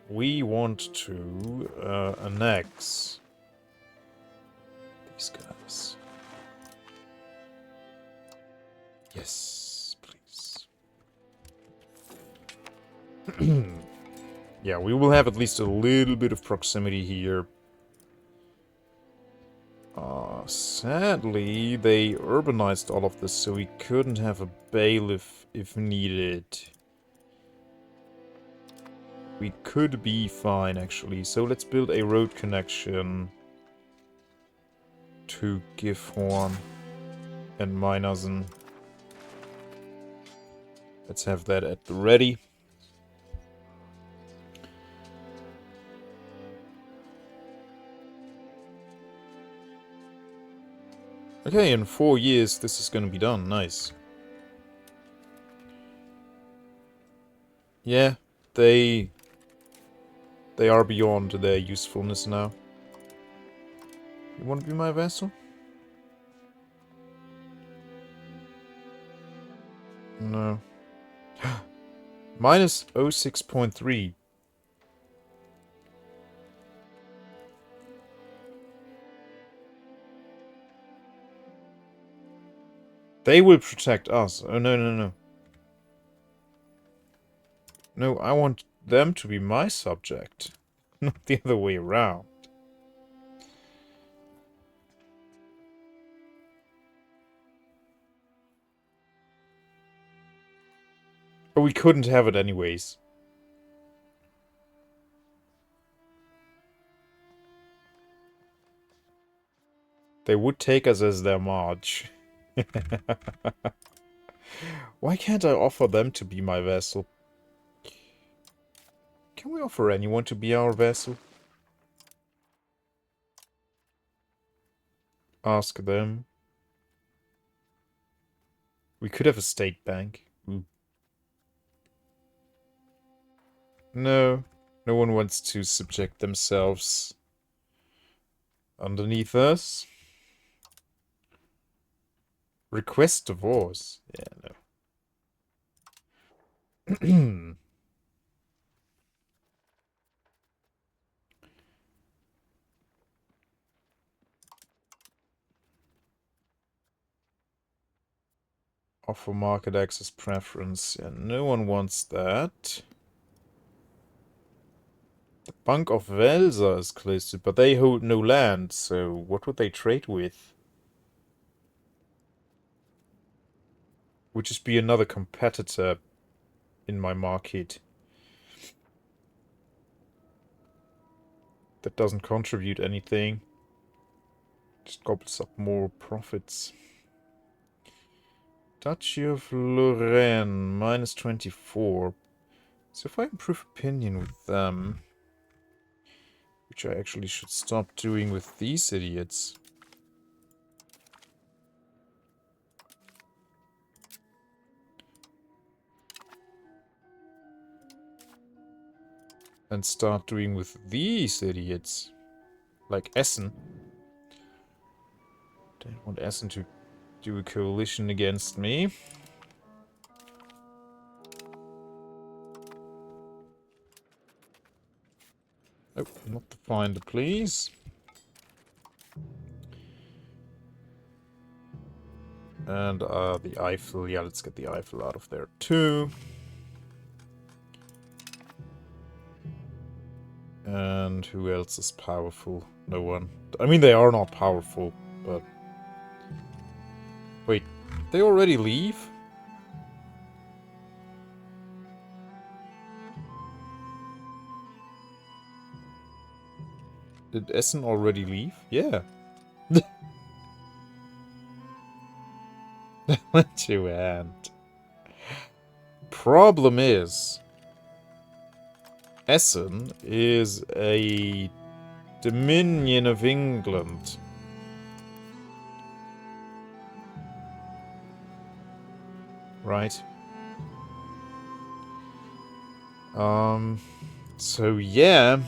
we want to annex these guys. Yes, please. Yeah, we will have at least a little bit of proximity here. Sadly, they urbanized all of this, so we couldn't have a bailiff if needed. We could be fine, actually. So let's build a road connection to Gifhorn and Meinersen. Let's have that at the ready. Okay, in 4 years this is gonna be done. Nice. Yeah, they are beyond their usefulness now. You want to be my vassal? No. Minus 06.3. They will protect us. Oh, no, no, no. No, I want them to be my subject. Not the other way around. But we couldn't have it anyways. They would take us as their march. Why can't I offer them to be my vassal? Can we offer anyone to be our vassal? Ask them. We could have a state bank. Ooh. No. No one wants to subject themselves underneath us. Request divorce. Yeah, no. Offer market access preference. Yeah, no one wants that. The Bank of Welser is close to, but they hold no land, so what would they trade with? Would just be another competitor in my market. That doesn't contribute anything. Just gobbles up more profits. Duchy of Lorraine, minus 24. So if I improve opinion with them, which I actually should stop doing with these idiots. And start doing with these idiots. Like Essen. Don't want Essen to do a coalition against me. Oh, not the finder, please. And the Eiffel, yeah, let's get the Eiffel out of there too. And who else is powerful? No one. I mean, they are not powerful, but... Wait, they already leave? Did Essen already leave? Yeah. Let you end. Problem is... Essen is a dominion of England. Right? So yeah...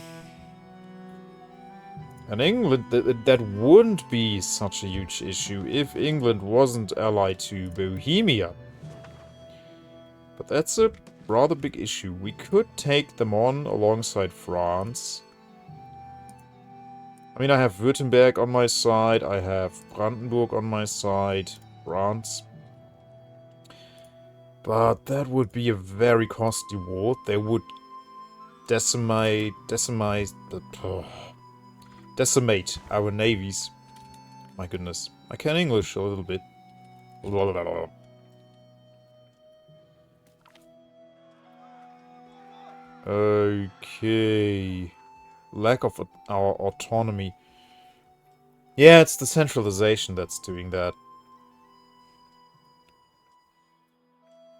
And England, that wouldn't be such a huge issue if England wasn't allied to Bohemia. But that's a rather big issue. We could take them on alongside France. I mean, I have Württemberg on my side, I have Brandenburg on my side, France. But that would be a very costly war. They would decimate our navies. My goodness. I can English a little bit. Okay. Lack of our autonomy. Yeah, it's the centralization that's doing that.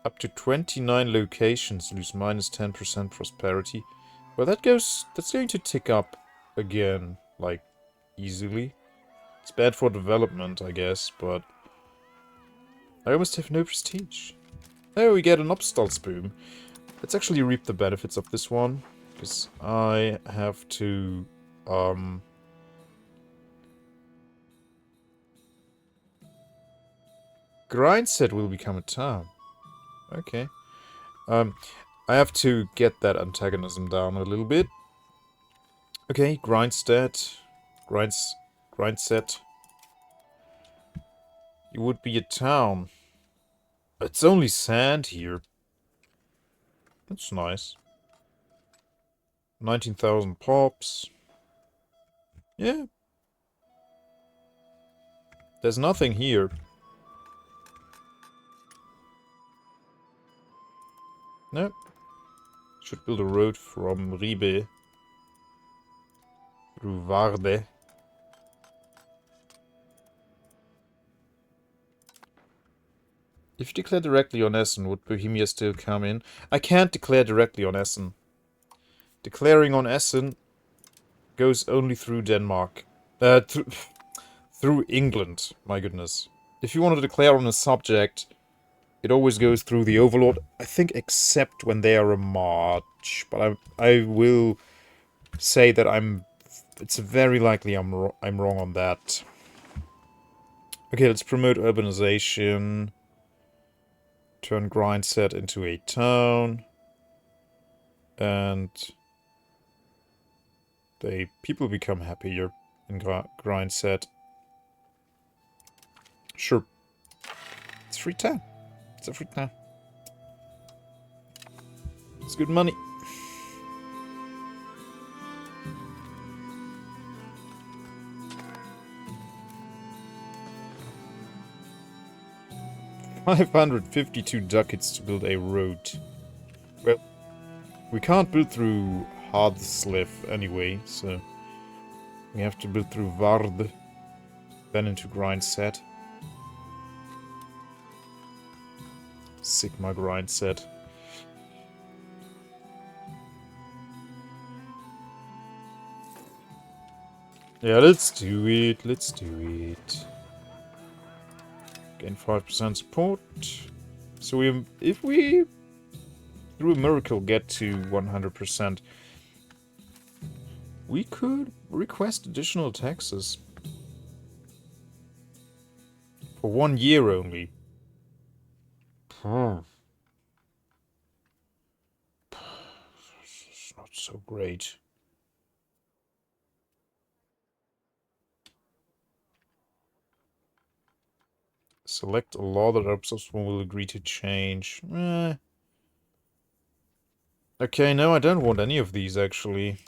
Up to 29 locations lose minus 10% prosperity. Well, that's going to tick up again, like, easily. It's bad for development, I guess, but... I almost have no prestige. There we get an Upstalsboom. Let's actually reap the benefits of this one, because I have to, Grindset will become a town. Okay. I have to get that antagonism down a little bit. Okay, Grindset. Grindset. You would be a town. It's only sand here. That's nice. 19,000 pops. Yeah. There's nothing here. No. Should build a road from Ribe through Varde. If you declare directly on Essen, would Bohemia still come in? I can't declare directly on Essen. Declaring on Essen goes only through Denmark. Through England, my goodness. If you want to declare on a subject, it always goes through the Overlord. I think except when they are a march. But I will say that it's very likely I'm wrong on that. Okay, let's promote urbanization. Turn Grindset into a town. And people become happier in Grindset. Sure. It's free town. It's a free town. It's good money. $552 ducats to build a road. Well, we can't build through Hardslev anyway, so we have to build through Vard, then into Grindset. Sigma Grindset. Yeah, let's do it. Let's do it. Gain 5% support. So if we, through a miracle, get to 100%, we could request additional taxes. For 1 year only. It's not so great. Select a law that Obsession will agree to change. Okay, no, I don't want any of these, actually.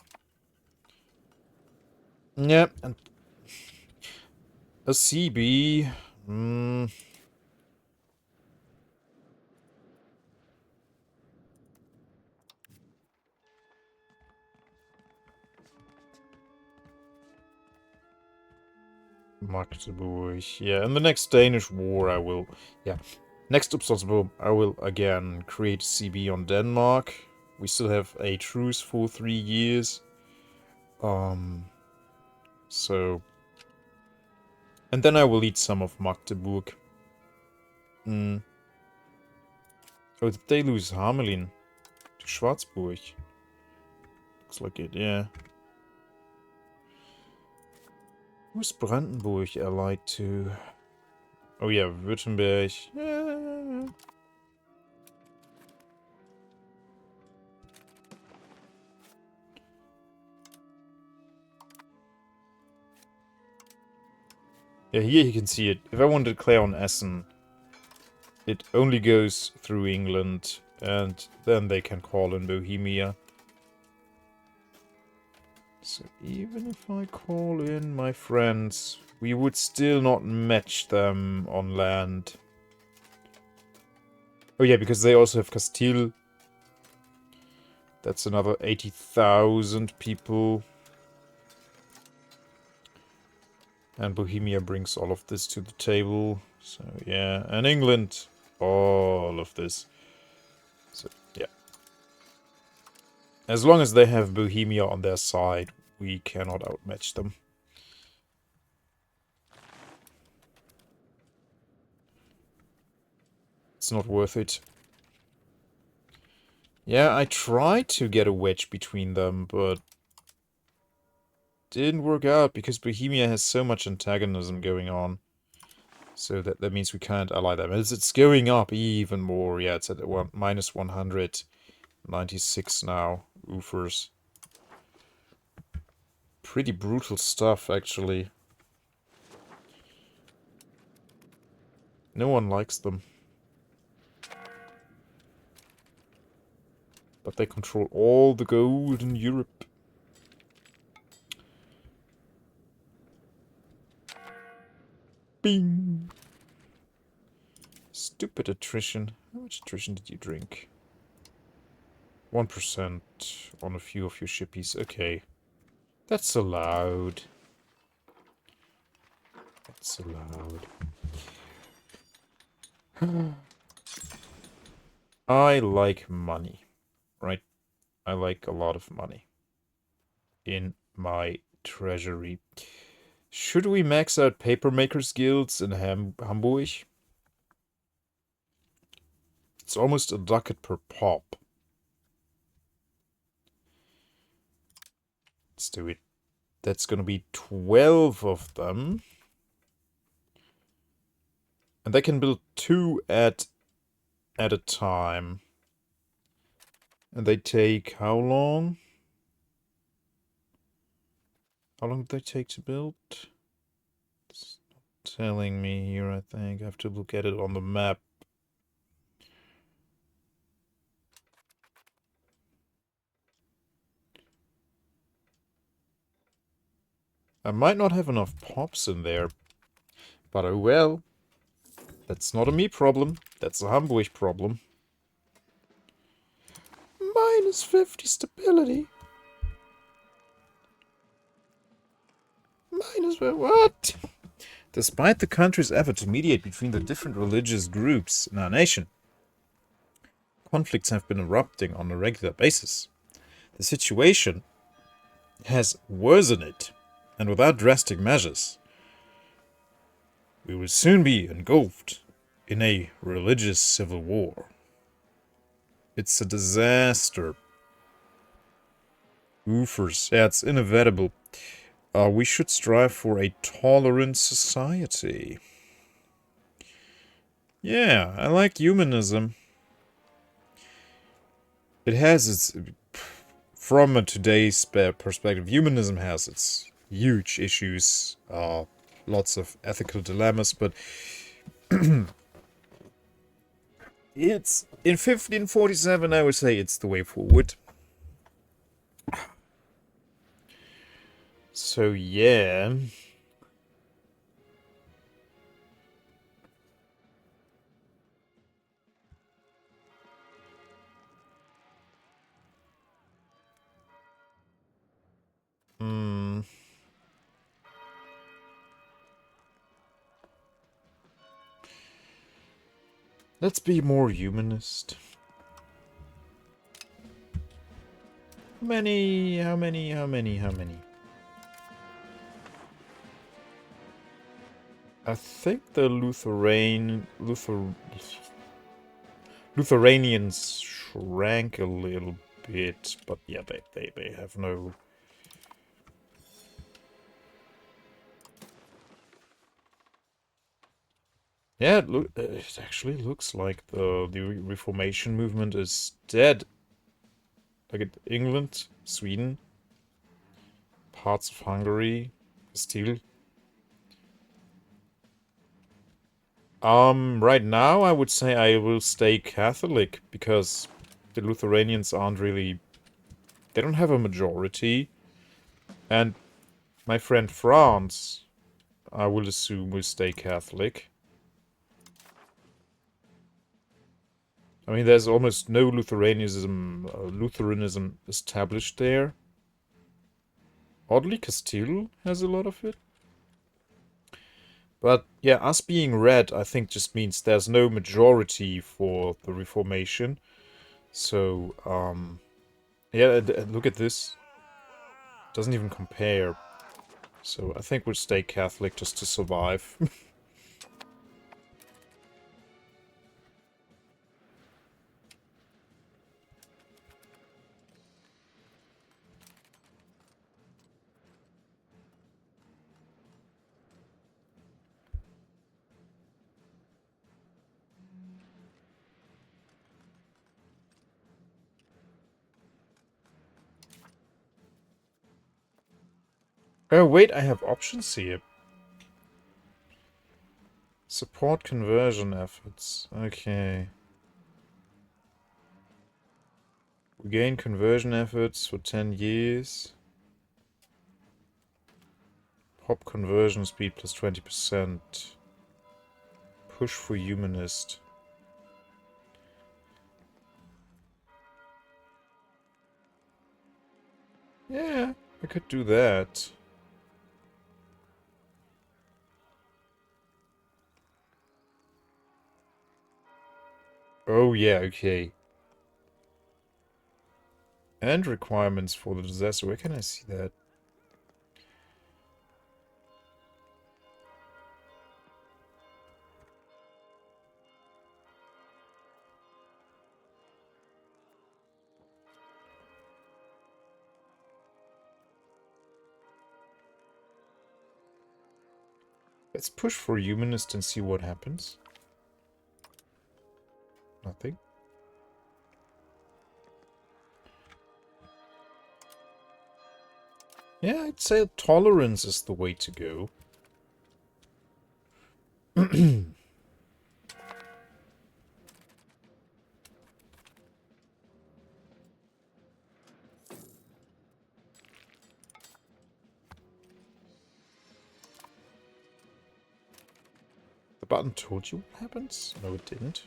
Yeah, and a CB. Magdeburg. Yeah, in the next Danish war, I will... Yeah. Next Obsession, I will again create CB on Denmark. We still have a truce for 3 years. So... And then I will eat some of Magdeburg. Oh, did they lose Hamelin to Schwarzburg? Looks like it, yeah. Who's Brandenburg allied to? Oh yeah, Württemberg. Yeah, here you can see it. If I want to declare on Essen, it only goes through England, and then they can call in Bohemia. So even if I call in my friends, we would still not match them on land. Oh yeah, because they also have Castile. That's another 80,000 people. And Bohemia brings all of this to the table. So yeah, and England, all of this. So yeah. As long as they have Bohemia on their side, we cannot outmatch them. It's not worth it. Yeah, I tried to get a wedge between them, but didn't work out because Bohemia has so much antagonism going on. So that means we can't ally them. It's going up even more. Yeah, it's at minus 196 now. Oofers. Pretty brutal stuff, actually. No one likes them. But they control all the gold in Europe. Bing! Stupid attrition. How much attrition did you drink? 1% on a few of your shippies. Okay. That's allowed. That's allowed. I like money. Right? I like a lot of money. In my treasury. Should we max out papermakers guilds in Hamburg? It's almost a ducat per pop. Let's do it. That's gonna be 12 of them. And they can build 2 at a time. And they take how long? How long do they take to build? It's not telling me here, I think. I have to look at it on the map. I might not have enough pops in there. But oh well. That's not a me problem. That's a Hamburg problem. Minus 50 stability. Minus what? Despite the country's effort to mediate between the different religious groups in our nation, conflicts have been erupting on a regular basis. The situation has worsened, and without drastic measures, we will soon be engulfed in a religious civil war. It's a disaster. Oofers. Yeah, it's inevitable. We should strive for a tolerant society. Yeah, I like humanism. It has its... From today's perspective, humanism has its huge issues. Lots of ethical dilemmas, but It's in 1547. I would say it's the way forward. So yeah. Hmm. Let's be more humanist. How many? How many? How many? How many? I think the Lutheranians shrank a little bit, but yeah, they have no. Yeah, it actually looks like the Reformation movement is dead. Look at England, Sweden, parts of Hungary, still. Right now I would say I will stay Catholic because the Lutheranians aren't really, they don't have a majority. And my friend France, I will assume, will stay Catholic. I mean, there's almost no Lutheranism established there. Oddly, Castile has a lot of it. But yeah, us being red, I think, just means there's no majority for the Reformation. So, yeah, look at this. Doesn't even compare. So I think we'll stay Catholic just to survive. Oh, wait, I have options here. Support conversion efforts. Okay. We gain conversion efforts for 10 years. Pop conversion speed plus 20%. Push for humanist. Yeah, I could do that. Oh yeah, okay. And requirements for the disaster. Where can I see that? Let's push for humanist and see what happens. Nothing. Yeah, I'd say tolerance is the way to go. The button told you what happens? No, it didn't.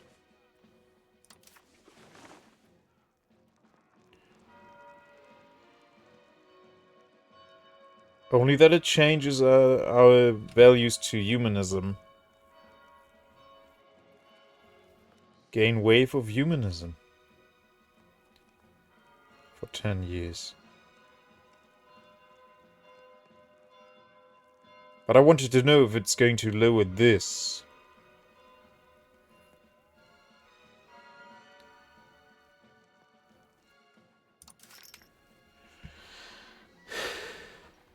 Only that it changes our values to humanism. Gain wave of humanism. For 10 years. But I wanted to know if it's going to lower this.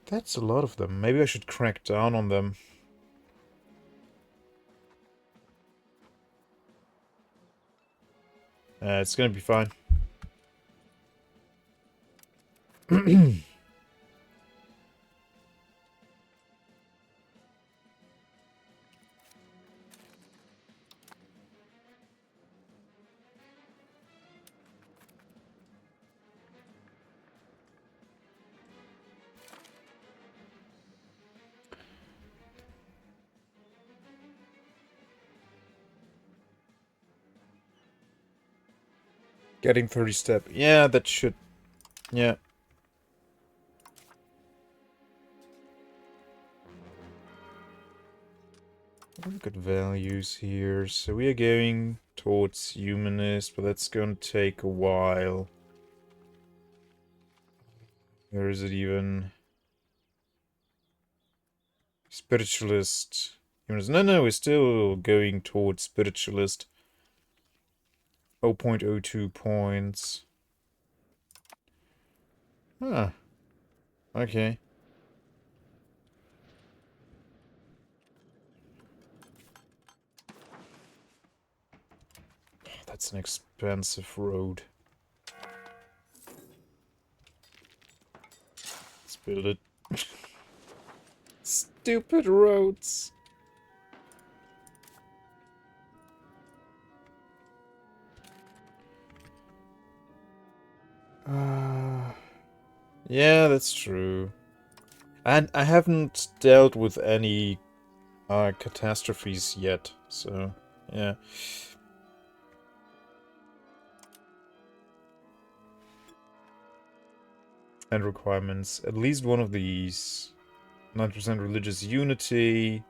That's a lot of them. Maybe I should crack down on them. It's gonna be fine. Getting 30 step. Yeah, that should... Yeah. Look at values here. So we are going towards humanist, but that's going to take a while. Where is it even? Spiritualist. Humanist. No, we're still going towards spiritualist. 0.02 points. Ah. Okay. That's an expensive road. Let's build it. Stupid roads. Yeah, that's true. And I haven't dealt with any catastrophes yet, so yeah. And requirements. At least one of these. 9% religious unity.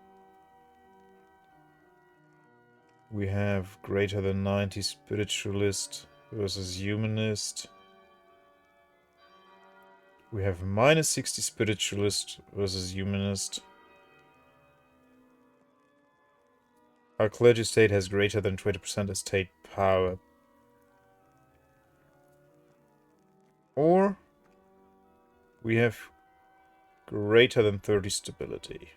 We have greater than 90 spiritualist versus humanist. We have minus 60 spiritualist versus humanist. Our clergy state has greater than 20% estate power. Or we have greater than 30 stability.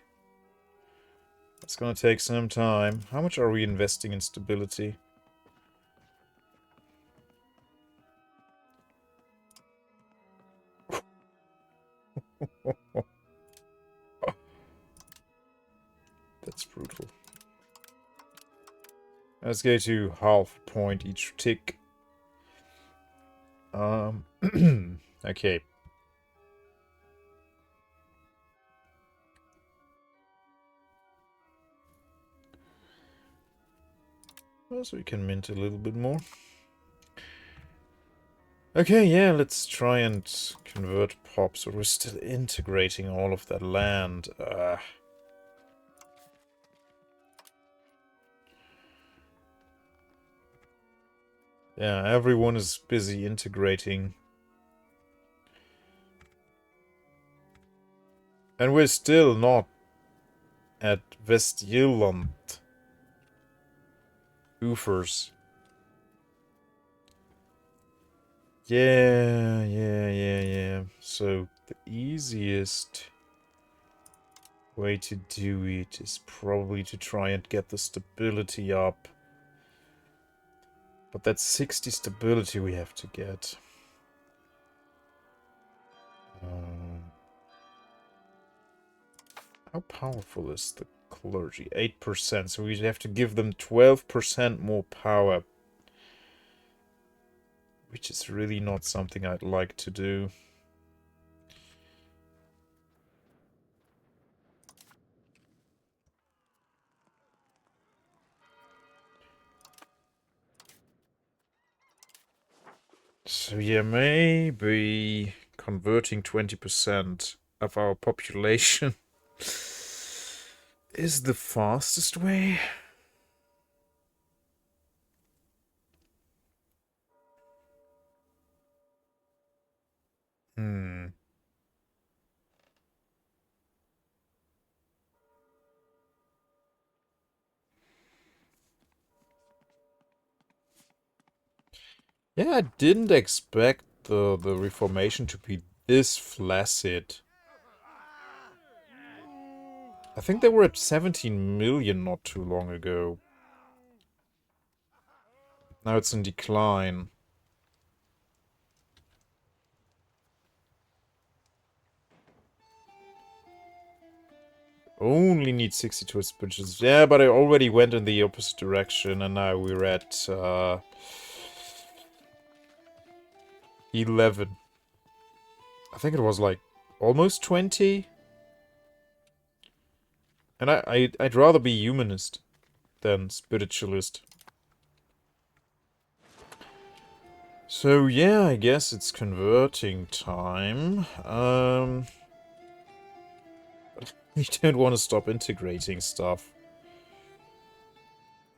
It's gonna take some time. How much are we investing in stability? That's brutal. Let's go to half a point each tick. Okay. Well, so we can mint a little bit more. Okay, yeah, let's try and convert pop, so we're still integrating all of that land. Yeah, everyone is busy integrating. And we're still not at Westjylland. Oofers. Yeah. So, the easiest way to do it is probably to try and get the stability up. But that's 60 stability we have to get. How powerful is the clergy? 8%, so we have to give them 12% more power. Which is really not something I'd like to do. So yeah, maybe converting 20% of our population is the fastest way. Yeah, I didn't expect the Reformation to be this flaccid. I think they were at 17 million not too long ago. Now it's in decline. Only need 62 spirituals. Yeah, but I already went in the opposite direction, and now we're at 11. I think it was like almost 20. And I'd rather be humanist than spiritualist. So yeah, I guess it's converting time. You don't want to stop integrating stuff.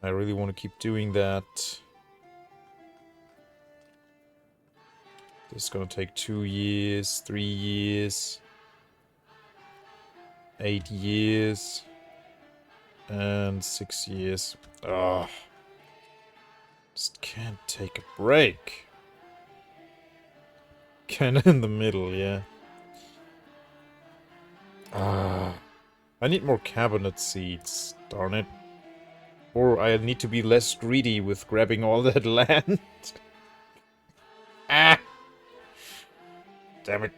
I really want to keep doing that. This is gonna take 2 years, 3 years, 8 years, and 6 years. Ugh. Just can't take a break. Kinda in the middle, yeah. I need more cabinet seats, darn it. Or I need to be less greedy with grabbing all that land. Ah! Damn it.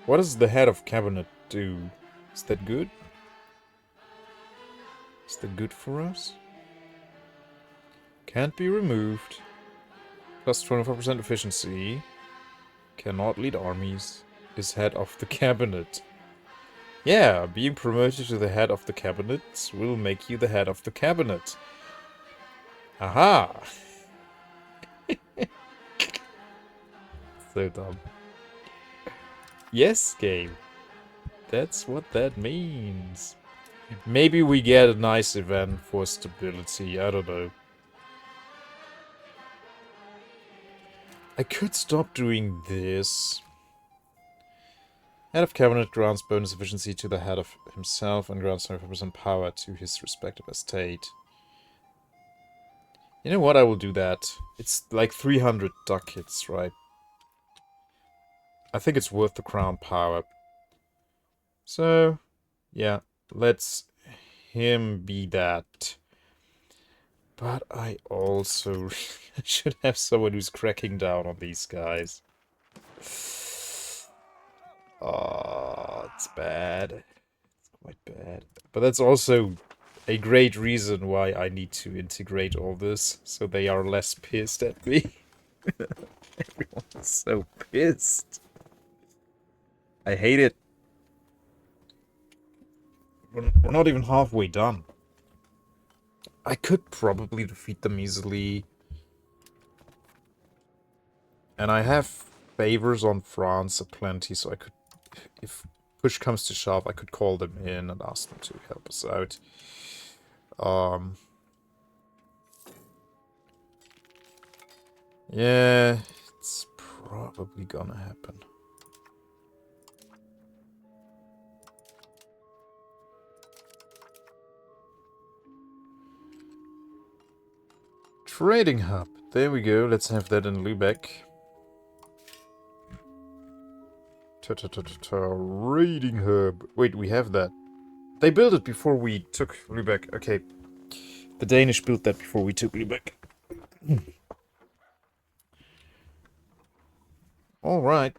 What does the head of cabinet do? Is that good? Is that good for us? Can't be removed. Plus 24% efficiency. Cannot lead armies. Is head of the cabinet. Yeah, being promoted to the head of the cabinet will make you the head of the cabinet. Aha! So dumb. Yes, game. That's what that means. Maybe we get a nice event for stability, I don't know. I could stop doing this. Head of cabinet grants bonus efficiency to the head of himself and grants 25% power to his respective estate. You know what? I will do that. It's like 300 ducats, right? I think it's worth the crown power. So, yeah, let's him be that. But I also should have someone who's cracking down on these guys. Oh, it's bad. It's quite bad. But that's also a great reason why I need to integrate all this, so they are less pissed at me. Everyone's so pissed. I hate it. We're not even halfway done. I could probably defeat them easily. And I have favors on France aplenty, so I could, if push comes to shove, I could call them in and ask them to help us out. Yeah, it's probably gonna happen. Trading hub. There we go. Let's have that in Lübeck. Trading hub. Wait, we have that. They built it before we took Lübeck. Okay. The Danish built that before we took Lübeck. Alright.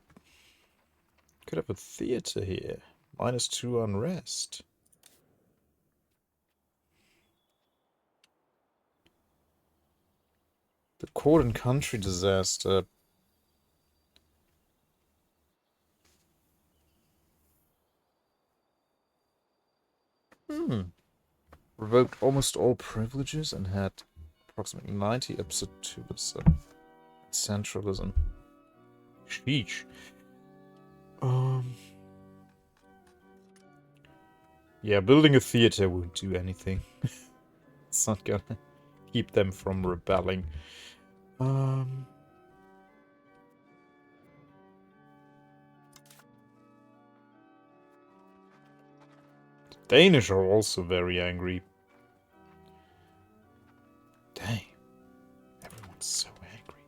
Could have a theater here. -2 unrest. The court and country disaster. Revoked almost all privileges and had approximately 90 absolutism. Centralism. Sheesh. Yeah, building a theater won't do anything. It's not gonna keep them from rebelling. The Danish are also very angry. Dang. Everyone's so angry.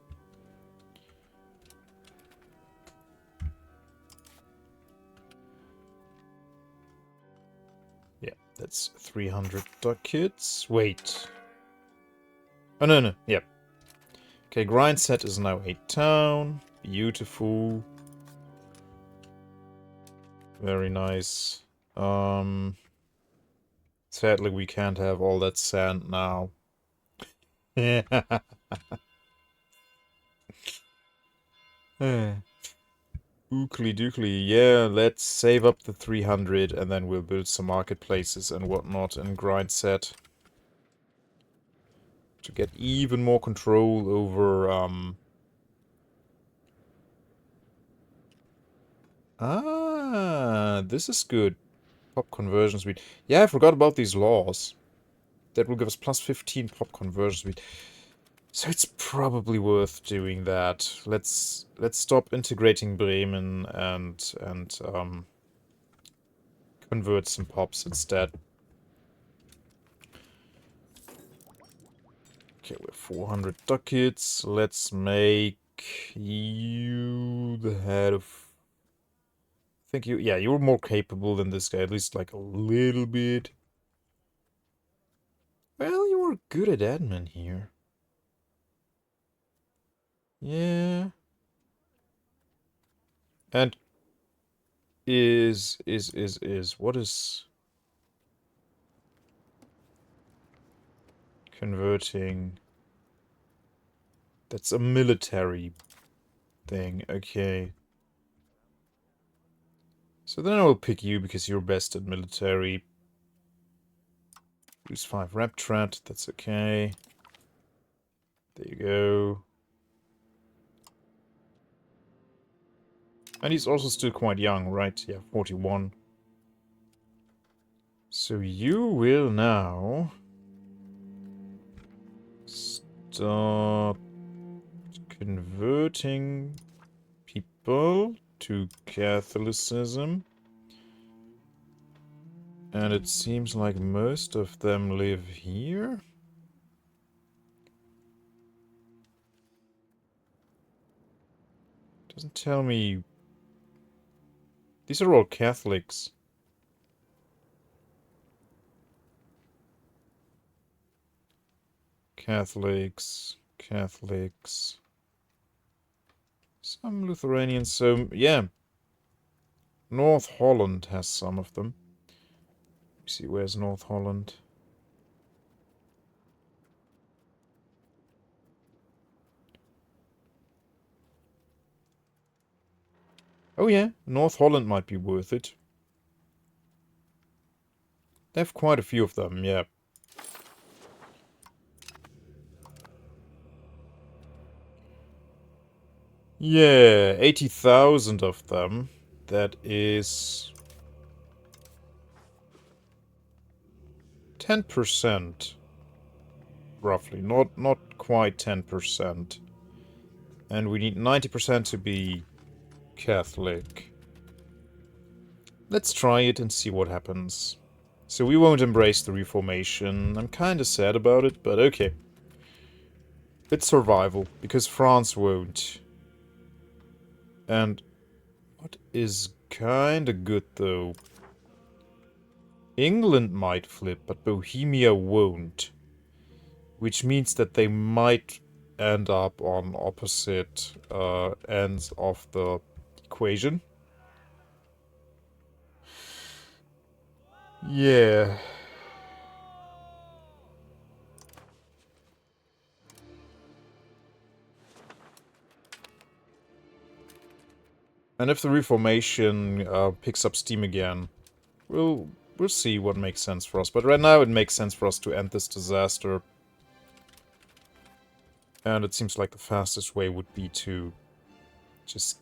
Yeah, that's 300 ducats. Wait. Oh, no. Yep. Okay, grind set is now a town. Beautiful. Very nice. Sadly, we can't have all that sand now. Ookly dookly. Yeah, let's save up the 300 and then we'll build some marketplaces and whatnot and grind set. To get even more control over, this is good. Pop conversion speed. Yeah, I forgot about these laws. That will give us plus 15 pop conversion speed. So it's probably worth doing that. Let's stop integrating Bremen and convert some pops instead. Okay, we're 400 ducats. Let's make you the head of... I think you... Yeah, you're more capable than this guy, at least like a little bit. Well, you are good at admin here. Yeah. And what is converting? That's a military thing, okay. So then I will pick you because you're best at military. Use 5 Reptrat, that's okay. There you go. And he's also still quite young, right? Yeah, 41. So you will now start converting people to Catholicism. And it seems like most of them live here. Doesn't tell me... These are all Catholics. Catholics. Some Lutheranians, so yeah. North Holland has some of them. Let me see, where's North Holland? Oh yeah, North Holland might be worth it. They have quite a few of them, yeah. Yeah, 80,000 of them. That is 10%. Roughly. Not quite 10%. And we need 90% to be Catholic. Let's try it and see what happens. So we won't embrace the Reformation. I'm kinda sad about it, but okay. It's survival, because France won't. And what is kinda good, though? England might flip, but Bohemia won't. Which means that they might end up on opposite ends of the equation. Yeah. And if the Reformation picks up steam again, we'll see what makes sense for us. But right now it makes sense for us to end this disaster. And it seems like the fastest way would be to just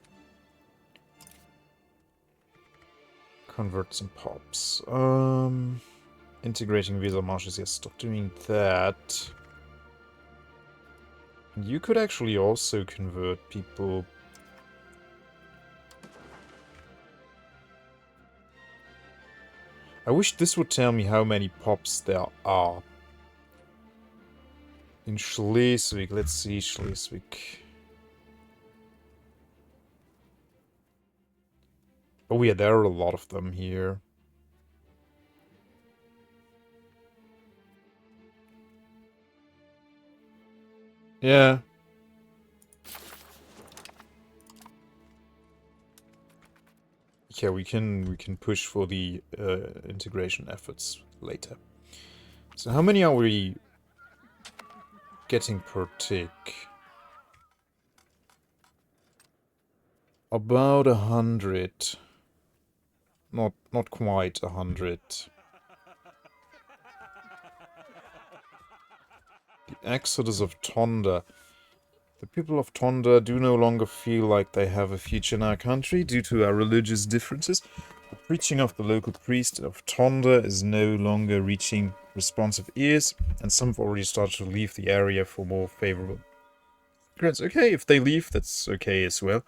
convert some pops. Integrating visa marshes, yes, stop doing that. You could actually also convert people. I wish this would tell me how many pops there are. In Schleswig, let's see Schleswig. Oh yeah, there are a lot of them here. Yeah. Yeah, we can push for the integration efforts later. So how many are we getting per tick? About 100. Not quite 100. The exodus of Tonda. The people of Tonda do no longer feel like they have a future in our country due to our religious differences. The preaching of the local priest of Tonda is no longer reaching responsive ears, and some have already started to leave the area for more favorable grants. Okay, if they leave, that's okay as well.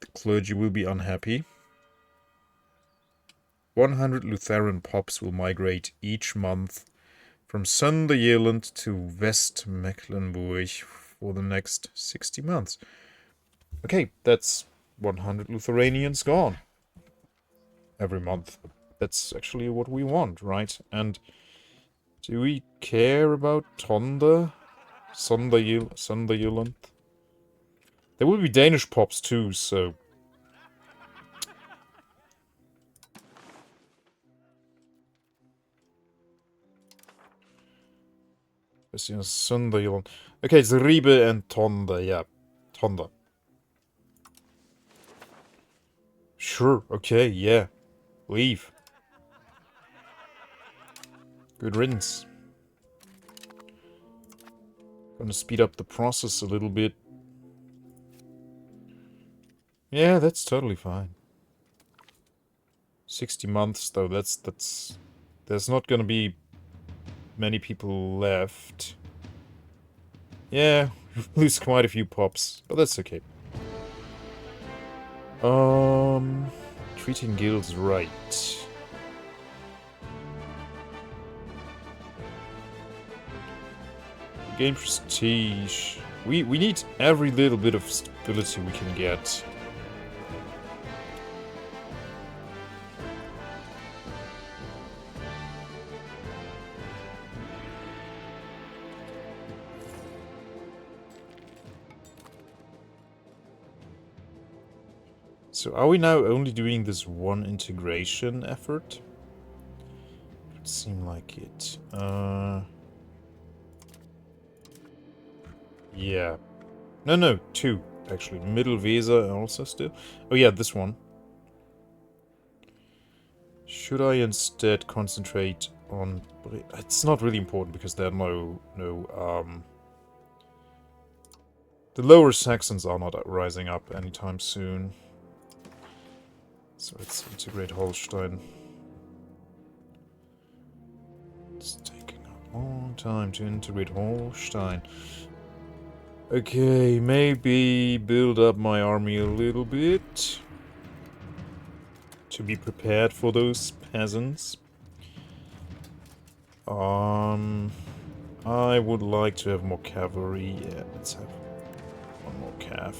The clergy will be unhappy. 100 Lutheran pops will migrate each month from Sunderland to West Mecklenburg for the next 60 months. Okay, that's 100 Lutheranians gone every month. That's actually what we want, right? And do we care about Tonda? Sunderland? There will be Danish pops too, so... Sunderland. Okay, it's Ribe and Tonda, yeah. Tonda. Sure, okay, yeah. Leave. Good riddance. Gonna speed up the process a little bit. Yeah, that's totally fine. 60 months, though, that's... There's not gonna be many people left. Yeah, lose quite a few pops, but that's okay. Treating guilds right. Gain prestige. We need every little bit of stability we can get. So are we now only doing this one integration effort? It would seem like it. Yeah. No, two, actually. Middle Weser also still. Oh yeah, this one. Should I instead concentrate on... It's not really important because there are the Lower Saxons are not rising up anytime soon. So let's integrate Holstein. It's taking a long time to integrate Holstein. Okay, maybe build up my army a little bit. To be prepared for those peasants. I would like to have more cavalry. Yeah, let's have one more cav.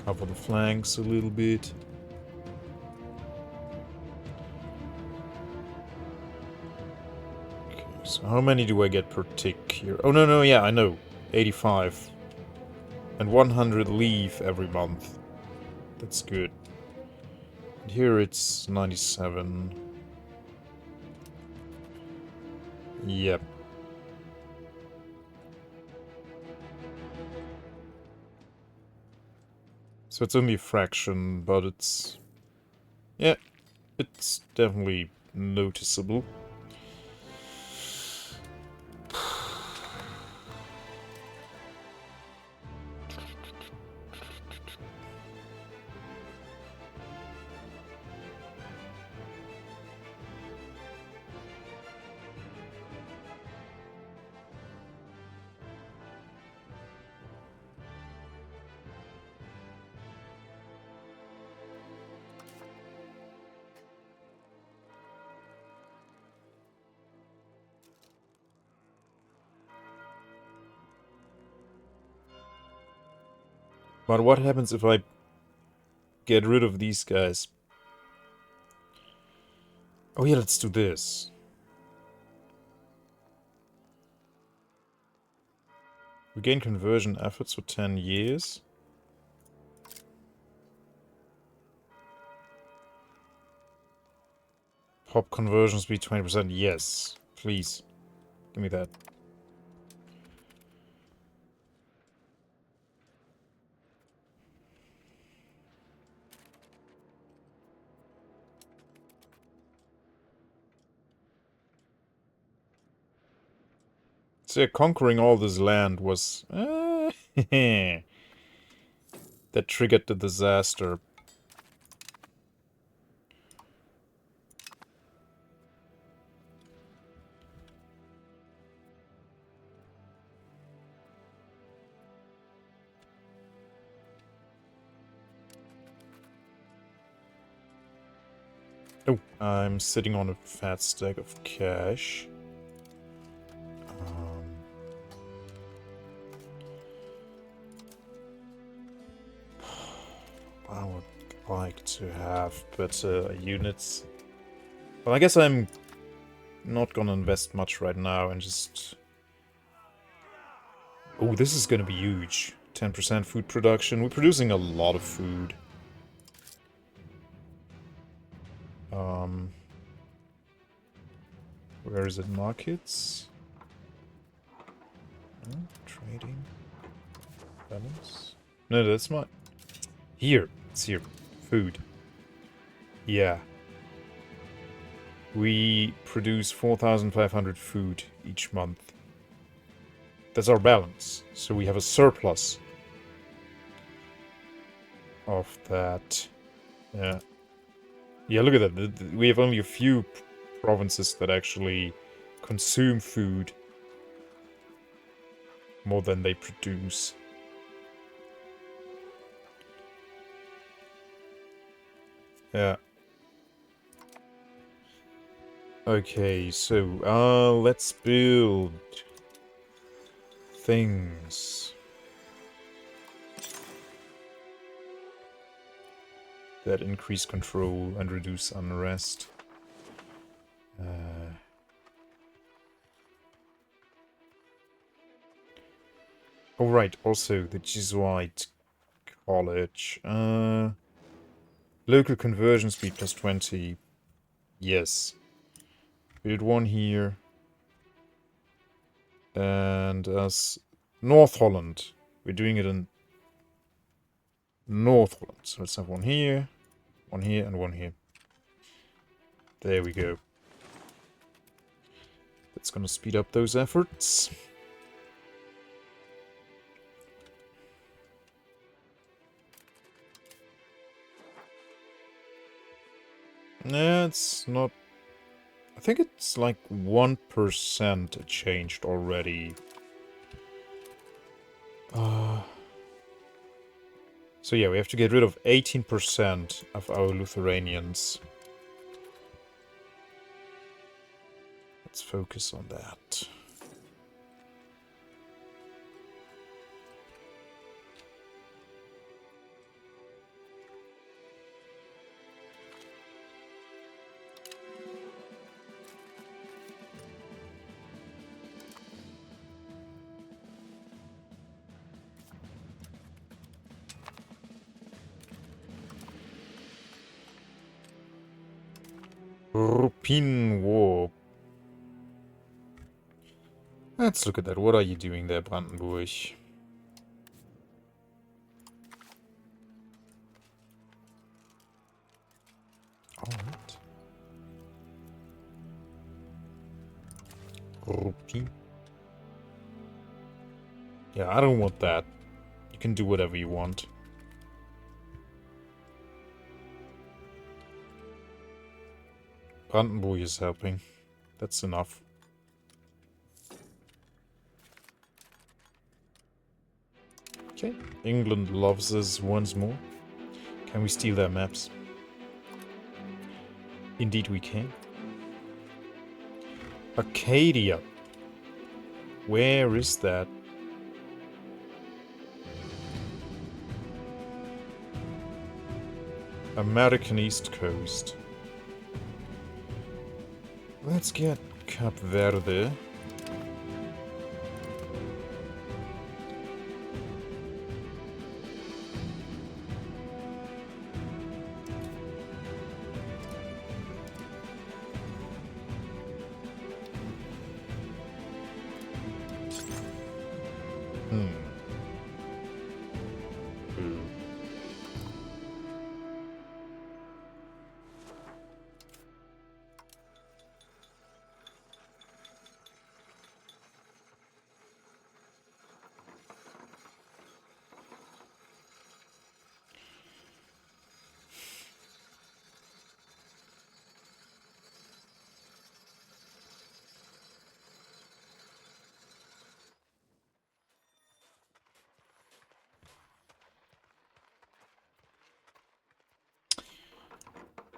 Cover the flanks a little bit. Okay, so how many do I get per tick here? Oh, no, yeah, I know. 85. And 100 leave every month. That's good. And here it's 97. Yep. So it's only a fraction, but it's... Yeah, it's definitely noticeable. But what happens if I get rid of these guys? Oh yeah, let's do this. We gain conversion efforts for 10 years. Pop conversion speed 20%. Yes, please. Give me that. So yeah, conquering all this land was... that triggered the disaster. Oh, I'm sitting on a fat stack of cash. I would like to have better units. Well, I guess I'm not gonna invest much right now and just... Oh, this is gonna be huge. 10% food production. We're producing a lot of food. Where is it? Markets? Trading? Balance? No, that's not... Here. It's here. Food. Yeah. We produce 4,500 food each month. That's our balance. So we have a surplus of that. Yeah. Yeah, look at that. We have only a few provinces that actually consume food more than they produce. Yeah. Okay, so, let's build things that increase control and reduce unrest. Oh right, also the Jesuit College. Local conversion speed plus 20. Yes. Build one here. And as North Holland. We're doing it in North Holland. So let's have one here, and one here. There we go. That's gonna speed up those efforts. Nah, it's not... I think it's like 1% it changed already. So yeah, we have to get rid of 18% of our Lutheranians. Let's focus on that. European War. Let's look at that. What are you doing there, Brandenburg? Alright. Rupie. Yeah, I don't want that. You can do whatever you want. Brandenburg is helping. That's enough. Okay. England loves us once more. Can we steal their maps? Indeed we can. Arcadia. Where is that? American East Coast. Let's get Cap Verde.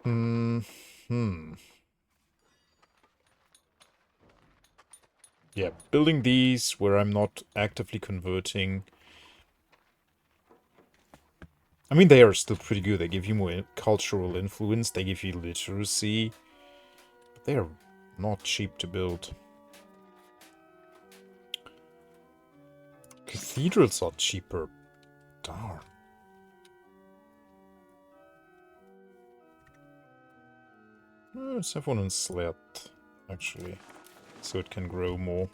Hmm. Yeah, building these where I'm not actively converting. I mean, they are still pretty good. They give you more cultural influence. They give you literacy. But they are not cheap to build. Cathedrals are cheaper. Darn. Let's have one in Slat, actually. So it can grow more.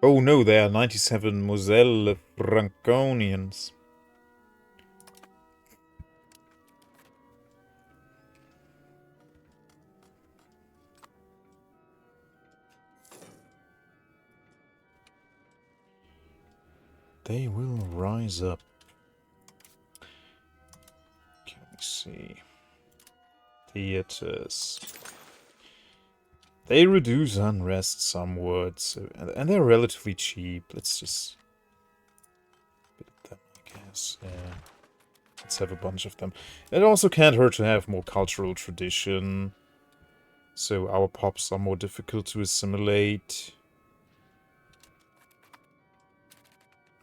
Oh no, there are 97 Moselle Franconians. They will rise up. Can we see? Theaters. They reduce unrest somewhat, so, and they're relatively cheap. Let's just build them, I guess. Yeah. Let's have a bunch of them. It also can't hurt to have more cultural tradition. So our pops are more difficult to assimilate.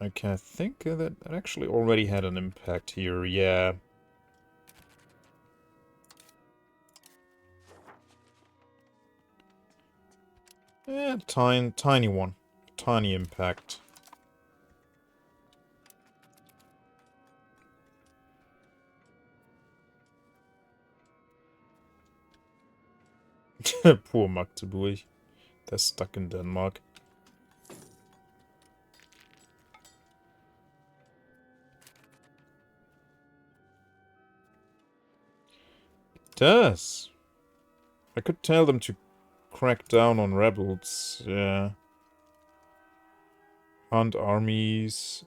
Okay, I think that actually already had an impact here, yeah. Eh, tiny one. Tiny impact. Poor Magdeburg. They're stuck in Denmark. It does. I could tell them to crack down on rebels, yeah. Hunt armies,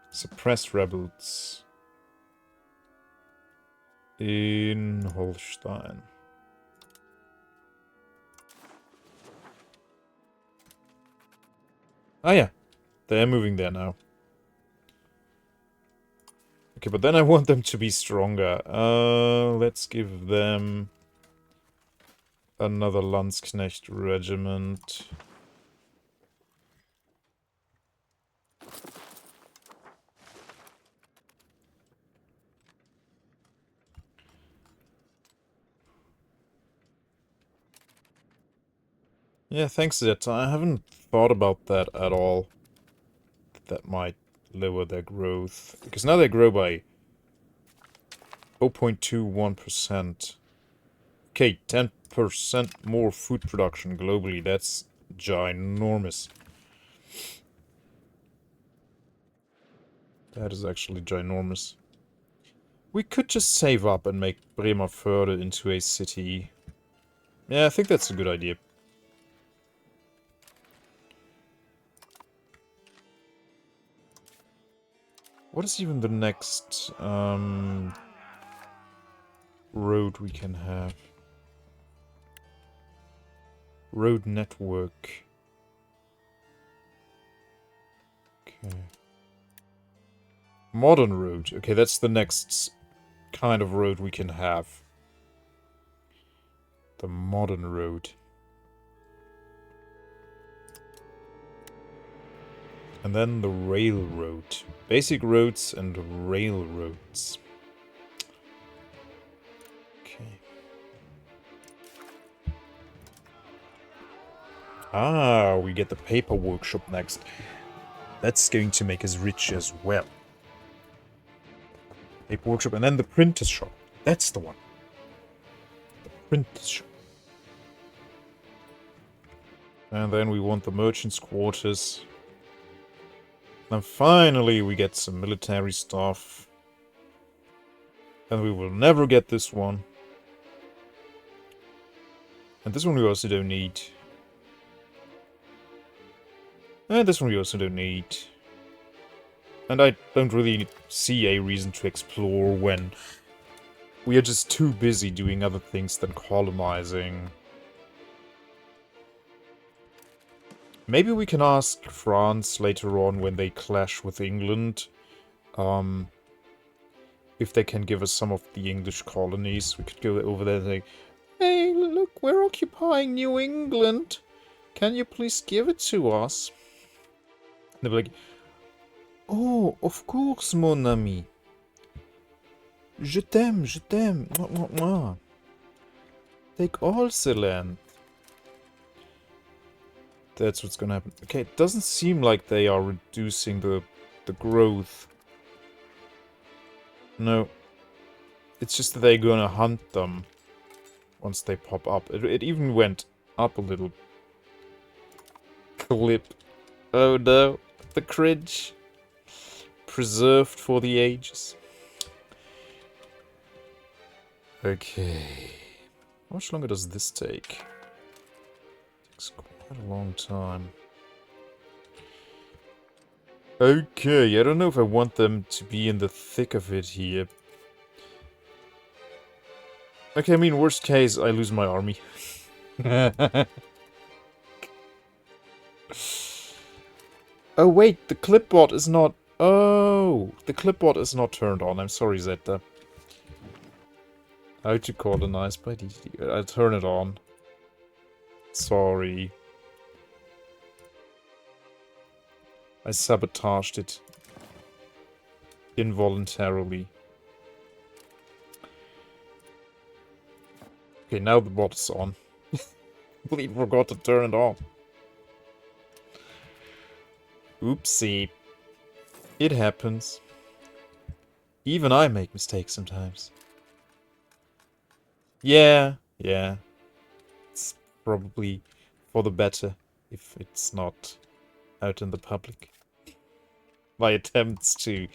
suppress rebels. In Holstein. Ah yeah, they're moving there now. Okay, but then I want them to be stronger. Let's give them another Landsknecht regiment. Yeah, thanks, Zeta. I haven't thought about that at all. That might lower their growth. Because now they grow by 0.21%. Okay, 10% more food production globally. That's ginormous. That is actually ginormous. We could just save up and make Bremerförde into a city. Yeah, I think that's a good idea. What is even the next road we can have? Road network. Okay. Modern road. Okay, that's the next kind of road we can have. The modern road. And then the railroad. Basic roads and railroads. Okay. Ah, we get the paper workshop next. That's going to make us rich as well. Paper workshop, and then the printer's shop. That's the one. The printer's shop. And then we want the merchant's quarters. And finally we get some military stuff. And we will never get this one. And this one we also don't need. And this one we also don't need. And I don't really see a reason to explore when we are just too busy doing other things than colonizing. Maybe we can ask France later on when they clash with England. If they can give us some of the English colonies. We could go over there and say, hey, look, we're occupying New England. Can you please give it to us? And they'll be like, oh, of course, mon ami. Je t'aime, je t'aime. Mwah, mwah, mwah. Take all the land. That's what's gonna happen. Okay, it doesn't seem like they are reducing the growth. No. It's just that they're gonna hunt them once they pop up. It even went up a little. Clip. Oh no. The cringe. Preserved for the ages. Okay. How much longer does this take? Takes quite a long time. Okay, I don't know if I want them to be in the thick of it here. Okay, I mean, worst case, I lose my army. Oh, wait, the clipboard is not... Oh, the clipboard is not turned on. I'm sorry, Zeta. How to colonize by DD. I'll turn it on. Sorry. I sabotaged it. Involuntarily. Okay, now the bot is on. Completely forgot to turn it on. Oopsie. It happens. Even I make mistakes sometimes. Yeah. It's probably for the better if it's not out in the public. My attempts to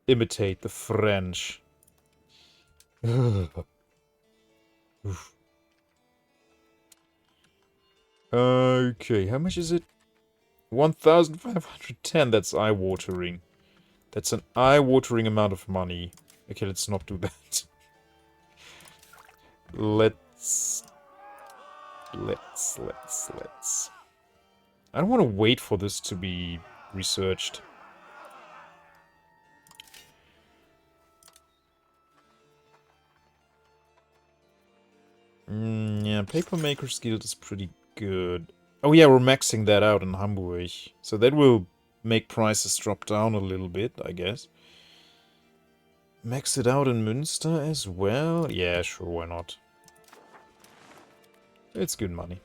imitate the French. Okay, how much is it? 1,510, that's eye-watering. That's an eye-watering amount of money. Okay, let's not do that. Let's... I don't want to wait for this to be researched. Yeah, Papermaker's Guild is pretty good. Oh yeah, we're maxing that out in Hamburg. So that will make prices drop down a little bit, I guess. Max it out in Münster as well? Yeah, sure, why not? It's good money.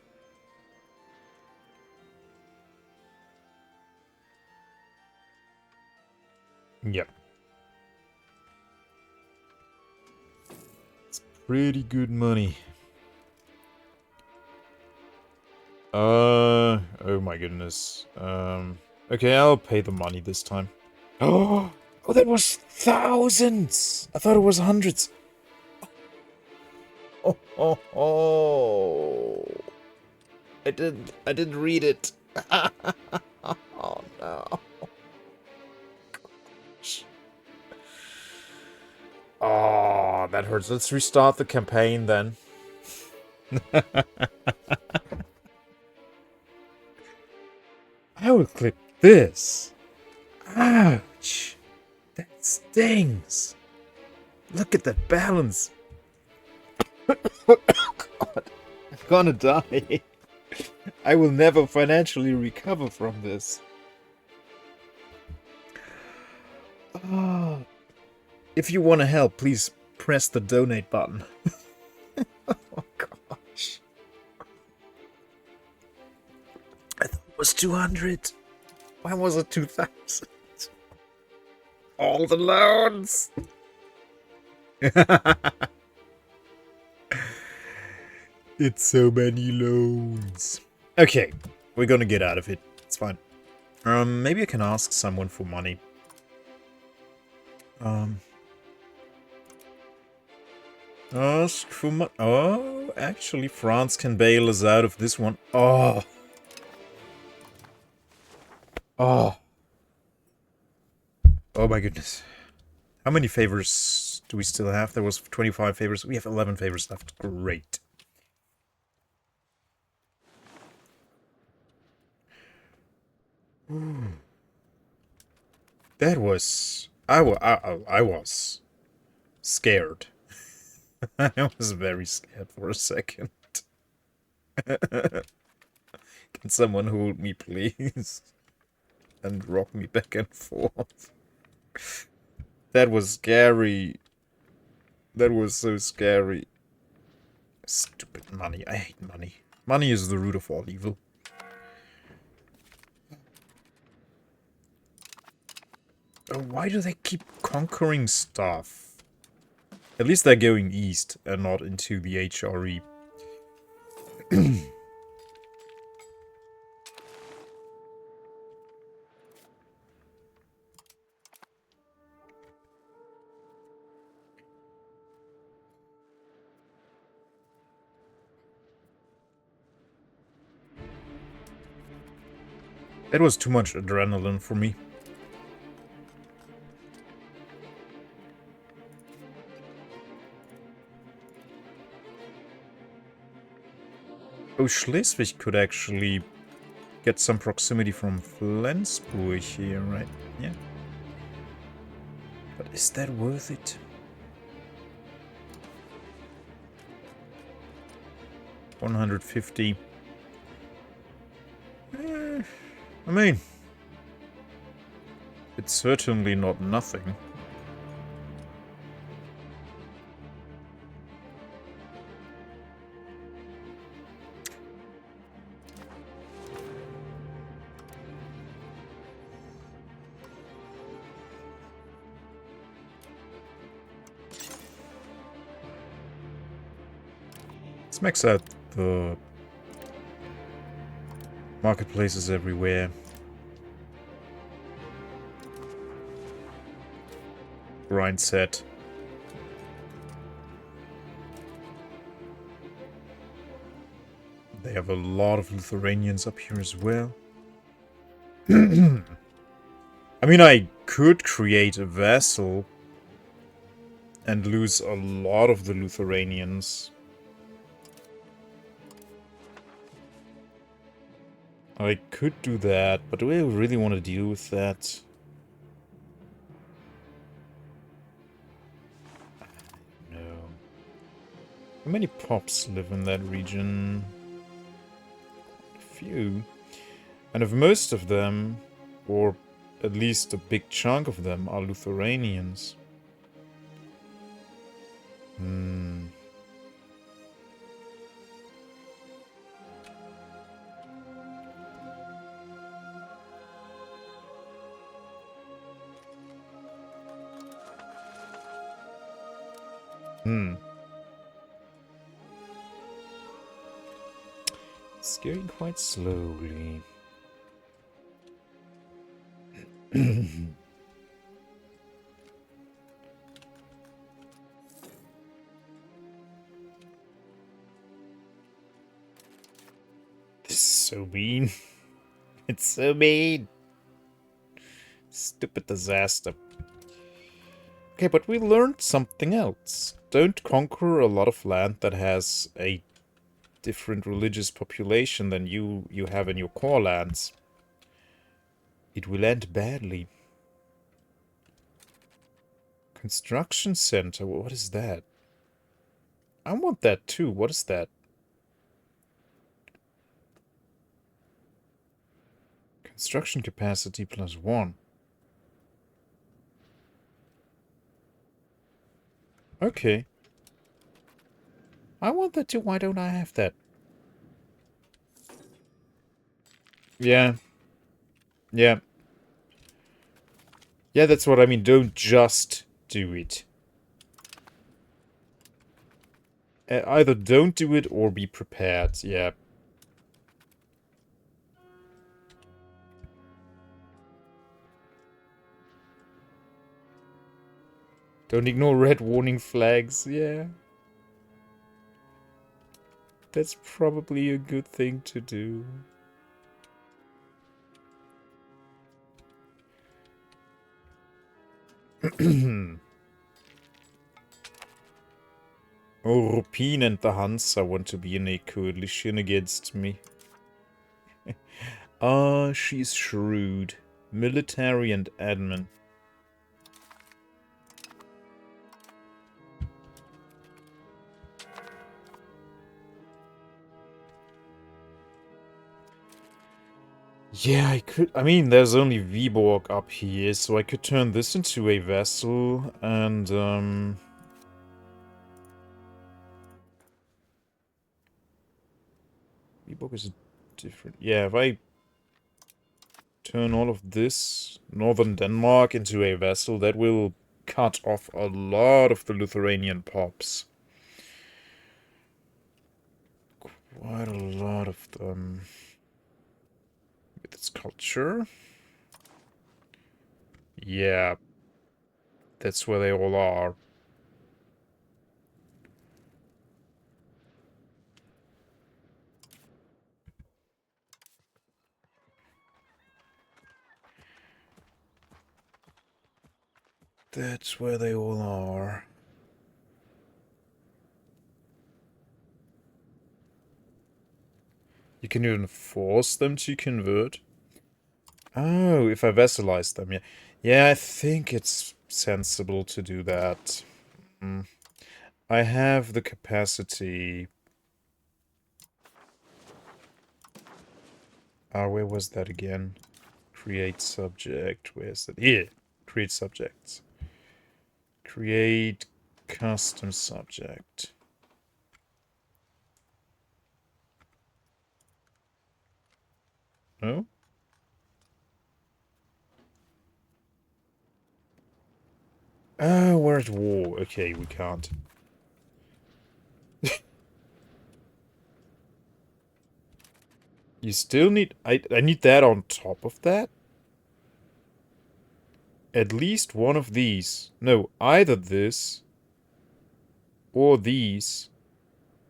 Yep. It's pretty good money. Oh my goodness. Okay, I'll pay the money this time. Oh, that was thousands! I thought it was hundreds. Oh. I didn't read it. Oh no. Oh, that hurts. Let's restart the campaign then. I will click this. Ouch. That stings. Look at that balance. God, I'm gonna die. I will never financially recover from this. Oh. If you want to help, please press the donate button. Oh gosh. I thought it was 200. Why was it 2,000? All the loans! It's so many loans. Okay, we're gonna get out of it. It's fine. Maybe I can ask someone for money. Ask for money. Oh. Oh, actually, France can bail us out of this one. Oh. Oh. Oh my goodness. How many favors do we still have? There was 25 favors. We have 11 favors left. Great. That was... I was scared. I was very scared for a second. Can someone hold me, please? And rock me back and forth. That was scary. That was so scary. Stupid money. I hate money. Money is the root of all evil. Oh, why do they keep conquering stuff? At least they're going east and not into the HRE. That was too much adrenaline for me. Oh, Schleswig could actually get some proximity from Flensburg here, right? Yeah. But is that worth it? $150. I mean, it's certainly not nothing. Let's max out the marketplaces everywhere. Grind set. They have a lot of Lithuanians up here as well. I mean, I could create a vassal and lose a lot of the Lithuanians. I could do that, but do I really want to deal with that? No. How many pops live in that region? A few. And if most of them, or at least a big chunk of them, are Lithuanians. It's going quite slowly. This is so mean. It's so mean. Stupid disaster. Okay, but we learned something else. Don't conquer a lot of land that has a different religious population than you have in your core lands. It will end badly. Construction center, what is that? I want that too. What is that? Construction capacity +1. Okay. I want that too. Why don't I have that? Yeah. Yeah. Yeah, that's what I mean. Don't just do it. Either don't do it or be prepared. Yeah. Don't ignore red warning flags. Yeah. That's probably a good thing to do. Europine and the Hansa want to be in a coalition against me. She's shrewd. Military and admin. Yeah, I could... I mean, there's only Viborg up here, so I could turn this into a vessel, and, Viborg is different... Yeah, if I turn all of this northern Denmark into a vessel, that will cut off a lot of the Lithuanian pops. Quite a lot of them. With its culture. Yeah. That's where they all are. That's where they all are. You can even force them to convert. Oh, if I vassalize them, yeah. Yeah, I think it's sensible to do that. I have the capacity. Where was that again? Create subject. Where's that? Here. Create subjects. Create custom subject. No? Oh, we're at war. Okay, we can't. You still need... I need that on top of that? At least one of these. No, either this, or these,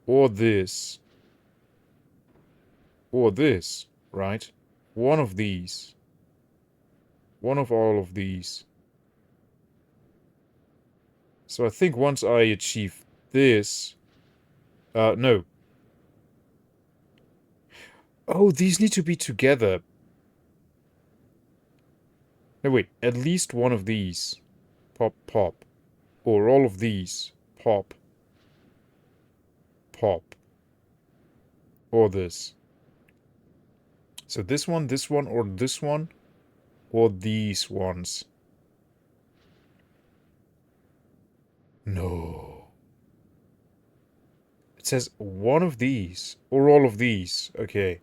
or this, or this, right? One of these. One of all of these. So I think once I achieve this... no. Oh, these need to be together. No, wait. At least one of these. Pop, pop. Or all of these. Pop. Pop. Or this. So this one, or this one, or these ones. No. It says one of these, or all of these. Okay.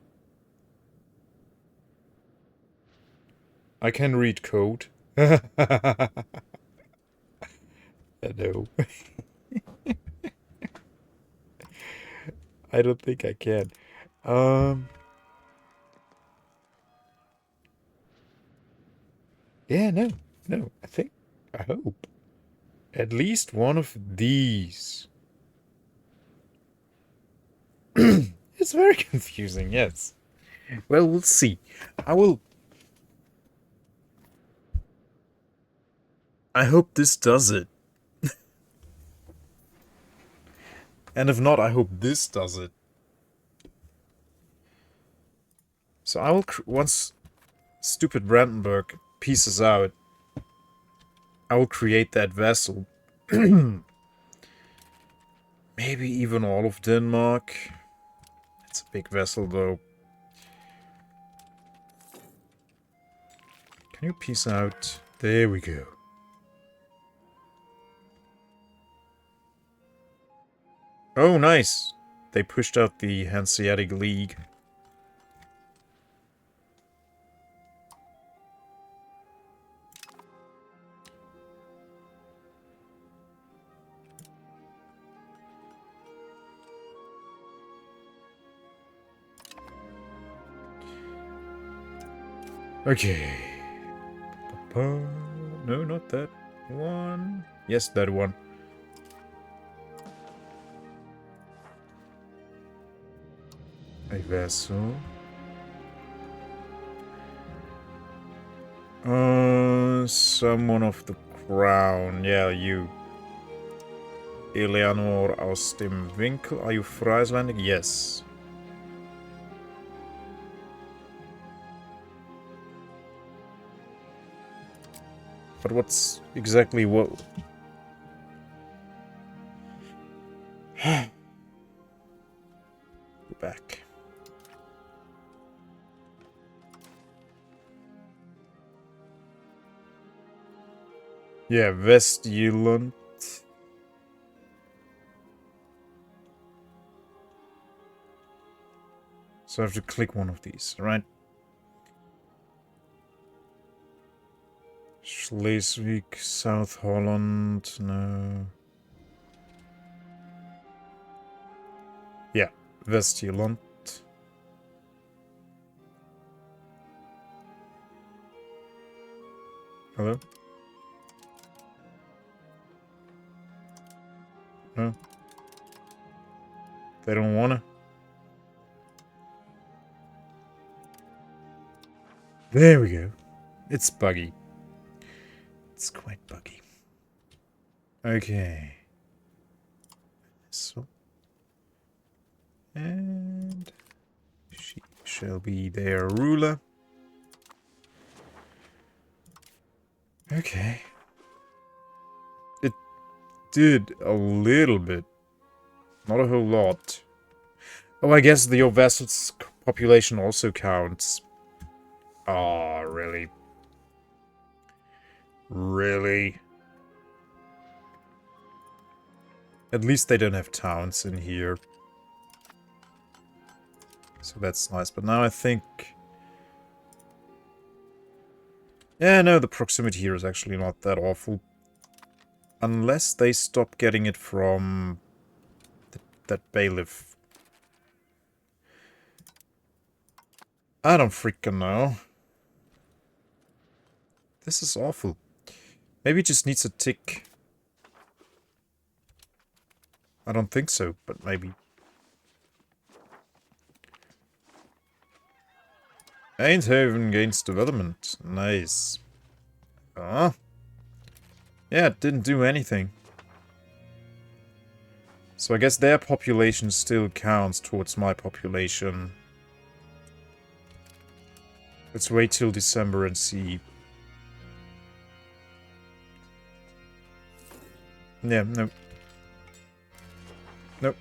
I can read code. No. I don't think I can. Yeah, no. I hope. At least one of these. It's very confusing, yes. Well, we'll see. I hope this does it. And if not, I hope this does it. So I will, once stupid Brandenburg pieces out, I will create that vessel. Maybe even all of Denmark. It's a big vessel, though. Can you piece out? There we go. Oh, nice. They pushed out the Hanseatic League. Okay. No, not that one. Yes, that one. A vessel. Someone of the crown. Yeah, you. Eleanor aus dem Winkel. Are you Frieslandic? Yes. But what's exactly what? Go back. Yeah, Westjylland. So I have to click one of these, right? Schleswig, South Holland, no. Yeah, Westjylland. Hello? No? They don't wanna? There we go. It's buggy. It's quite buggy. Okay. So. And she shall be their ruler. Okay. It did a little bit. Not a whole lot. Oh, I guess your vessel's population also counts. Oh, really? Really? At least they don't have towns in here. So that's nice. But now I think... Yeah, no, the proximity here is actually not that awful. Unless they stop getting it from that bailiff. I don't freaking know. This is awful. Maybe it just needs a tick. I don't think so, but maybe. Eindhoven gains development. Nice. Ah. Yeah, it didn't do anything. So I guess their population still counts towards my population. Let's wait till December and see. Yeah, no. Nope.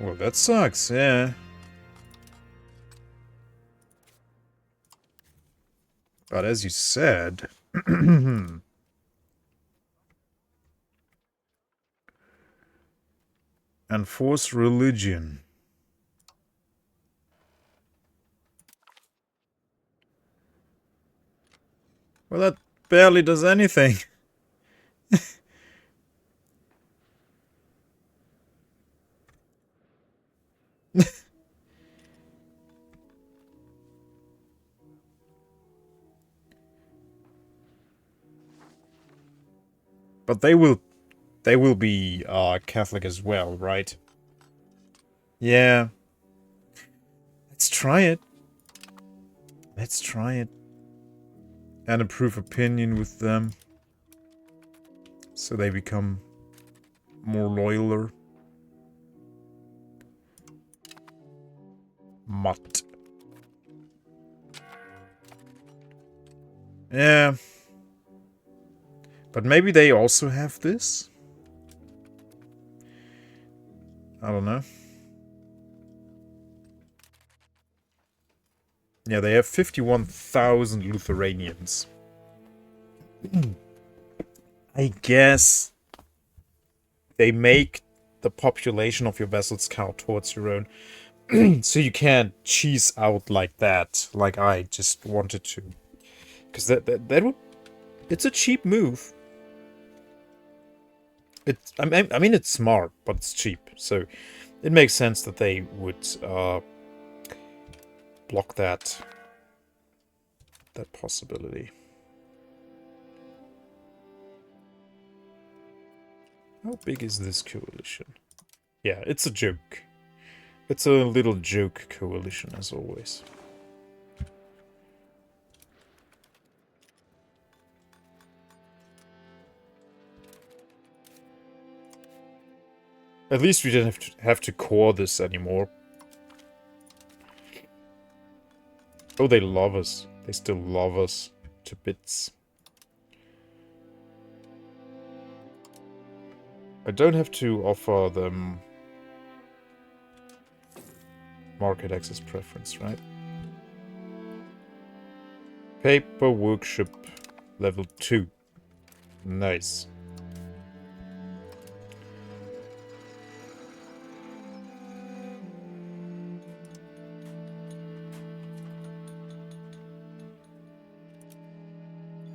Well, that sucks, yeah. But as you said... Enforce religion. Well, that barely does anything. But they will be Catholic as well, right? Yeah. Let's try it. Let's try it. And improve opinion with them. So they become more loyaler. Mutt. Yeah. But maybe they also have this? I don't know. Yeah, they have 51,000 Lutheranians. I guess they make the population of your vessels count towards your own. So you can't cheese out like that, like I just wanted to. Because that would... It's a cheap move. I mean, it's smart, but it's cheap. So it makes sense that they would block that possibility. How big is this coalition? Yeah, it's a joke. It's a little joke coalition, as always. At least we didn't have to core this anymore. Oh, they love us. They still love us to bits. I don't have to offer them market access preference, right? Paper workshop level 2. Nice.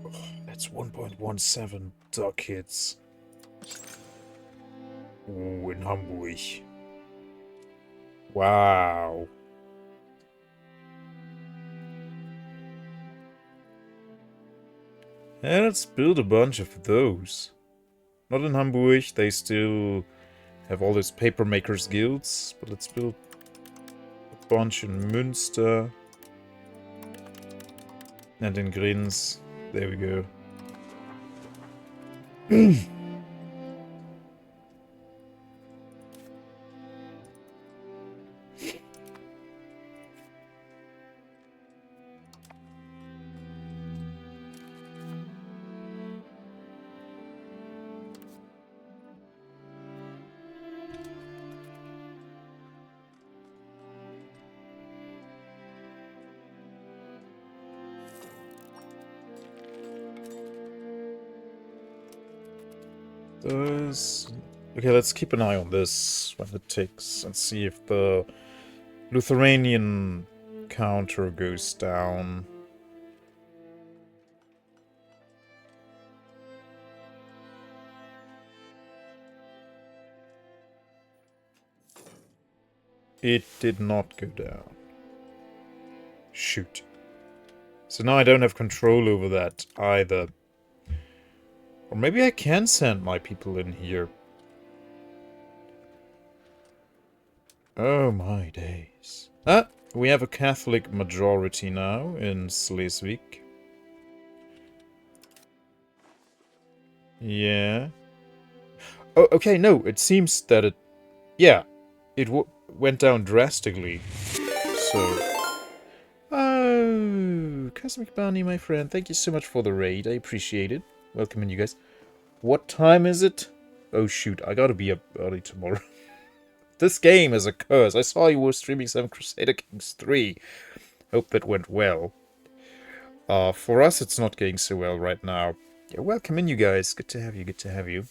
Oh, that's 1.17 ducats. Ooh, in Hamburg. Wow. And let's build a bunch of those. Not in Hamburg, they still have all those paper makers guilds, but let's build a bunch in Münster. And in Grins. There we go. Okay, let's keep an eye on this when it ticks and see if the Lithuanian counter goes down. It did not go down. Shoot. So now I don't have control over that either. Or maybe I can send my people in here. Oh my days. Ah, we have a Catholic majority now in Schleswig. Yeah. Oh, okay, no, it seems that it... Yeah, it went down drastically. So... Oh, Cosmic Barney, my friend, thank you so much for the raid. I appreciate it. Welcome in, you guys. What time is it? Oh, shoot, I gotta be up early tomorrow. This game is a curse. I saw you were streaming some Crusader Kings 3. Hope that went well. For us, it's not going so well right now. Yeah, welcome in, you guys. Good to have you, good to have you.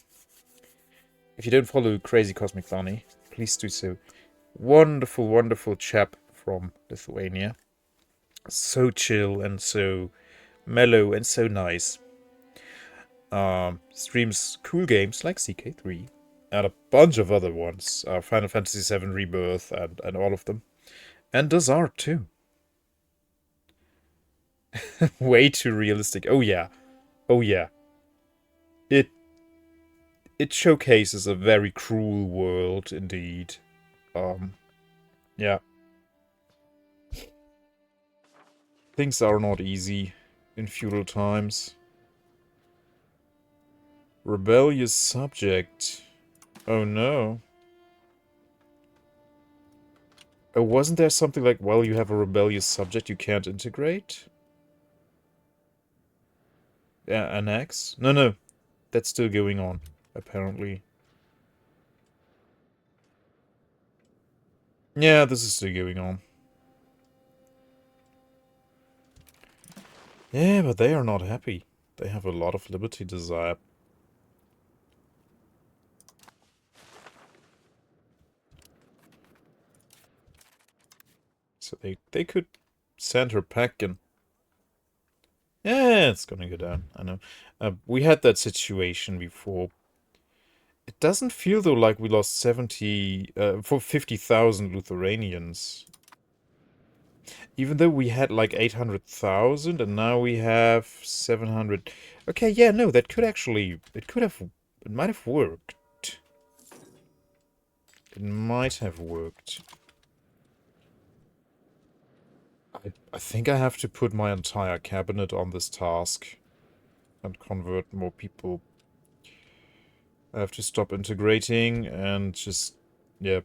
If you don't follow Crazy Cosmic Barney, please do so. Wonderful, wonderful chap from Lithuania. So chill and so mellow and so nice. Streams cool games like CK3 and a bunch of other ones. Final Fantasy VII Rebirth and all of them. And does art too. Way too realistic. Oh yeah. Oh yeah. It showcases a very cruel world indeed. Yeah. Things are not easy in feudal times. Rebellious subject. Oh no. Oh, wasn't there something like, well, you have a rebellious subject you can't integrate? Yeah, annex? No. That's still going on, apparently. Yeah, this is still going on. Yeah, but they are not happy. They have a lot of liberty desire. So they could send her packing. Yeah, it's gonna go down, I know. We had that situation before. It doesn't feel, though, like we lost 50,000 Lithuanians. Even though we had, like, 800,000, and now we have 700... Okay, yeah, no, that could actually... It might have worked. it might have worked. I think I have to put my entire cabinet on this task and convert more people. I have to stop integrating and just, yeah,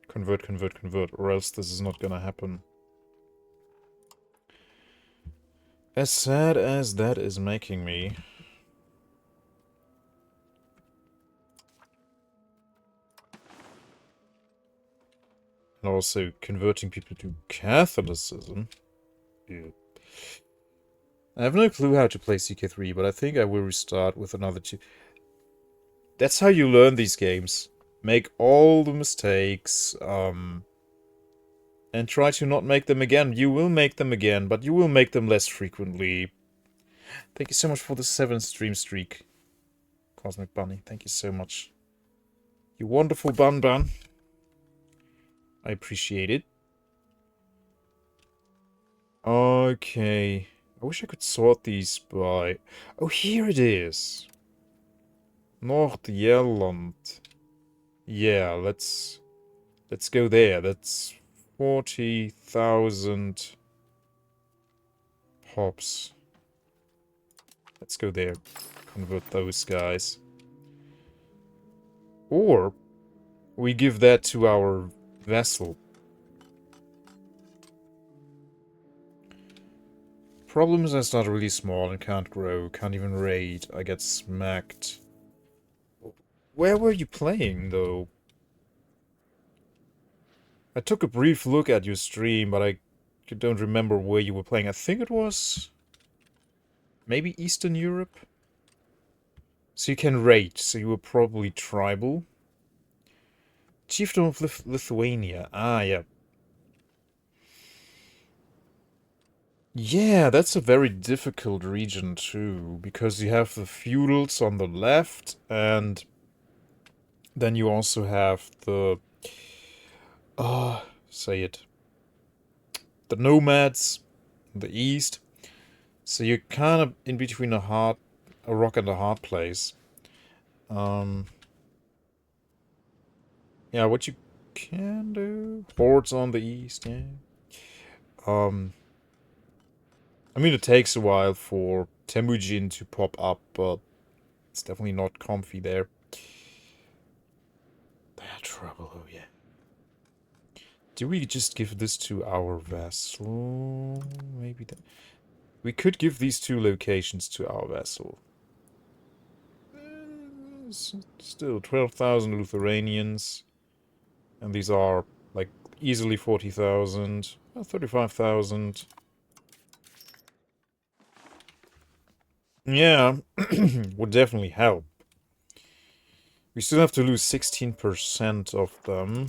convert, or else this is not gonna happen. As sad as that is making me. And also converting people to Catholicism. Yeah. I have no clue how to play CK3, but I think I will restart with another 2. That's how you learn these games. Make all the mistakes, and try to not make them again. You will make them again, but you will make them less frequently. Thank you so much for the 7 stream streak, Cosmic Bunny. Thank you so much. You wonderful Bun. I appreciate it. Okay. I wish I could sort these by... Oh, here it is. Nordjelland. Yeah, let's go there. That's 40,000 pops. Let's go there. Convert those guys. Or we give that to our vessel. Problem is I start really small and can't grow, can't even raid. I get smacked. Where were you playing, though? I took a brief look at your stream, but I don't remember where you were playing. I think it was... maybe Eastern Europe? So you can raid, so you were probably tribal. Chieftain of Lithuania. Ah, yeah. Yeah, that's a very difficult region too, because you have the feudals on the left, and then you also have the... say it. The nomads in the east. So you're kind of in between a rock and a hard place. Yeah, what you can do... Hordes on the east, yeah. I mean, it takes a while for Temujin to pop up, but it's definitely not comfy there. Bad trouble, oh yeah. Do we just give this to our vessel? Maybe that... We could give these 2 locations to our vessel. Still, 12,000 Lithuanians. And these are, like, easily 40,000. 35,000. Yeah, would definitely help. We still have to lose 16% of them.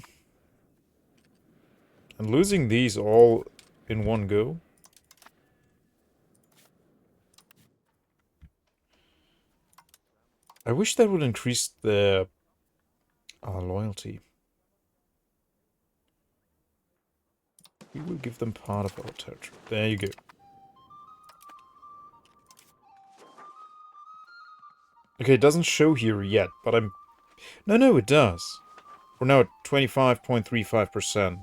And losing these all in one go. I wish that would increase their loyalty. We will give them part of our territory. There you go. Okay, it doesn't show here yet, but I'm... No, it does. We're now at 25.35%.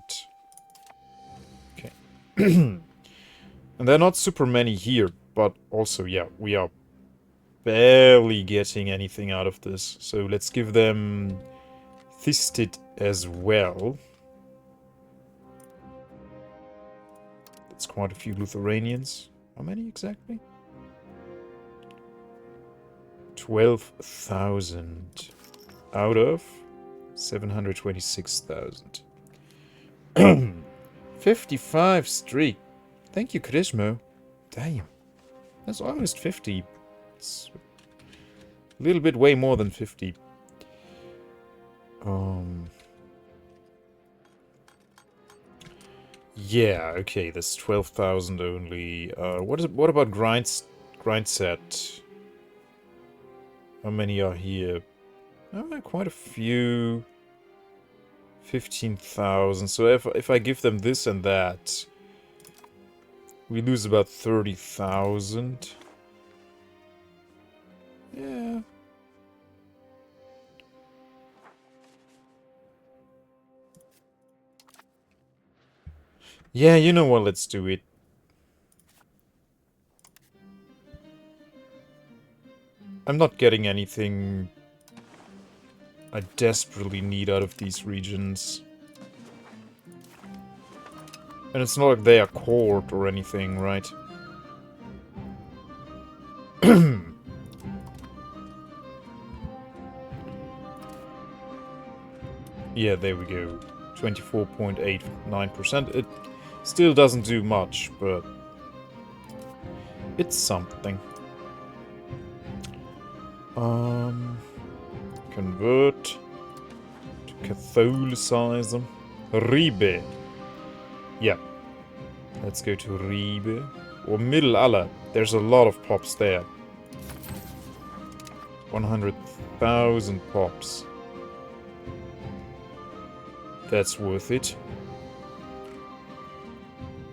Okay. And there are not super many here, but also, yeah, we are barely getting anything out of this. So let's give them Thisted as well. That's quite a few Lithuanians. How many exactly? 12,000 out of 726,000. 55 streak. Thank you, Krishmo. Damn. That's almost 50. It's a little bit way more than 50. Yeah, okay, that's 12,000 only. What about grind set? How many are here? Oh, quite a few. 15,000. So if I give them this and that, we lose about 30,000. Yeah. Yeah, you know what, let's do it. I'm not getting anything I desperately need out of these regions. And it's not like they are court or anything, right? Yeah, there we go. 24.89%. It still doesn't do much, but it's something. Convert to Catholicize them. Ribe. Yeah. Let's go to Ribe. Or Mittelalla. There's a lot of pops there. 100,000 pops. That's worth it.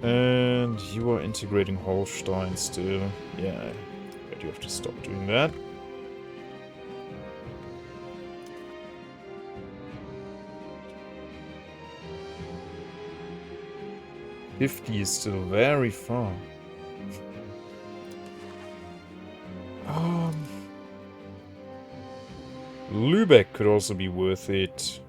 And you are integrating Holstein still. Yeah, but you have to stop doing that. $50 is still very far. Lübeck could also be worth it.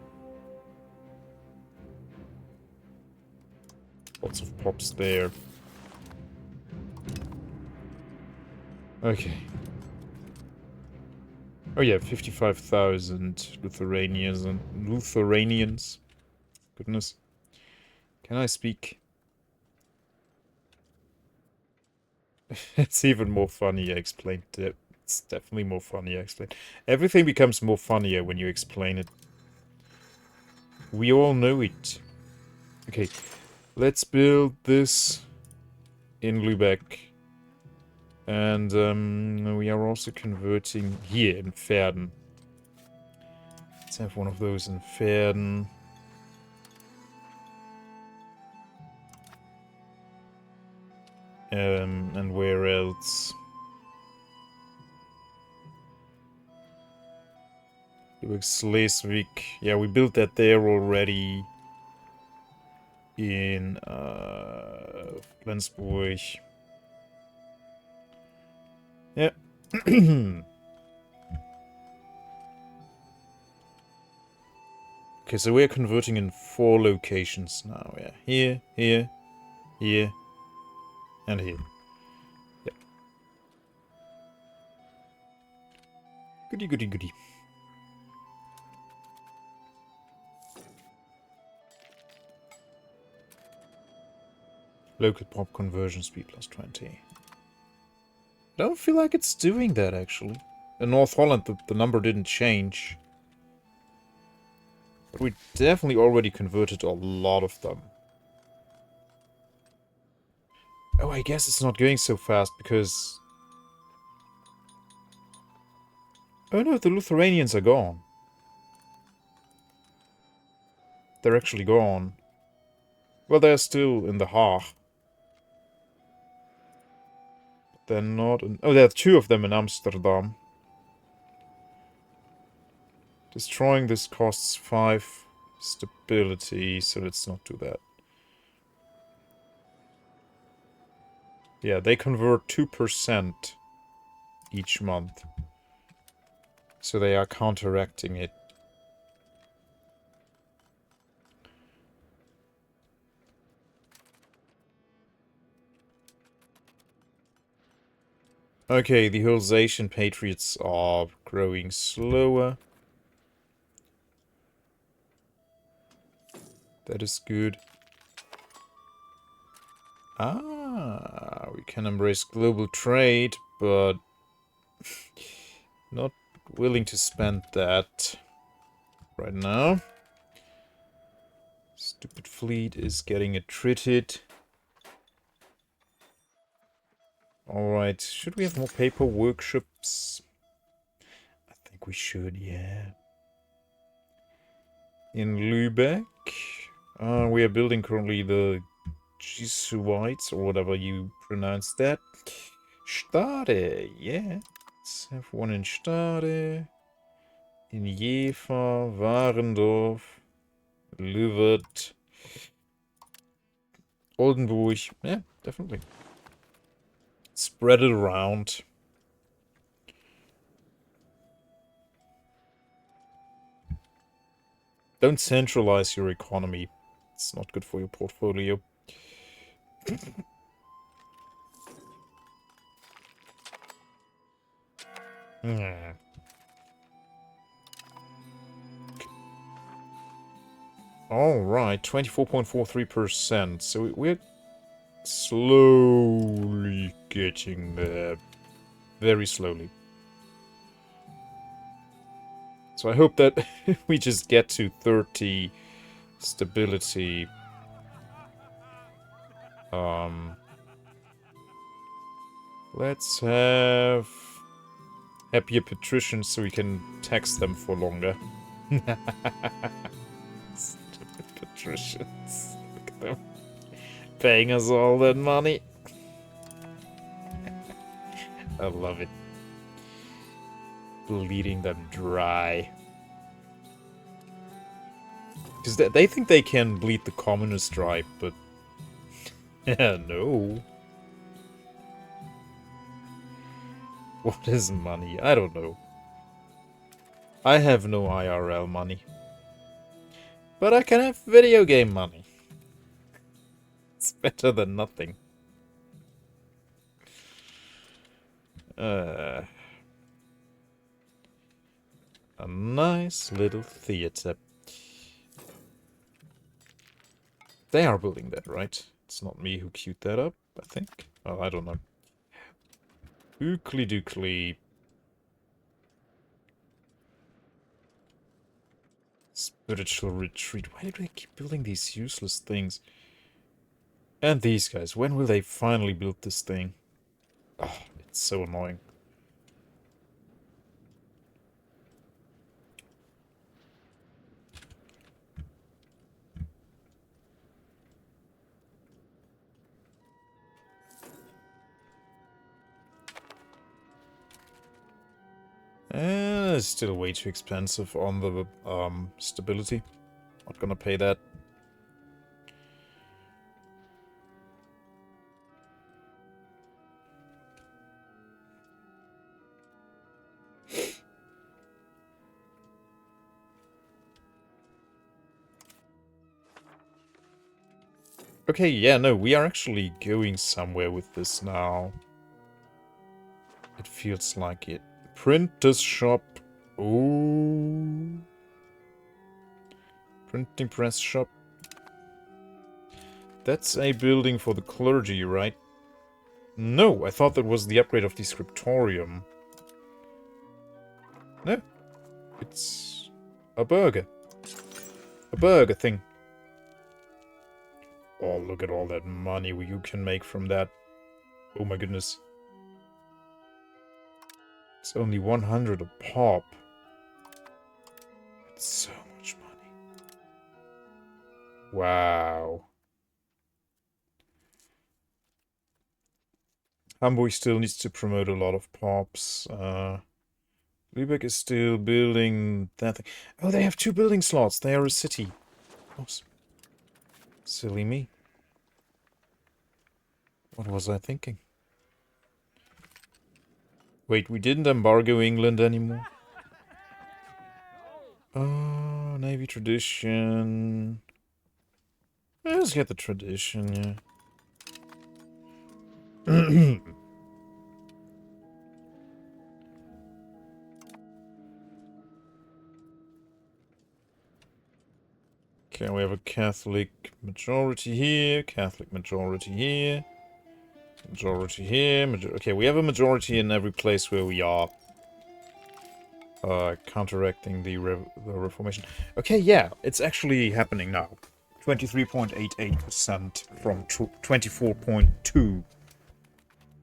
Lots of pops there. Okay. Oh yeah, 55,000 Lithuanians. Goodness. Can I speak? It's even more funny I explained it. It's definitely more funny I explained. Everything becomes more funnier when you explain it. We all know it. Okay, let's build this in Lübeck. And we are also converting here in Verden. Let's have one of those in Verden. And where else? Schleswig. Yeah, we built that there already. In Flensburg. Yeah. Okay, so we're converting in 4 locations now. Yeah, here, here, here, and here. Yeah. Goody, goody, goody. Local pop conversion speed plus 20. I don't feel like it's doing that, actually. In North Holland, the number didn't change. But we definitely already converted a lot of them. Oh, I guess it's not going so fast because... Oh no, the Lithuanians are gone. They're actually gone. Well, they're still in the Haag. They're not in... Oh, there are 2 of them in Amsterdam. Destroying this costs 5 stability, so let's not do that. Yeah, they convert 2% each month. So they are counteracting it. Okay, the Alsatian Patriots are growing slower. That is good. Ah, we can embrace global trade, but not willing to spend that right now. Stupid fleet is getting attrited. Alright, should we have more paper workshops? I think we should, yeah. In Lübeck, we are building currently the Jesuits, or whatever you pronounce that. Stade, yeah. Let's have one in Stade. In Jever, Warendorf, Lüwert. Oldenburg. Yeah, definitely. Spread it around. Don't centralize your economy. It's not good for your portfolio. Hmm. Alright, 24.43%. So we're slowly getting there. Very slowly. So I hope that we just get to 30 stability. Let's have happier patricians so we can tax them for longer. Stupid patricians. Look at them. Paying us all that money. I love it. Bleeding them dry. Because they think they can bleed the commoners dry, but... no. What is money? I don't know. I have no IRL money. But I can have video game money. It's better than nothing. A nice little theater. They are building that, right? It's not me who queued that up, I think. Oh, I don't know. Ookly dookly. Spiritual retreat. Why do they keep building these useless things? And these guys. When will they finally build this thing? Oh, it's so annoying. It's still way too expensive on the stability. Not gonna pay that. Okay, yeah, no, we are actually going somewhere with this now. It feels like it. Printer's shop. Oh. Printing press shop. That's a building for the clergy, right? No, I thought that was the upgrade of the scriptorium. No. It's a burger. A burger thing. Oh, look at all that money you can make from that. Oh my goodness. It's only 100 a pop. That's so much money. Wow. Hamburg still needs to promote a lot of pops. Lübeck is still building that thing. Oh, they have 2 building slots. They are a city. Oops. Silly me. What was I thinking? Wait, we didn't embargo England anymore? Oh, Navy tradition. Let's get the tradition, yeah. Okay, we have a Catholic majority here, Catholic majority here, majority here, okay, we have a majority in every place where we are counteracting the Reformation. Okay, yeah, it's actually happening now. 23.88% from 24.2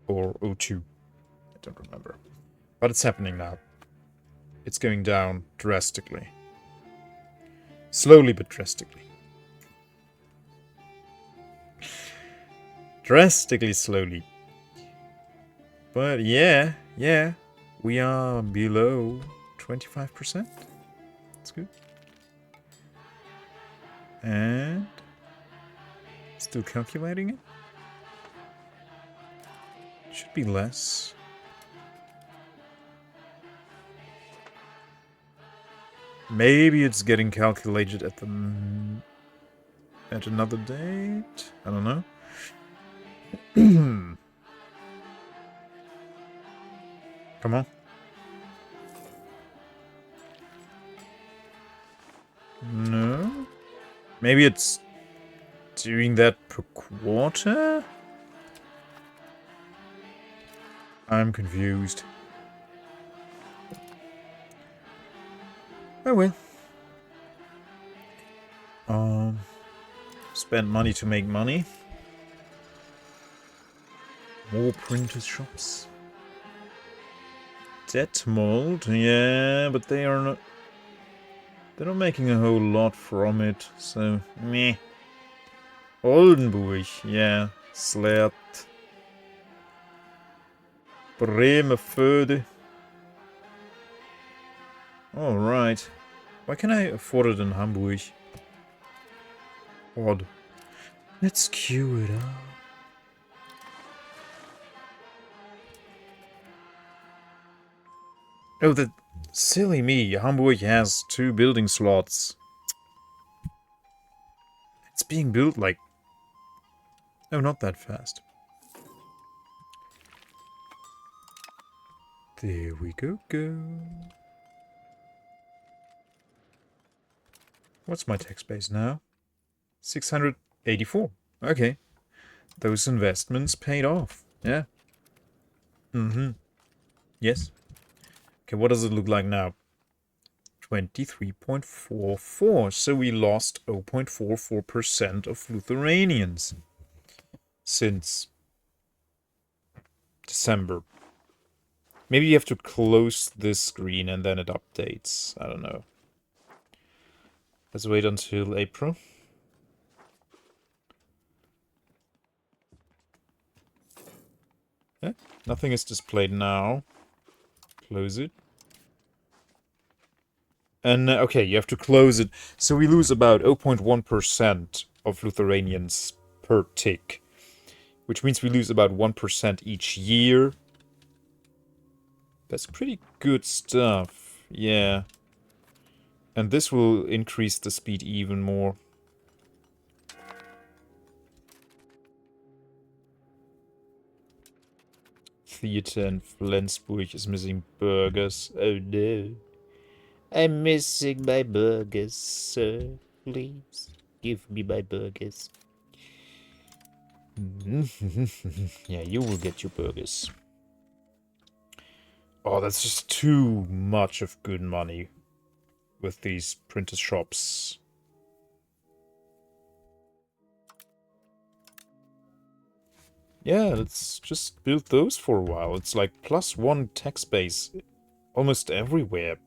or 02. I don't remember. But it's happening now. It's going down drastically. Slowly but drastically. Drastically slowly. But yeah, we are below 25%. That's good. And Still calculating it? Should be less. Maybe it's getting calculated at another date? I don't know. Come on. No? Maybe it's doing that per quarter? I'm confused. Oh well. Spend money to make money. More printers shops. Detmold, yeah, but they are not... They're not making a whole lot from it, so meh. Oldenburg, yeah. Slert. Bremerförde. Alright. Why can I afford it in Hamburg? Odd. Let's queue it up. Oh, that silly me. Hamburg has 2 building slots. It's being built like... Oh, not that fast. There we go. What's my tax base now? 684. Okay. Those investments paid off. Yeah. Yes. Okay, what does it look like now? 23.44. So we lost 0.44% of Lithuanians since December. Maybe you have to close this screen and then it updates. I don't know. Let's wait until April. Yeah, nothing is displayed now. Close it. And, okay, you have to close it. So we lose about 0.1% of Lithuanians per tick. Which means we lose about 1% each year. That's pretty good stuff. Yeah. And this will increase the speed even more. Theater in Flensburg is missing burgers. Oh no. I'm missing my burgers, sir. Please, give me my burgers. Yeah, you will get your burgers. Oh, that's just too much of good money with these printer shops. Yeah, let's just build those for a while. It's like +1 tax base almost everywhere.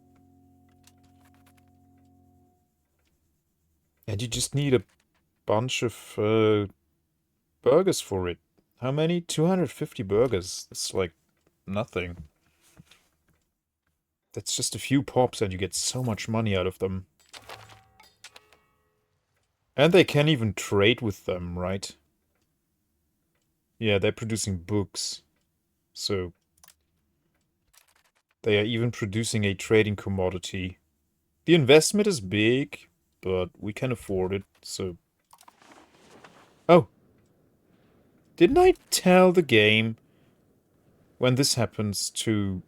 And you just need a bunch of burgers for it. How many? 250 burgers. That's like nothing. That's just a few pops and you get so much money out of them. And they can even trade with them, right? Yeah, they're producing books. So they are even producing a trading commodity. The investment is big, but we can afford it, so... Oh! Didn't I tell the game when this happens to...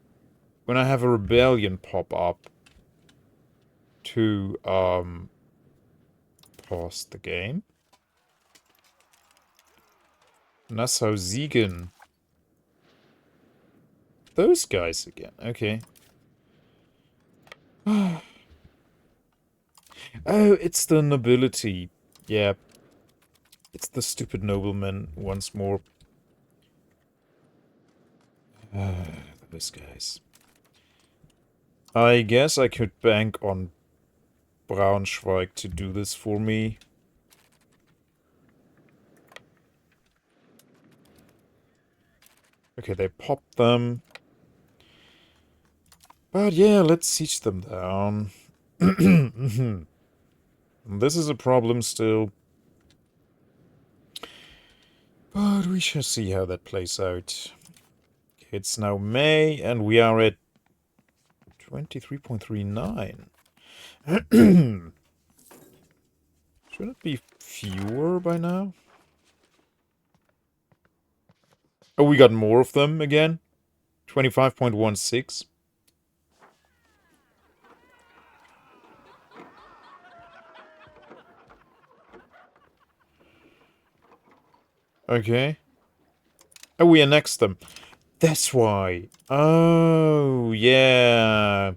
When I have a rebellion pop up to, pause the game? Nassau Siegen. Those guys again, okay. Oh, it's the nobility. Yeah. It's the stupid noblemen once more. Those guys. I guess I could bank on Braunschweig to do this for me. Okay, they popped them. But yeah, let's siege them down. This is a problem still. But we shall see how that plays out. It's now May, and we are at 23.39. Should it be fewer by now? Oh, we got more of them again? 25.16. Okay. Oh, we annexed them. That's why. Oh, yeah.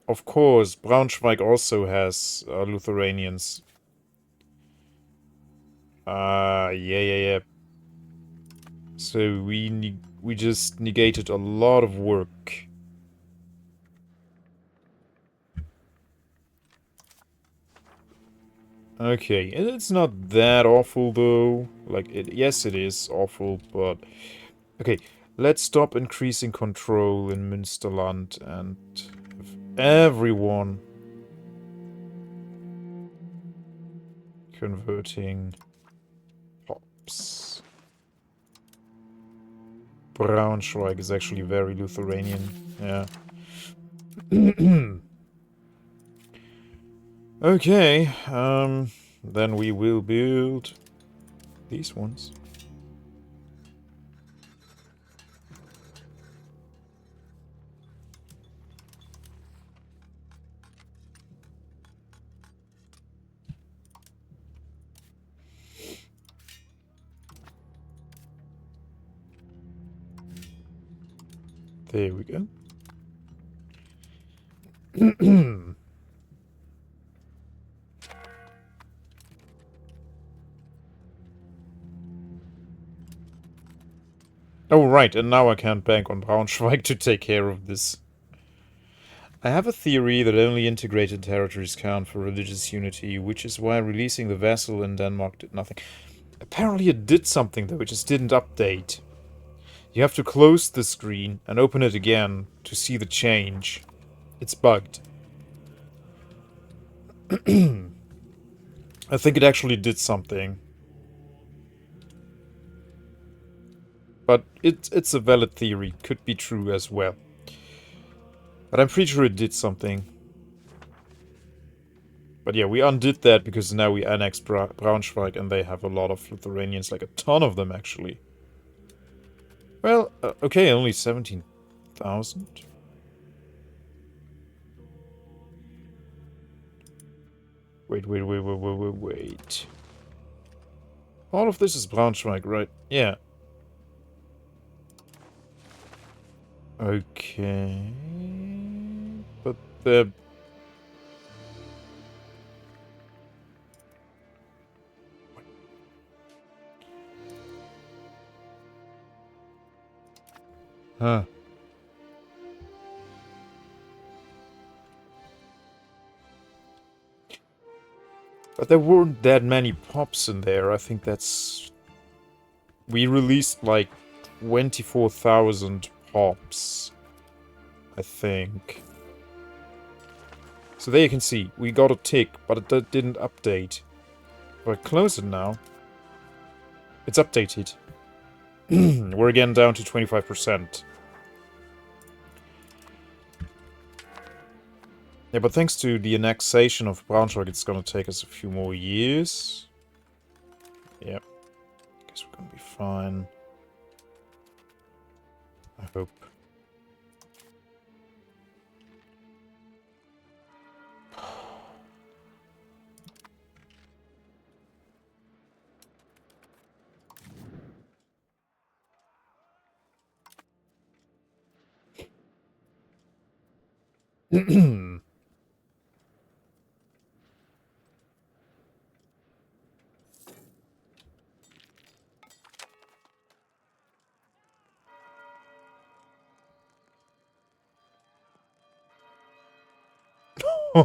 Of course, Braunschweig also has Lutheranians. Yeah. So we just negated a lot of work. Okay, it's not that awful though. Like, yes, it is awful, but okay. Let's stop increasing control in Münsterland and have everyone converting pops. Braunschweig is actually very Lithuanian. Yeah. Okay, then we will build these ones. There we go. Oh, right, and now I can't bank on Braunschweig to take care of this. I have a theory that only integrated territories count for religious unity, which is why releasing the vassal in Denmark did nothing. Apparently it did something, though, it just didn't update. You have to close the screen and open it again to see the change. It's bugged. I think it actually did something. But it's a valid theory. Could be true as well. But I'm pretty sure it did something. But yeah, we undid that because now we annexed Braunschweig and they have a lot of Lithuanians. Like a ton of them, actually. Well, okay, only 17,000. Wait. All of this is Braunschweig, right? Yeah. Okay. But the... Huh. But there weren't that many pops in there. I think that's... We released like 24,000 pops. I think. So there you can see, we got a tick, but it didn't update. If I close it now, it's updated. We're again down to 25%. Yeah, but thanks to the annexation of Braunschweig, it's gonna take us a few more years. Yep. Guess we're gonna be fine. I hope.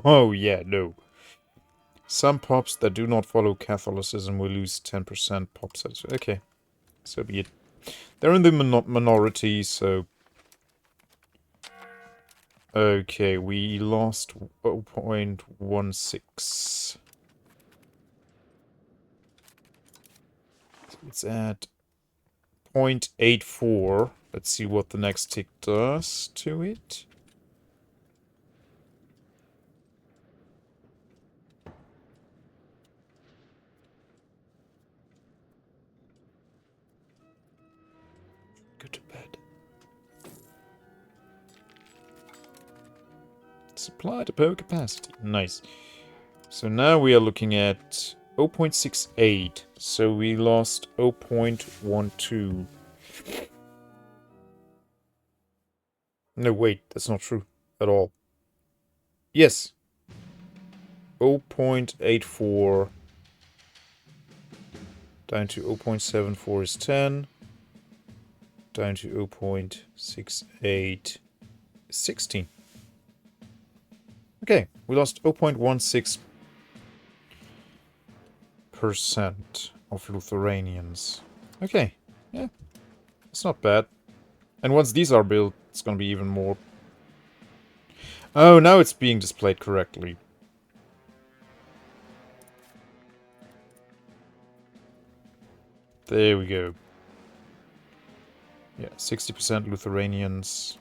Oh, yeah, no. Some pops that do not follow Catholicism will lose 10% pop sets. Okay, so be it. They're in the minority, so... Okay, we lost 0.16. Let's add 0.84. Let's see what the next tick does to it. Go to bed. Supply depot capacity. Nice. So now we are looking at 0.68. So we lost 0.12. No, wait, that's not true at all. Yes. 0.84 down to 0.74 is 10. Down to 0.68 is 16. Okay, we lost 0.16% of Lithuanians. Okay, yeah, it's not bad. And once these are built, it's gonna be even more. Oh, now it's being displayed correctly. There we go. Yeah, 60% Lithuanians.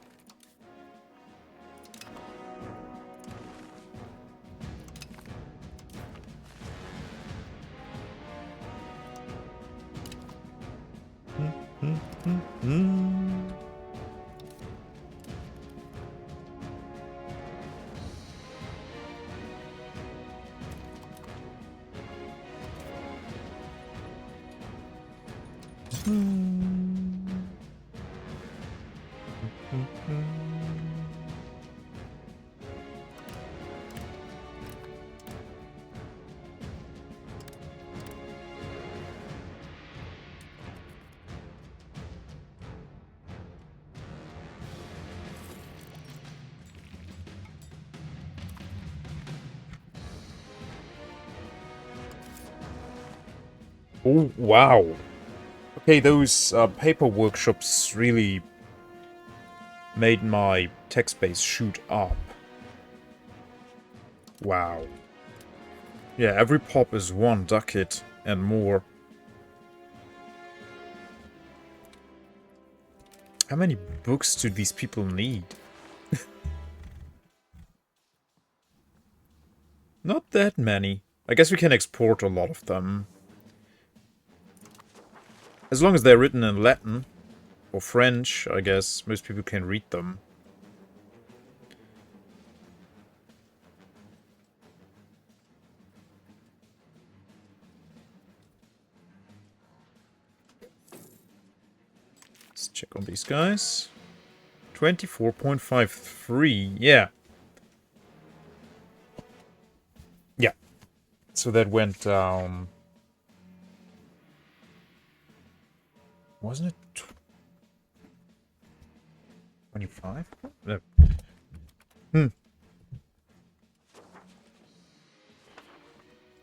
Oh, wow. Okay, those paper workshops really made my text base shoot up. Wow. Yeah, every pop is one ducat and more. How many books do these people need? Not that many. I guess we can export a lot of them. As long as they're written in Latin or French, I guess most people can read them. Let's check on these guys. 24.53, yeah. Yeah. So that went down... Wasn't it 25? No.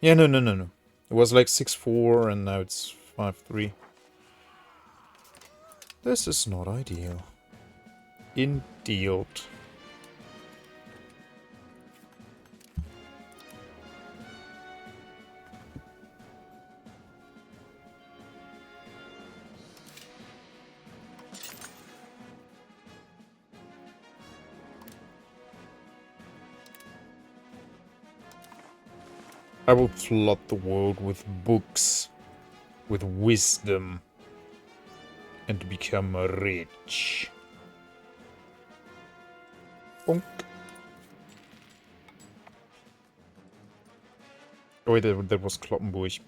Yeah, no. It was like 6.4 and now it's 5.3. This is not ideal. Indeed. I will flood the world with books, with wisdom, and become rich. Bonk. Oh wait, that was Kloppenburg.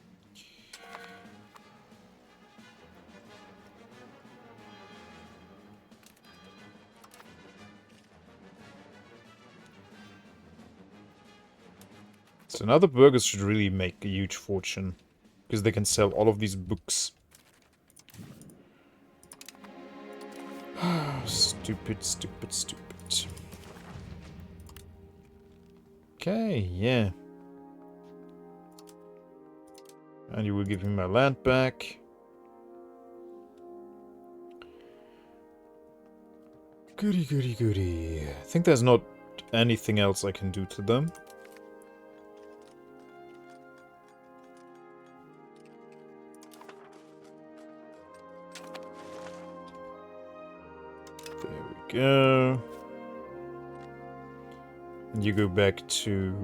So now the burgers should really make a huge fortune, because they can sell all of these books. Stupid. Okay, yeah. And you will give me my land back. Goody. I think there's not anything else I can do to them. go. You go back to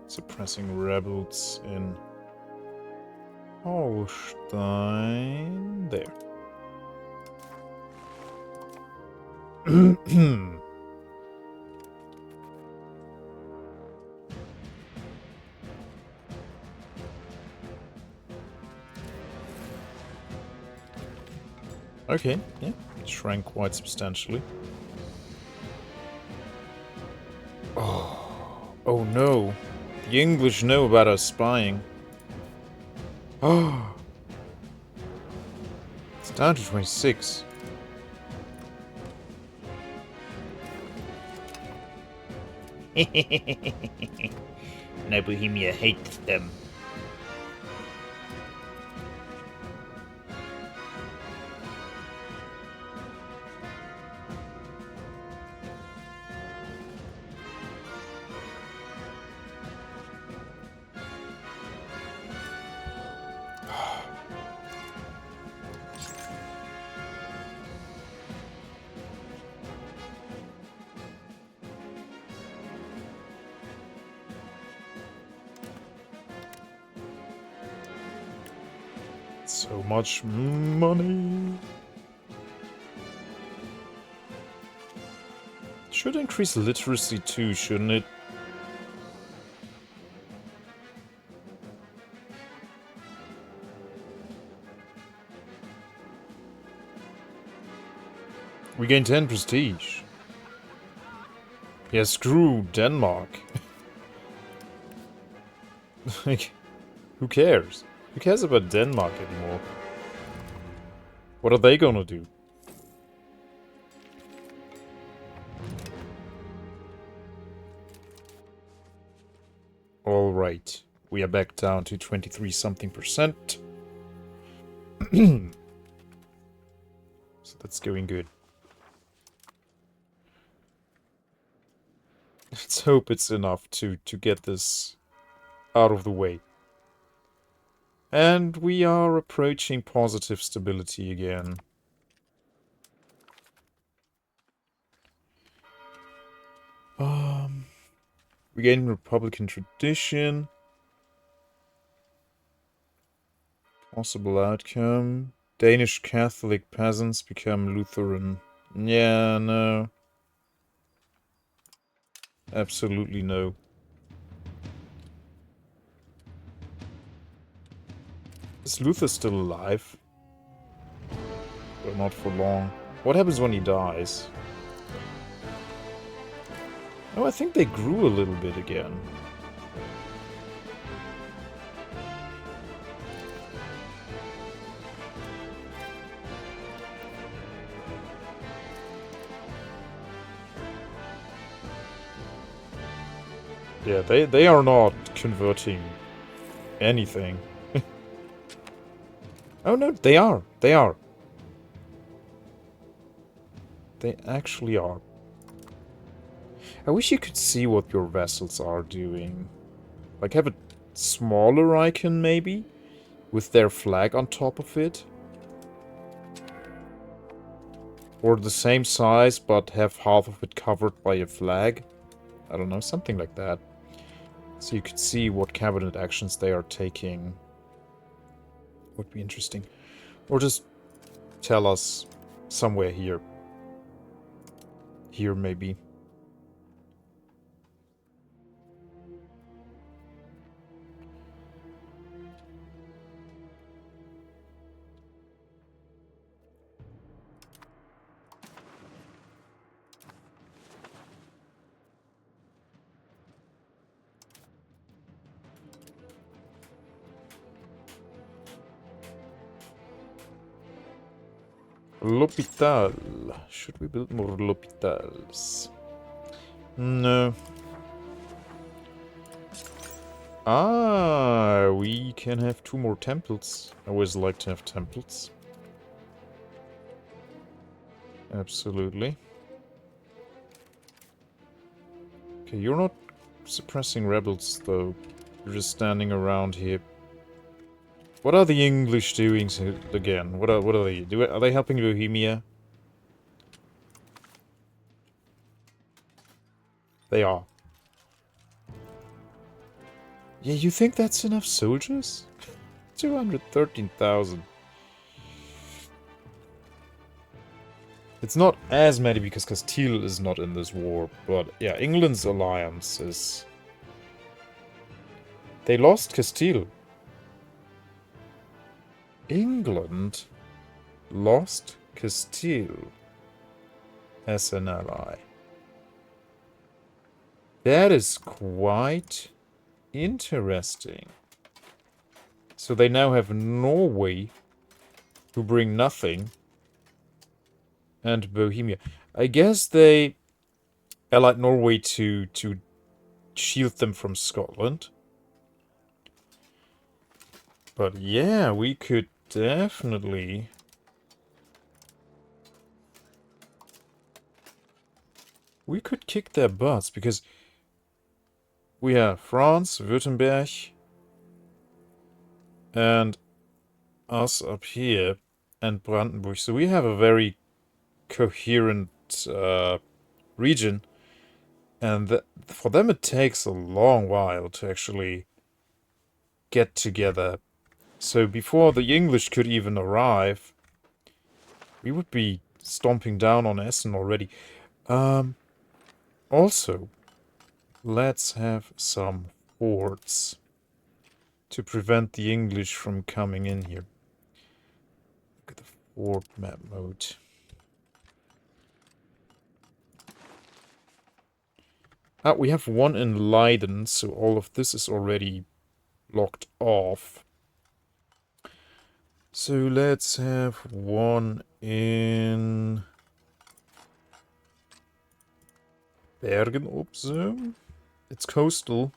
suppressing rebels in Holstein. There. Okay, yeah, it shrank quite substantially. Oh no, the English know about us spying. Oh, it's down to 26. Now Bohemia hates them. So much money. Should increase literacy too, shouldn't it? We gain 10 prestige. Yeah, screw Denmark. Like, who cares? Who cares about Denmark anymore? What are they gonna do? Alright. We are back down to 23 something %. So that's going good. Let's hope it's enough to get this out of the way. And we are approaching positive stability again. We gain Republican tradition. Possible outcome. Danish Catholic peasants become Lutheran. Yeah, no. Absolutely no. Is Luther still alive? But not for long. What happens when he dies? Oh, I think they grew a little bit again. Yeah, they are not converting anything. Oh no, they are. They are. They actually are. I wish you could see what your vessels are doing. Like, have a smaller icon, maybe? With their flag on top of it? Or the same size, but have half of it covered by a flag? I don't know, something like that. So you could see what cabinet actions they are taking. Would be interesting. Or just tell us somewhere here. Here, maybe. L'hôpital. Should we build more l'hôpitals? No. Ah, we can have 2 more temples. I always like to have temples. Absolutely. Okay, you're not suppressing rebels, though. You're just standing around here. What are the English doing again? What are they doing? Are they helping Bohemia? They are. Yeah, you think that's enough soldiers? 213,000. It's not as many because Castile is not in this war, but yeah, England's alliance is... They lost Castile. England lost Castile as an ally. That is quite interesting. So they now have Norway, who bring nothing, and Bohemia. I guess they allied Norway to shield them from Scotland. But yeah, we could definitely... We could kick their butts, because we have France, Württemberg, and us up here, and Brandenburg. So we have a very coherent region, and for them it takes a long while to actually get together. So before the English could even arrive, we would be stomping down on Essen already. Also, let's have some forts to prevent the English from coming in here. Look at the fort map mode. Ah, we have one in Leiden, so all of this is already locked off. So let's have one in Bergen-op Zoom. It's coastal.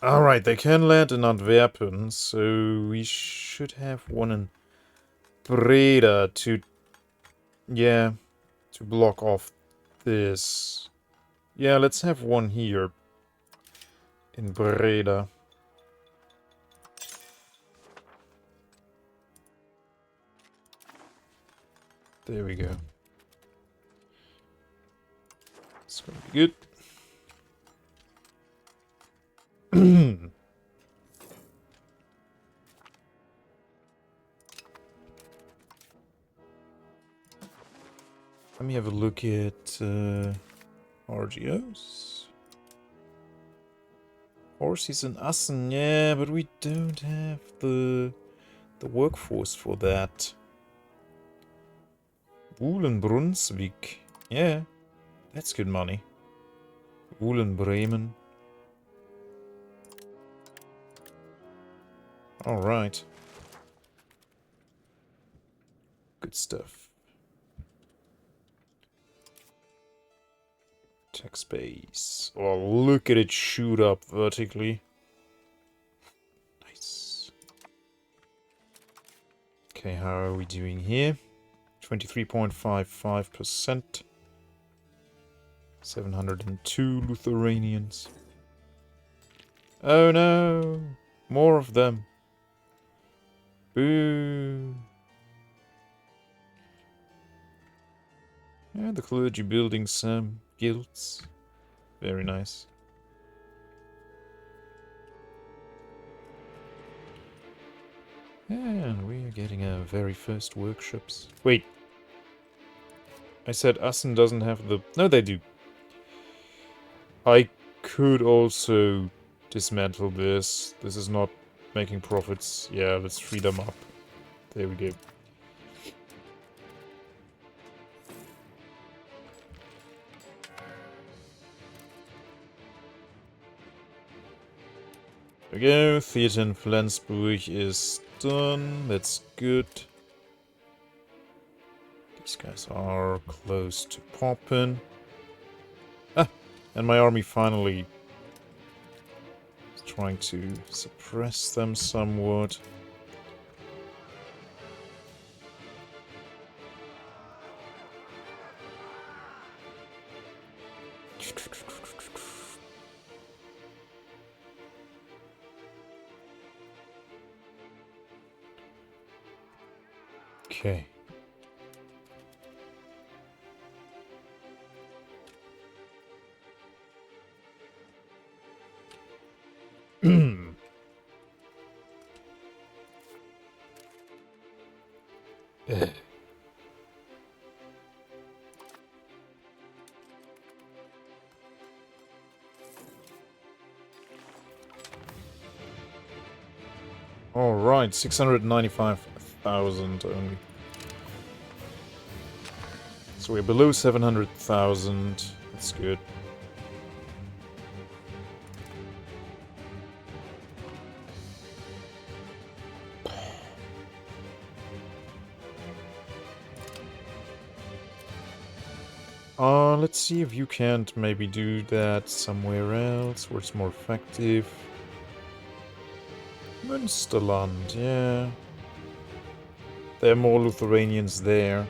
Alright, they can land in Antwerpen, so we should have one in Breda to... Yeah, to block off this. Yeah, let's have one here in Breda. There we go. It's gonna be good. Let me have a look at RGOs. Horses in Assen, yeah, but we don't have the workforce for that. Wohlen Brunswick, yeah, that's good money. Wohlen Bremen. Alright. Good stuff. Tax base. Oh, look at it shoot up vertically. Nice. Okay, how are we doing here? 23.55%. 702 Lithuanians. Oh no! More of them. Boo! Yeah, the clergy building some guilds. Very nice. And we are getting our very first workshops. Wait. I said Assen doesn't have the... No, they do. I could also dismantle this. This is not making profits. Yeah, let's free them up. There we go. There we go. Theater in Flensburg is done. That's good. These guys are close to popping. Ah! And my army finally is trying to suppress them somewhat. Okay. Alright, 695,000 only. So we're below 700,000. That's good. Let's see if you can't maybe do that somewhere else where it's more effective. Münsterland, yeah. There are more Lithuanians there.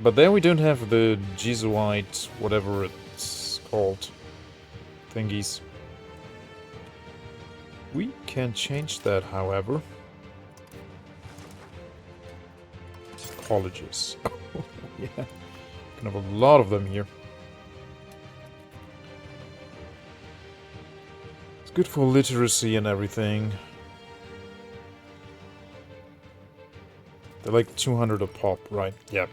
But there we don't have the Jesuit, whatever it's called, thingies. We can change that, however. Colleges. Yeah, can have a lot of them here. It's good for literacy and everything. They're like 200 a pop, right? Yep.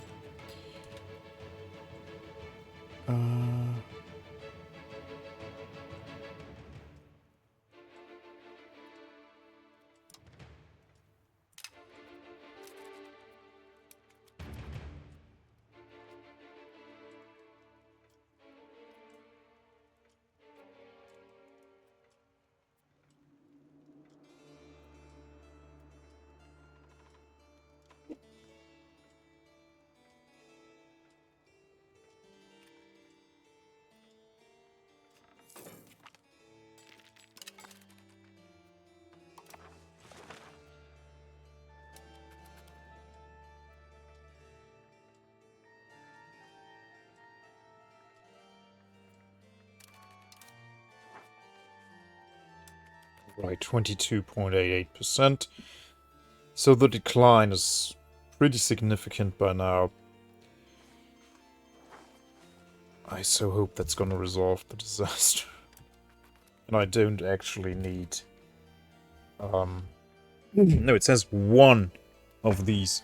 Right, 22.88%. So the decline is pretty significant by now. I so hope that's gonna resolve the disaster. And I don't actually need... No, it says one of these.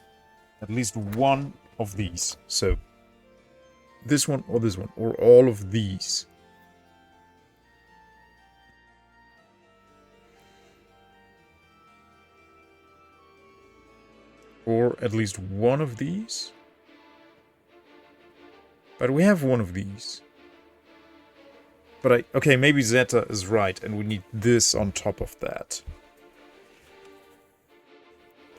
At least one of these. So, this one, or all of these. Or at least one of these. But we have one of these. But okay, maybe Zeta is right, and we need this on top of that.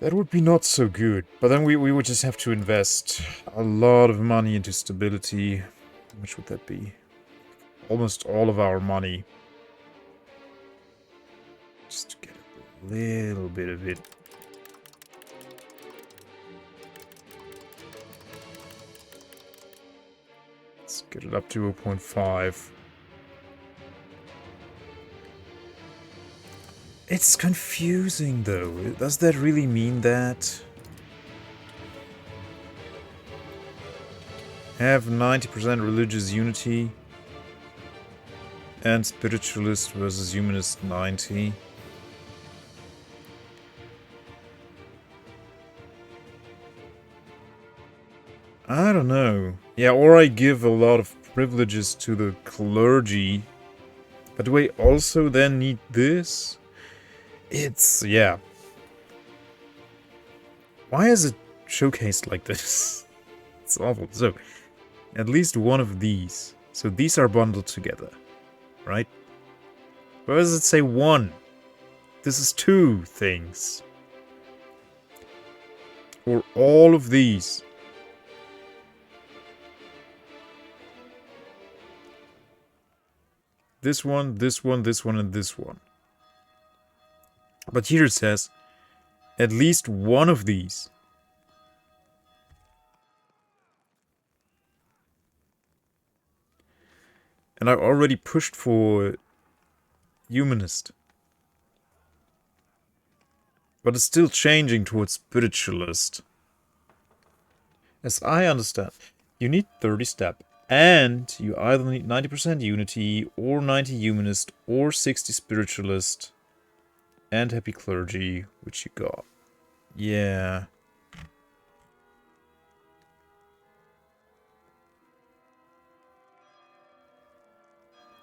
That would be not so good. But then we would just have to invest a lot of money into stability. How much would that be? Almost all of our money. Just to get a little bit of it. Let's get it up to 0.5. It's confusing, though. Does that really mean that? Have 90% religious unity. And spiritualist versus humanist 90. I don't know. Yeah, or I give a lot of privileges to the clergy. But do I also then need this? It's... yeah. Why is it showcased like this? It's awful. So, at least one of these. So these are bundled together. Right? Why does it say one? This is two things. Or all of these. This one, this one, this one, and this one. But here it says, at least one of these. And I already pushed for humanist. But it's still changing towards spiritualist. As I understand. You need 30 step. And you either need 90% unity, or 90 humanist, or 60 spiritualist, and happy clergy, which you got. Yeah.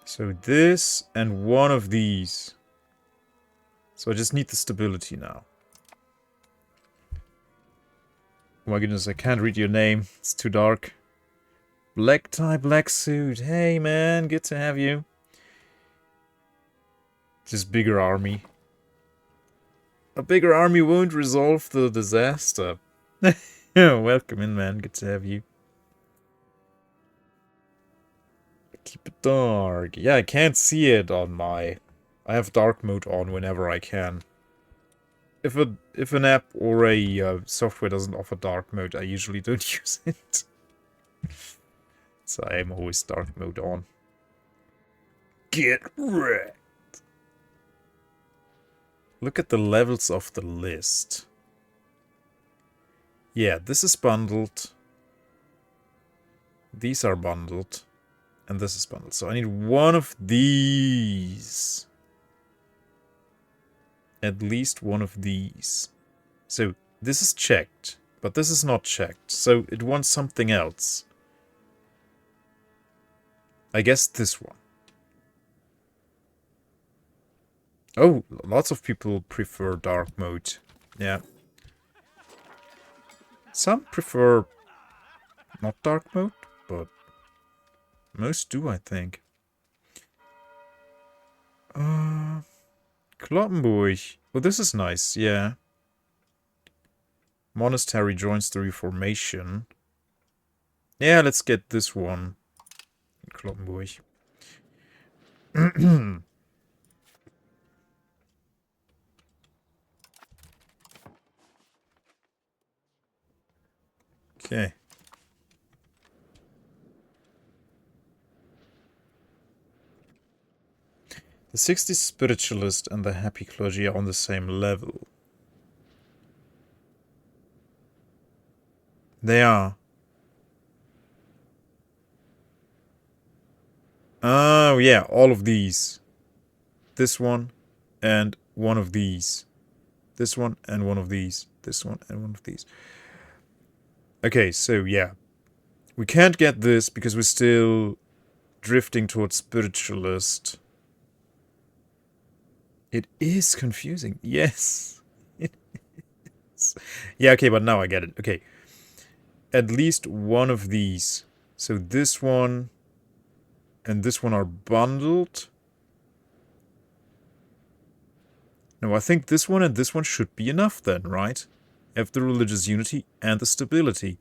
So this and one of these. So I just need the stability now. Oh my goodness, I can't read your name. It's too dark. Black tie, black suit. Hey man, good to have you. Just bigger army. A bigger army won't resolve the disaster. Welcome in, man. Good to have you. Keep it dark. Yeah, I can't see it on my... I have dark mode on whenever I can. If an app or a software doesn't offer dark mode, I usually don't use it. So I am always dark mode on. Get wrecked! Look at the levels of the list. Yeah, this is bundled. These are bundled. And this is bundled. So I need one of these. At least one of these. So this is checked. But this is not checked. So it wants something else. I guess this one. Oh, lots of people prefer dark mode. Yeah. Some prefer not dark mode, but most do, I think. Kloppenburg. Oh, this is nice, yeah. Monastery joins the Reformation. Yeah, let's get this one. Kloppenburg. Okay. The 60 spiritualist and the happy clergy are on the same level. They are. Oh, yeah, all of these. This one and one of these. This one and one of these. This one and one of these. Okay, so yeah. We can't get this because we're still drifting towards spiritualist. It is confusing. Yes. It is. Yeah, okay, but now I get it. Okay. At least one of these. So this one and this one are bundled. No, I think this one and this one should be enough then, right? Have the religious unity and the stability.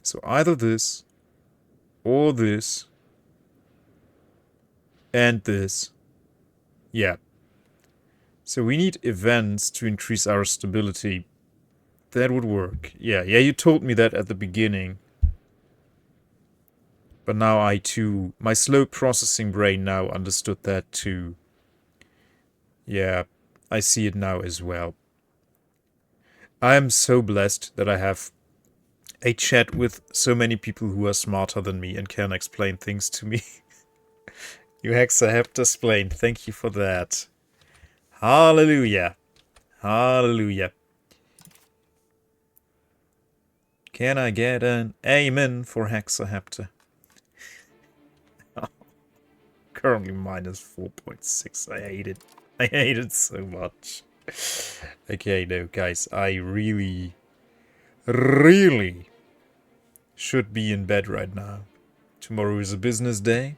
So either this, or this, and this. Yeah. So we need events to increase our stability. That would work. Yeah, you told me that at the beginning. But now I too, my slow processing brain now understood that too. Yeah, I see it now as well. I am so blessed that I have a chat with so many people who are smarter than me and can explain things to me. You Hexaheptasplain, thank you for that. Hallelujah. Hallelujah. Can I get an amen for Hexahepta? Currently minus 4.6. I hate it. I hate it so much. Okay, no, guys, I really should be in bed right now. Tomorrow is a business day.